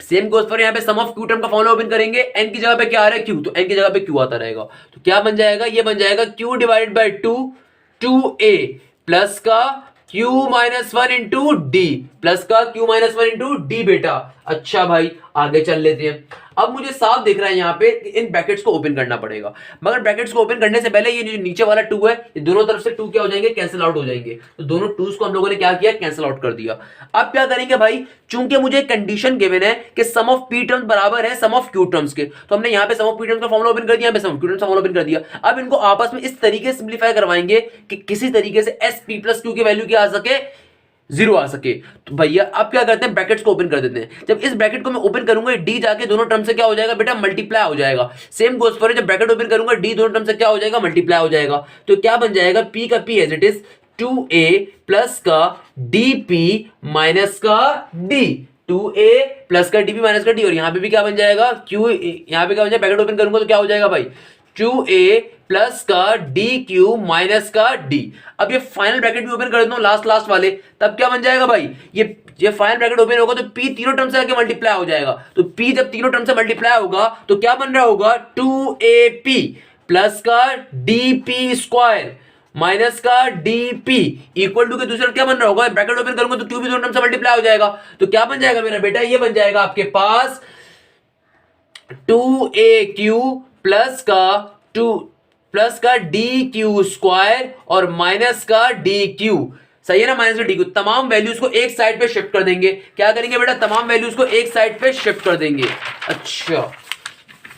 Same goes पर यहाँ पे सम ऑफ q टर्म का फॉर्मूला ओपन करेंगे, n की जगह पे क्या आ रहा है q, तो n की जगह पे q आता रहेगा, तो क्या बन जाएगा, ये बन जाएगा q divided by 2, 2a plus का Q minus one into D, plus का Q minus one into D बेटा। अच्छा भाई आगे चल लेते हैं। अब मुझे साफ दिख रहा है यहाँ पे इन ब्रैकेट्स को ओपन करना पड़ेगा, मगर ब्रैकेट्स को ओपन करने से पहले ये जो नीचे वाला 2 है, ये दोनों तरफ से 2 क्या हो जाएंगे, कैंसिल आउट हो जाएंगे। तो दोनों 2s को हम लोगों ने क्या किया, कैंसिल आउट कर दिया। अब क्या करेंगे भाई, चूंकि मुझे कंडीशन गिवन है कि सम ऑफ पी टर्म्स बराबर है सम ऑफ क्यू टर्म्स के, तो हमने यहाँ पे सम ऑफ पी टर्म्स का फॉर्मूला ओपन कर दिया, यहाँ पे सम ऑफ क्यू टर्म्स का फॉर्मूला ओपन कर दिया। अब इनको आपस में इस तरीके से सिंप्लीफाई करवाएंगे कि किसी तरीके से एस पी प्लस क्यू की वैल्यू क्या आ सके, 0 आ सके। तो भैया अब क्या करते हैं, ब्रैकेट्स को ओपन कर देते हैं। जब इस ब्रैकेट को मैं ओपन करूंगा, डी जाके दोनों टर्म से क्या हो जाएगा बेटा, मल्टीप्लाई हो जाएगा। सेम गोस फॉर, जब ब्रैकेट ओपन करूंगा डी दोनों टर्म से क्या हो जाएगा, मल्टीप्लाई हो जाएगा। तो क्या बन जाएगा, पी का p as it is 2a plus का dp माइनस का d, 2a प्लस का dp माइनस का d। और यहां पे भी क्या बन जाएगा, q, यहां पे क्या बन जाएगा, ब्रैकेट ओपन करूंगा तो क्या हो जाएगा भाई, 2a प्लस का dq माइनस का d। अब ये फाइनल ब्रैकेट भी ओपन कर देता हूं, लास्ट वाले, तब क्या बन जाएगा भाई, ये फाइनल ब्रैकेट ओपन होगा तो p तीनों टर्म से आके मल्टीप्लाई हो जाएगा। तो p जब तीनों टर्म से मल्टीप्लाई होगा तो क्या बन रहा होगा, 2ap प्लस का dp स्क्वायर माइनस का dp इक्वल टू के दूसरे क्या बन रहा होगा, ब्रैकेट ओपन करूंगा तो q भी दोनों टर्म से मल्टीप्लाई हो जाएगा। तो क्या बन जाएगा मेरा बेटा, ये बन जाएगा आपके पास 2aq प्लस का dq स्क्वायर और माइनस का dq, सही है ना, माइनस का dq। तमाम वैल्यूज को एक साइड पे शिफ्ट कर देंगे। क्या करेंगे बेटा, तमाम वैल्यूज को एक साइड पे शिफ्ट कर देंगे। अच्छा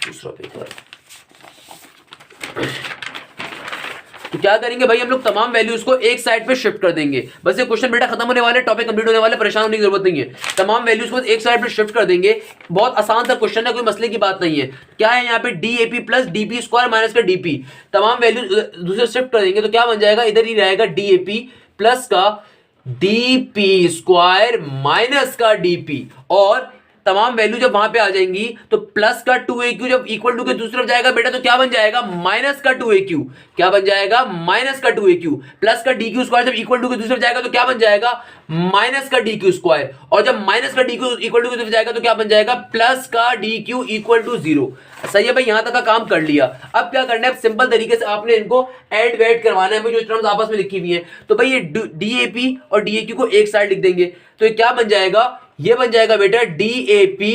दूसरा पेपर, तो क्या करेंगे भाई, हम लोग तमाम वैल्यूज को एक साइड पे शिफ्ट कर देंगे। बस ये क्वेश्चन बेटा खत्म होने वाले, टॉपिक कंप्लीट होने वाले, परेशान होने की जरूरत नहीं है। तमाम वैल्यूज को एक साइड पे शिफ्ट कर देंगे। बहुत आसान सा क्वेश्चन है, कोई मसले की बात नहीं है। क्या है यहाँ पे, DAP plus DP square minus का DP, तमाम वैल्यूज दूसरे शिफ्ट कर देंगे तो क्या बन जाएगा, इधर ही रहेगा DAP प्लस का DP स्क्वायर माइनस का DP। और तमाम वैल्यू जब वहां पे आ जाएंगी तो प्लस का 2aq जब इक्वल टू के दूसरी तरफ जाएगा बेटा तो क्या बन जाएगा, माइनस का 2aq। क्या बन जाएगा, माइनस का 2aq। प्लस का dq स्क्वायर जब इक्वल टू के दूसरी तरफ जाएगा तो क्या बन जाएगा, माइनस का dq स्क्वायर। और जब माइनस का dq इक्वल टू के तरफ जाएगा तो क्या बन जाएगा, प्लस का dq इक्वल टू 0। सही है भाई, यहां तक का काम कर लिया। अब क्या करना है, सिंपल तरीके से आपने इनको ऐड वेड करवाना है, जो टर्म्स आपस में लिखी हुई है। तो भाई ये DAP और DAQ को एक साइड लिख देंगे तो ये क्या बन जाएगा, ये बन जाएगा बेटा DAP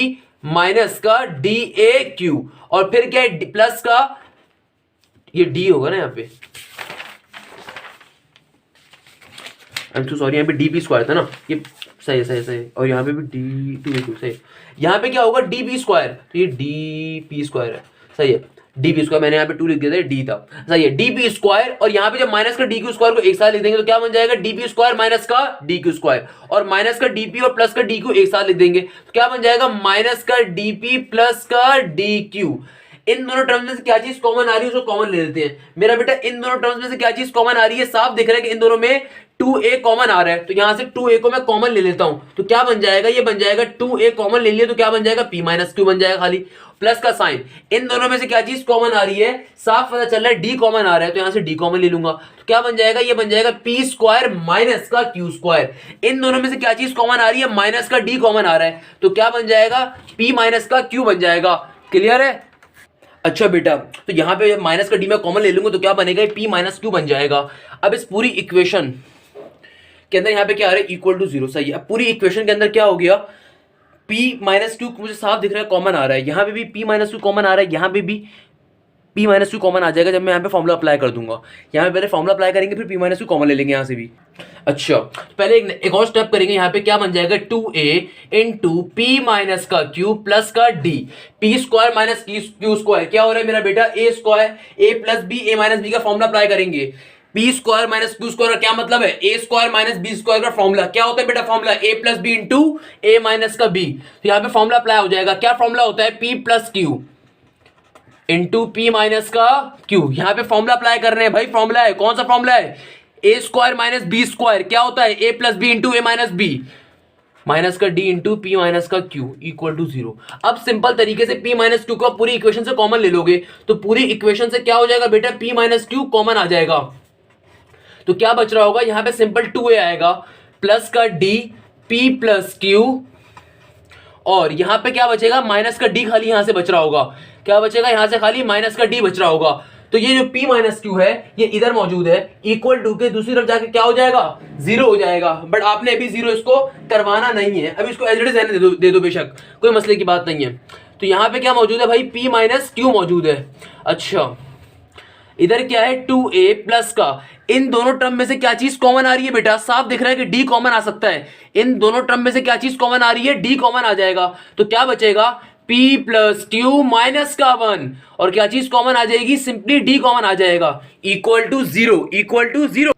माइनस का DAQ। और फिर क्या है, प्लस का ये D होगा ना यहाँ पे, सॉरी यहाँ पे DP स्क्वायर था ना, ये सही है। और यहाँ पे भी D2 सही है। यहाँ पे क्या होगा, DP स्क्वायर, तो ये DP स्क्वायर है, सही है। DP स्क्वायर मैंने यहाँ पे 2 लिख दिया था, D था, सही है, DP स्क्वायर। और यहाँ पे जब माइनस का DQ स्क्वायर को एक साथ लिख देंगे तो क्या बन जाएगा, DP स्क्वायर माइनस का DQ स्क्वायर। और माइनस का DP और प्लस का DQ एक साथ लिख देंगे तो क्या बन जाएगा, माइनस का DP प्लस का DQ। इन दोनों टर्म्स में से क्या चीज कॉमन आ रही है उसको कॉमन ले लेते हैं। मेरा बेटा इन दोनों टर्म्स में से क्या चीज कॉमन आ रही है, साफ दिख रहा है कि इन दोनों में 2a कॉमन आ रहा है। तो यहां से 2a को मैं कॉमन ले लेता हूं तो क्या बन जाएगा, ये बन जाएगा 2a कॉमन ले लिया तो क्या बन जाएगा, p माइनस क्यू बन जाएगा खाली। प्लस का साइन, इन दोनों में से क्या चीज कॉमन आ रही है, साफ पता चल रहा है d कॉमन आ रहा है तो यहां से d कॉमन ले लूंगा तो क्या बन जाएगा, ये बन जाएगा p स्क्वायर माइनस का q स्क्वायर। इन दोनों में से क्या चीज कॉमन आ रही है, माइनस का d कॉमन आ रहा है तो क्या बन जाएगा, p माइनस का q बन जाएगा। क्लियर है। अच्छा बेटा, तो यहां पे माइनस का डी में कॉमन ले लूंगा तो क्या बनेगा, p माइनस क्यू बन जाएगा। अब इस पूरी इक्वेशन के अंदर यहाँ पे क्या आ रहा है, इक्वल टू 0, सही है। अब पूरी इक्वेशन के अंदर क्या हो गया, p माइनस क्यू मुझे साफ दिख रहा है कॉमन आ रहा है, यहाँ पे भी p माइनस क्यू कॉमन आ रहा है, यहाँ पे भी p माइनस क्यू कॉमन आ जाएगा जब मैं यहाँ पे फॉर्मूला अप्लाई कर दूंगा। यहाँ पे पहले फॉर्मूला अप्लाई करेंगे फिर p माइनस क्यू कॉमन ले लेंगे यहाँ से भी। अच्छा तो पहले एक और स्टेप करेंगे, यहाँ पे क्या बन जाएगा, 2a इंटू p माइनस का q प्लस का d, p square minus q square. क्या हो रहा है मेरा बेटा, a square a plus b a minus b का फॉर्मूला अप्लाई करेंगे। p square minus q square का क्या मतलब है, a square minus b square का फॉर्मूला क्या होता है बेटा, formula a plus b into a minus का b। तो यहाँ पे फॉर्मूला अप्लाई हो जाएगा, क्या फॉर्मूला होता है, p plus q into p minus का q। यहाँ पे फॉर्मूला अप्लाई कर रहे हैं भाई, फॉर्मूला है, कौन सा फॉर्मूला है, a square minus b square. क्या होता है, a plus b into a minus b minus का d इंटू p माइनस का q इक्वल टू 0। अब सिंपल तरीके से p माइनस क्यू को पूरी इक्वेशन से कॉमन ले लोगे तो पूरी इक्वेशन से क्या हो जाएगा बेटा, p माइनस क्यू कॉमन आ जाएगा तो क्या बच रहा होगा, यहाँ पे सिंपल 2a आएगा प्लस का d p प्लस q। और यहाँ पे क्या बचेगा, माइनस का d खाली यहाँ से बच रहा होगा, क्या बचेगा, यहाँ से खाली माइनस का d बच रहा होगा। तो ये जो p माइनस क्यू है ये इधर मौजूद है, इक्वल टू के दूसरी तरफ जाके क्या हो जाएगा, जीरो हो जाएगा। बट आपने अभी जीरो इसको करवाना नहीं है, अभी इसको एज इट इज रहने दे दो बेशक, कोई मसले की बात नहीं है। तो यहाँ पे क्या मौजूद है भाई, p माइनस क्यू मौजूद है। अच्छा इधर क्या है 2a प्लस का, इन दोनों टर्म में से क्या चीज कॉमन आ रही है बेटा, साफ दिख रहा है कि d कॉमन आ सकता है। इन दोनों टर्म में से क्या चीज कॉमन आ रही है, d कॉमन आ जाएगा। तो क्या बचेगा, p प्लस क्यू माइनस का 1, और क्या चीज कॉमन आ जाएगी, सिंपली d कॉमन आ जाएगा, equal to zero, equal to zero.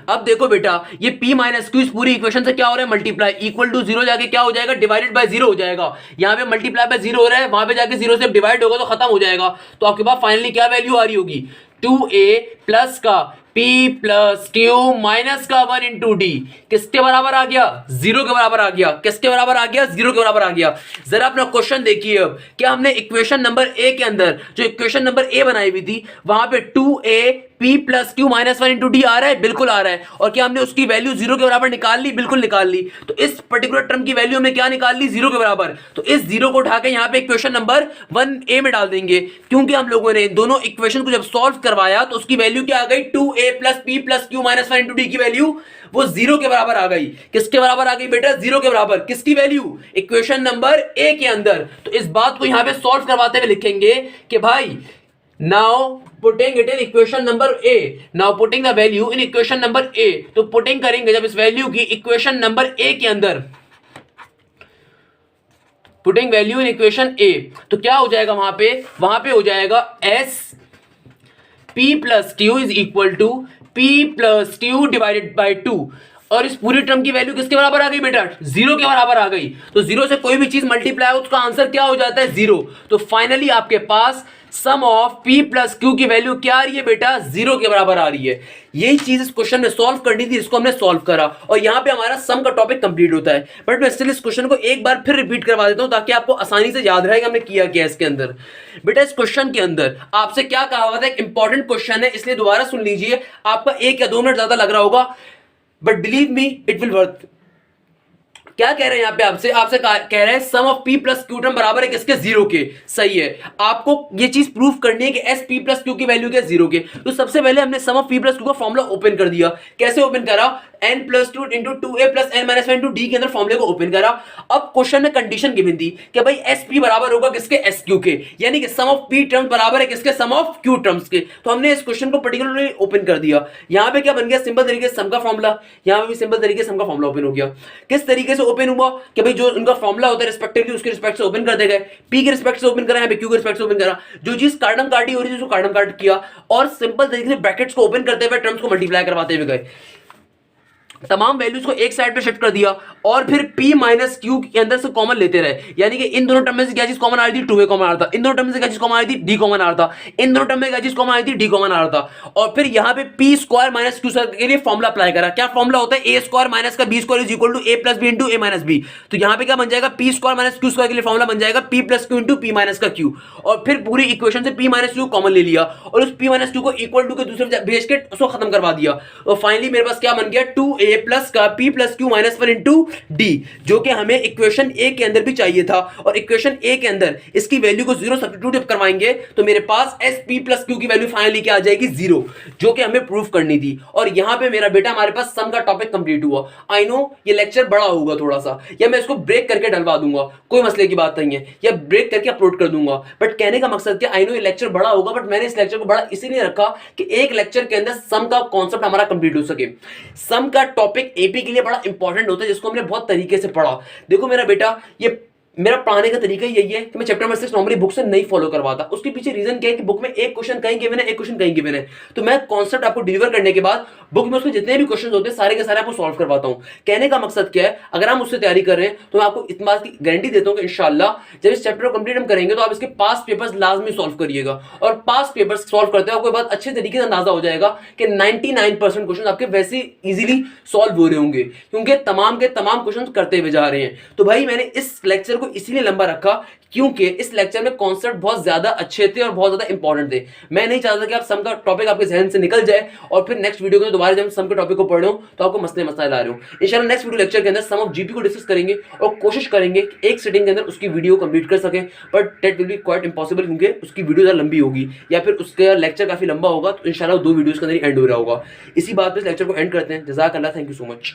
अब देखो बेटा ये p माइनस क्यू इस पूरी इक्वेशन से क्या हो रहा है, मल्टीप्लाई, इक्वल टू जीरो जाके क्या हो जाएगा, डिवाइडेड बाय जीरो हो जाएगा। यहाँ पे मल्टीप्लाई बाय जीरो हो रहा है, वहां पे जाके जीरो से डिवाइड होगा तो खत्म हो जाएगा। तो आपके पास फाइनली क्या वैल्यू आ रही होगी, 2a प्लस का p प्लस क्यू माइनस का 1 इंटू डी, किसके बराबर आ गया, जीरो के बराबर आ गया। किसके बराबर आ गया, जीरो के बराबर आ गया। जरा अपना क्वेश्चन देखिए, अब क्या हमने इक्वेशन नंबर ए के अंदर जो इक्वेशन नंबर ए बनाई हुई थी वहां पे 2a p plus q minus 1 into d आ रहा है, बिल्कुल आ रहा है। और क्या हमने उसकी वैल्यू जीरो के बराबर निकाल ली, बिल्कुल निकाल ली। तो इस पर्टिकुलर टर्म की वैल्यू हमने क्या निकाल ली, जीरो के बराबर। तो इस जीरो को उठा के यहाँ पे इक्वेशन नंबर 1a में डाल देंगे, क्योंकि हम लोगों ने दोनों इक्वेशन को जब सॉल्व करवाया तो उसकी वैल्यू क्या आ गई, 2a plus p plus q minus 1 into D की वैल्यू वो जीरो के बराबर आ गई। किसके बराबर आ गई बेटा, जीरो के बराबर। किसकी वैल्यू, इक्वेशन नंबर ए के अंदर। तो इस बात को यहां पे सॉल्व करवाते हुए लिखेंगे कि भाई now putting it in equation number A, now putting the value in equation number A. तो पुटिंग करेंगे जब इस वैल्यू की इक्वेशन नंबर ए के अंदर, putting value in equation A, तो क्या हो जाएगा वहां पे हो जाएगा s p plus q is equal to p plus q divided by 2। और इस पूरी टर्म की वैल्यू किसके बराबर आ गई बेटा, जीरो के बराबर आ गई। तो जीरो से कोई भी चीज मल्टीप्लाई हो उसका आंसर क्या हो जाता है, जीरो। तो फाइनली आपके पास सम ऑफ p प्लस क्यू की वैल्यू क्या आ रही है बेटा, जीरो के बराबर आ रही है। यही चीज इस क्वेश्चन में सॉल्व करनी थी, इसको हमने सॉल्व करा और यहां पे हमारा सम का टॉपिक कंप्लीट होता है। बट मैं स्टिल इस क्वेश्चन को एक बार फिर रिपीट करवा देता हूं ताकि आपको आसानी से याद रहे कि हमने किया क्या इसके अंदर। बेटा इस क्वेश्चन के अंदर आपसे क्या कहा हुआ था, एक इंपॉर्टेंट क्वेश्चन है इसलिए दोबारा सुन लीजिए। आपका 1 या 2 मिनट ज्यादा लग रहा होगा but believe me it will worth. क्या कह रहे हैं यहां पे आपसे कह रहे हैं sum of p plus q term बराबर है किसके, जीरो के। सही है, आपको ये चीज प्रूफ करनी है कि s p प्लस क्यू की वैल्यू क्या, जीरो के। तो सबसे पहले हमने सम ऑफ p प्लस क्यू का फॉर्मूला ओपन कर दिया। कैसे ओपन करा, n plus 2 into 2a plus n minus 1 into d के अंदर फॉर्मूले को ओपन करा। अब क्वेश्चन में कंडीशन गिवन थी कि भाई sp बराबर होगा किसके, sq के, यानी कि सम ऑफ p टर्म्स बराबर है किसके, सम ऑफ q टर्म्स के। तो हमने इस क्वेश्चन को पर्टिकुलरली ओपन कर दिया। यहां पे क्या बन गया, सिंपल तरीके से सम का फॉर्मूला, यहां पे भी सिंपल तरीके से सम का फॉर्मूला ओपन हो गया। किस तरीके से ओपन हुआ कि भाई जो उनका फॉर्मूला होता है रिस्पेक्टिवली उसके रिस्पेक्ट से ओपन कर देगा, p के रिस्पेक्ट से ओपन करा, यहां पे q के रिस्पेक्ट से ओपन करा। जो चीज कार्डम कार्टी हो रही थी उसको कार्डम कार्ट किया और सिंपल तरीके से ब्रैकेट्स को ओपन करते हुए टर्म्स को मल्टीप्लाई करवाते हुए गए। तमाम वैल्यूज को एक साइड पे शिफ्ट कर दिया और फिर p माइनस क्यू के अंदर से कॉमन लेते रहे। यानी कि इन दोनों टर्म में से क्या चीज कॉमन आ रही थी, 2a कॉमन आ रहा था। इन दोनों टर्म में से क्या चीज कॉमन आ रही थी, d कॉमन आ रहा था। इन दोनों टर्म में क्या चीज कॉमन आ रही थी, d कॉमन आ रहा था। और फिर यहां पे p square minus q square के लिए फॉर्मूला अप्लाई करा। क्या फॉर्मूला होता है, a स्क्वायर माइनस का b square is equal to a plus b into a minus b। तो यहां पे क्या बन जाएगा, p square minus q square के लिए फॉर्मूला बन जाएगा p plus q into p minus का q। और फिर पूरी इक्वेशन से p माइनस क्यू कॉमन ले लिया और उस p माइनस क्यू को इक्वल टू के दूसरे भेज के उसको खत्म करवा दिया। और फाइनली मेरे पास क्या बन गया, 2a प्लस का p plus q minus 1 into D, जो कि हमें इक्वेशन ए के अंदर भी चाहिए था। और इक्वेशन ए के अंदर इसकी वैल्यू को जीरो सब्स्टिट्यूट करवाएंगे तो मेरे पास एस पी प्लस क्यू की वैल्यू फाइनली क्या आ जाएगी, जीरो, जो कि हमें प्रूफ करनी थी। और यहां पे मेरा बेटा हमारे पास सम का टॉपिक कंप्लीट हुआ। आई नो ये लेक्चर बड़ा होगा थोड़ा सा, या मैं इसको ब्रेक करके डलवा दूंगा, कोई मसले की बात नहीं है, या ब्रेक करके अपलोड कर दूंगा। बट कहने का मकसद क्या, आई नो ये लेक्चर बड़ा होगा बट मैंने इस लेक्चर को बड़ा इसीलिए रखा कि एक लेक्चर के अंदर सम का कॉन्सेप्ट हमारा कंप्लीट हो सके। सम का टॉपिक एपी के लिए बड़ा इंपॉर्टेंट होता है जिसको हमने बहुत तरीके से पढ़ा। देखो मेरा बेटा, ये मेरा पढ़ाने का तरीका यही है कि मैं चैप्टर नंबर 6 नॉर्मली बुक से नहीं फॉलो करवाता। उसके पीछे रीजन क्या है कि बुक में एक क्वेश्चन कहीं गिवन है, एक क्वेश्चन कहीं गिवन है। तो मैं कॉन्सेप्ट आपको डिलीवर करने के बाद बुक में उसके जितने भी क्वेश्चन होते हैं सारे के सारे आपको सॉल्व करवाता हूं। कहने का मकसद क्या है, अगर हम उससे तैयारी कर रहे हैं तो मैं आपको इस बात की गारंटी देता हूं कि इंशाल्लाह जब इस चैप्टर को कंप्लीट हम करेंगे तो आप इसके पास पेपर्स लाजमी सॉल्व करिएगा। और पास पेपर्स सॉल्व करते हुए आपको बात अच्छे तरीके से अंदाजा हो जाएगा कि 99% क्वेश्चन आपके वैसे इजीली सॉल्व हो रहे होंगे, क्योंकि तमाम के तमाम क्वेश्चन करते हुए जा रहे हैं। तो भाई मैंने इस लेक्चर को इसीलिए लंबा रखा क्योंकि इस लेक्चर में कॉन्सेप्ट बहुत ज्यादा अच्छे थे और बहुत ज्यादा इंपॉर्टेंट थे। मैं नहीं चाहता कि आप सम का टॉपिक आपके जहन से निकल जाए और फिर नेक्स्ट वीडियो में दोबारा जब हम सम के टॉपिक को पढ़ रहे हो तो आपको मसले मसाइल आ रहे हो। इंशाल्लाह नेक्स्ट वीडियो लेक्चर के अंदर सम ऑफ जीपी को डिस्कस करेंगे और कोशिश करेंगे कि एक सिटिंग के अंदर उसकी वीडियो कंप्लीट कर सकें, but that will be quite impossible क्योंकि उसकी वीडियो ज़्यादा लंबी होगी या फिर उसका लेक्चर काफी लंबा होगा, तो इंशाल्लाह 2 वीडियोस के अंदर ही एंड हो रहा होगा। इसी बात पे इस लेक्चर को एंड करते हैं। जज़ाकल्लाह, थैंक यू सो मच।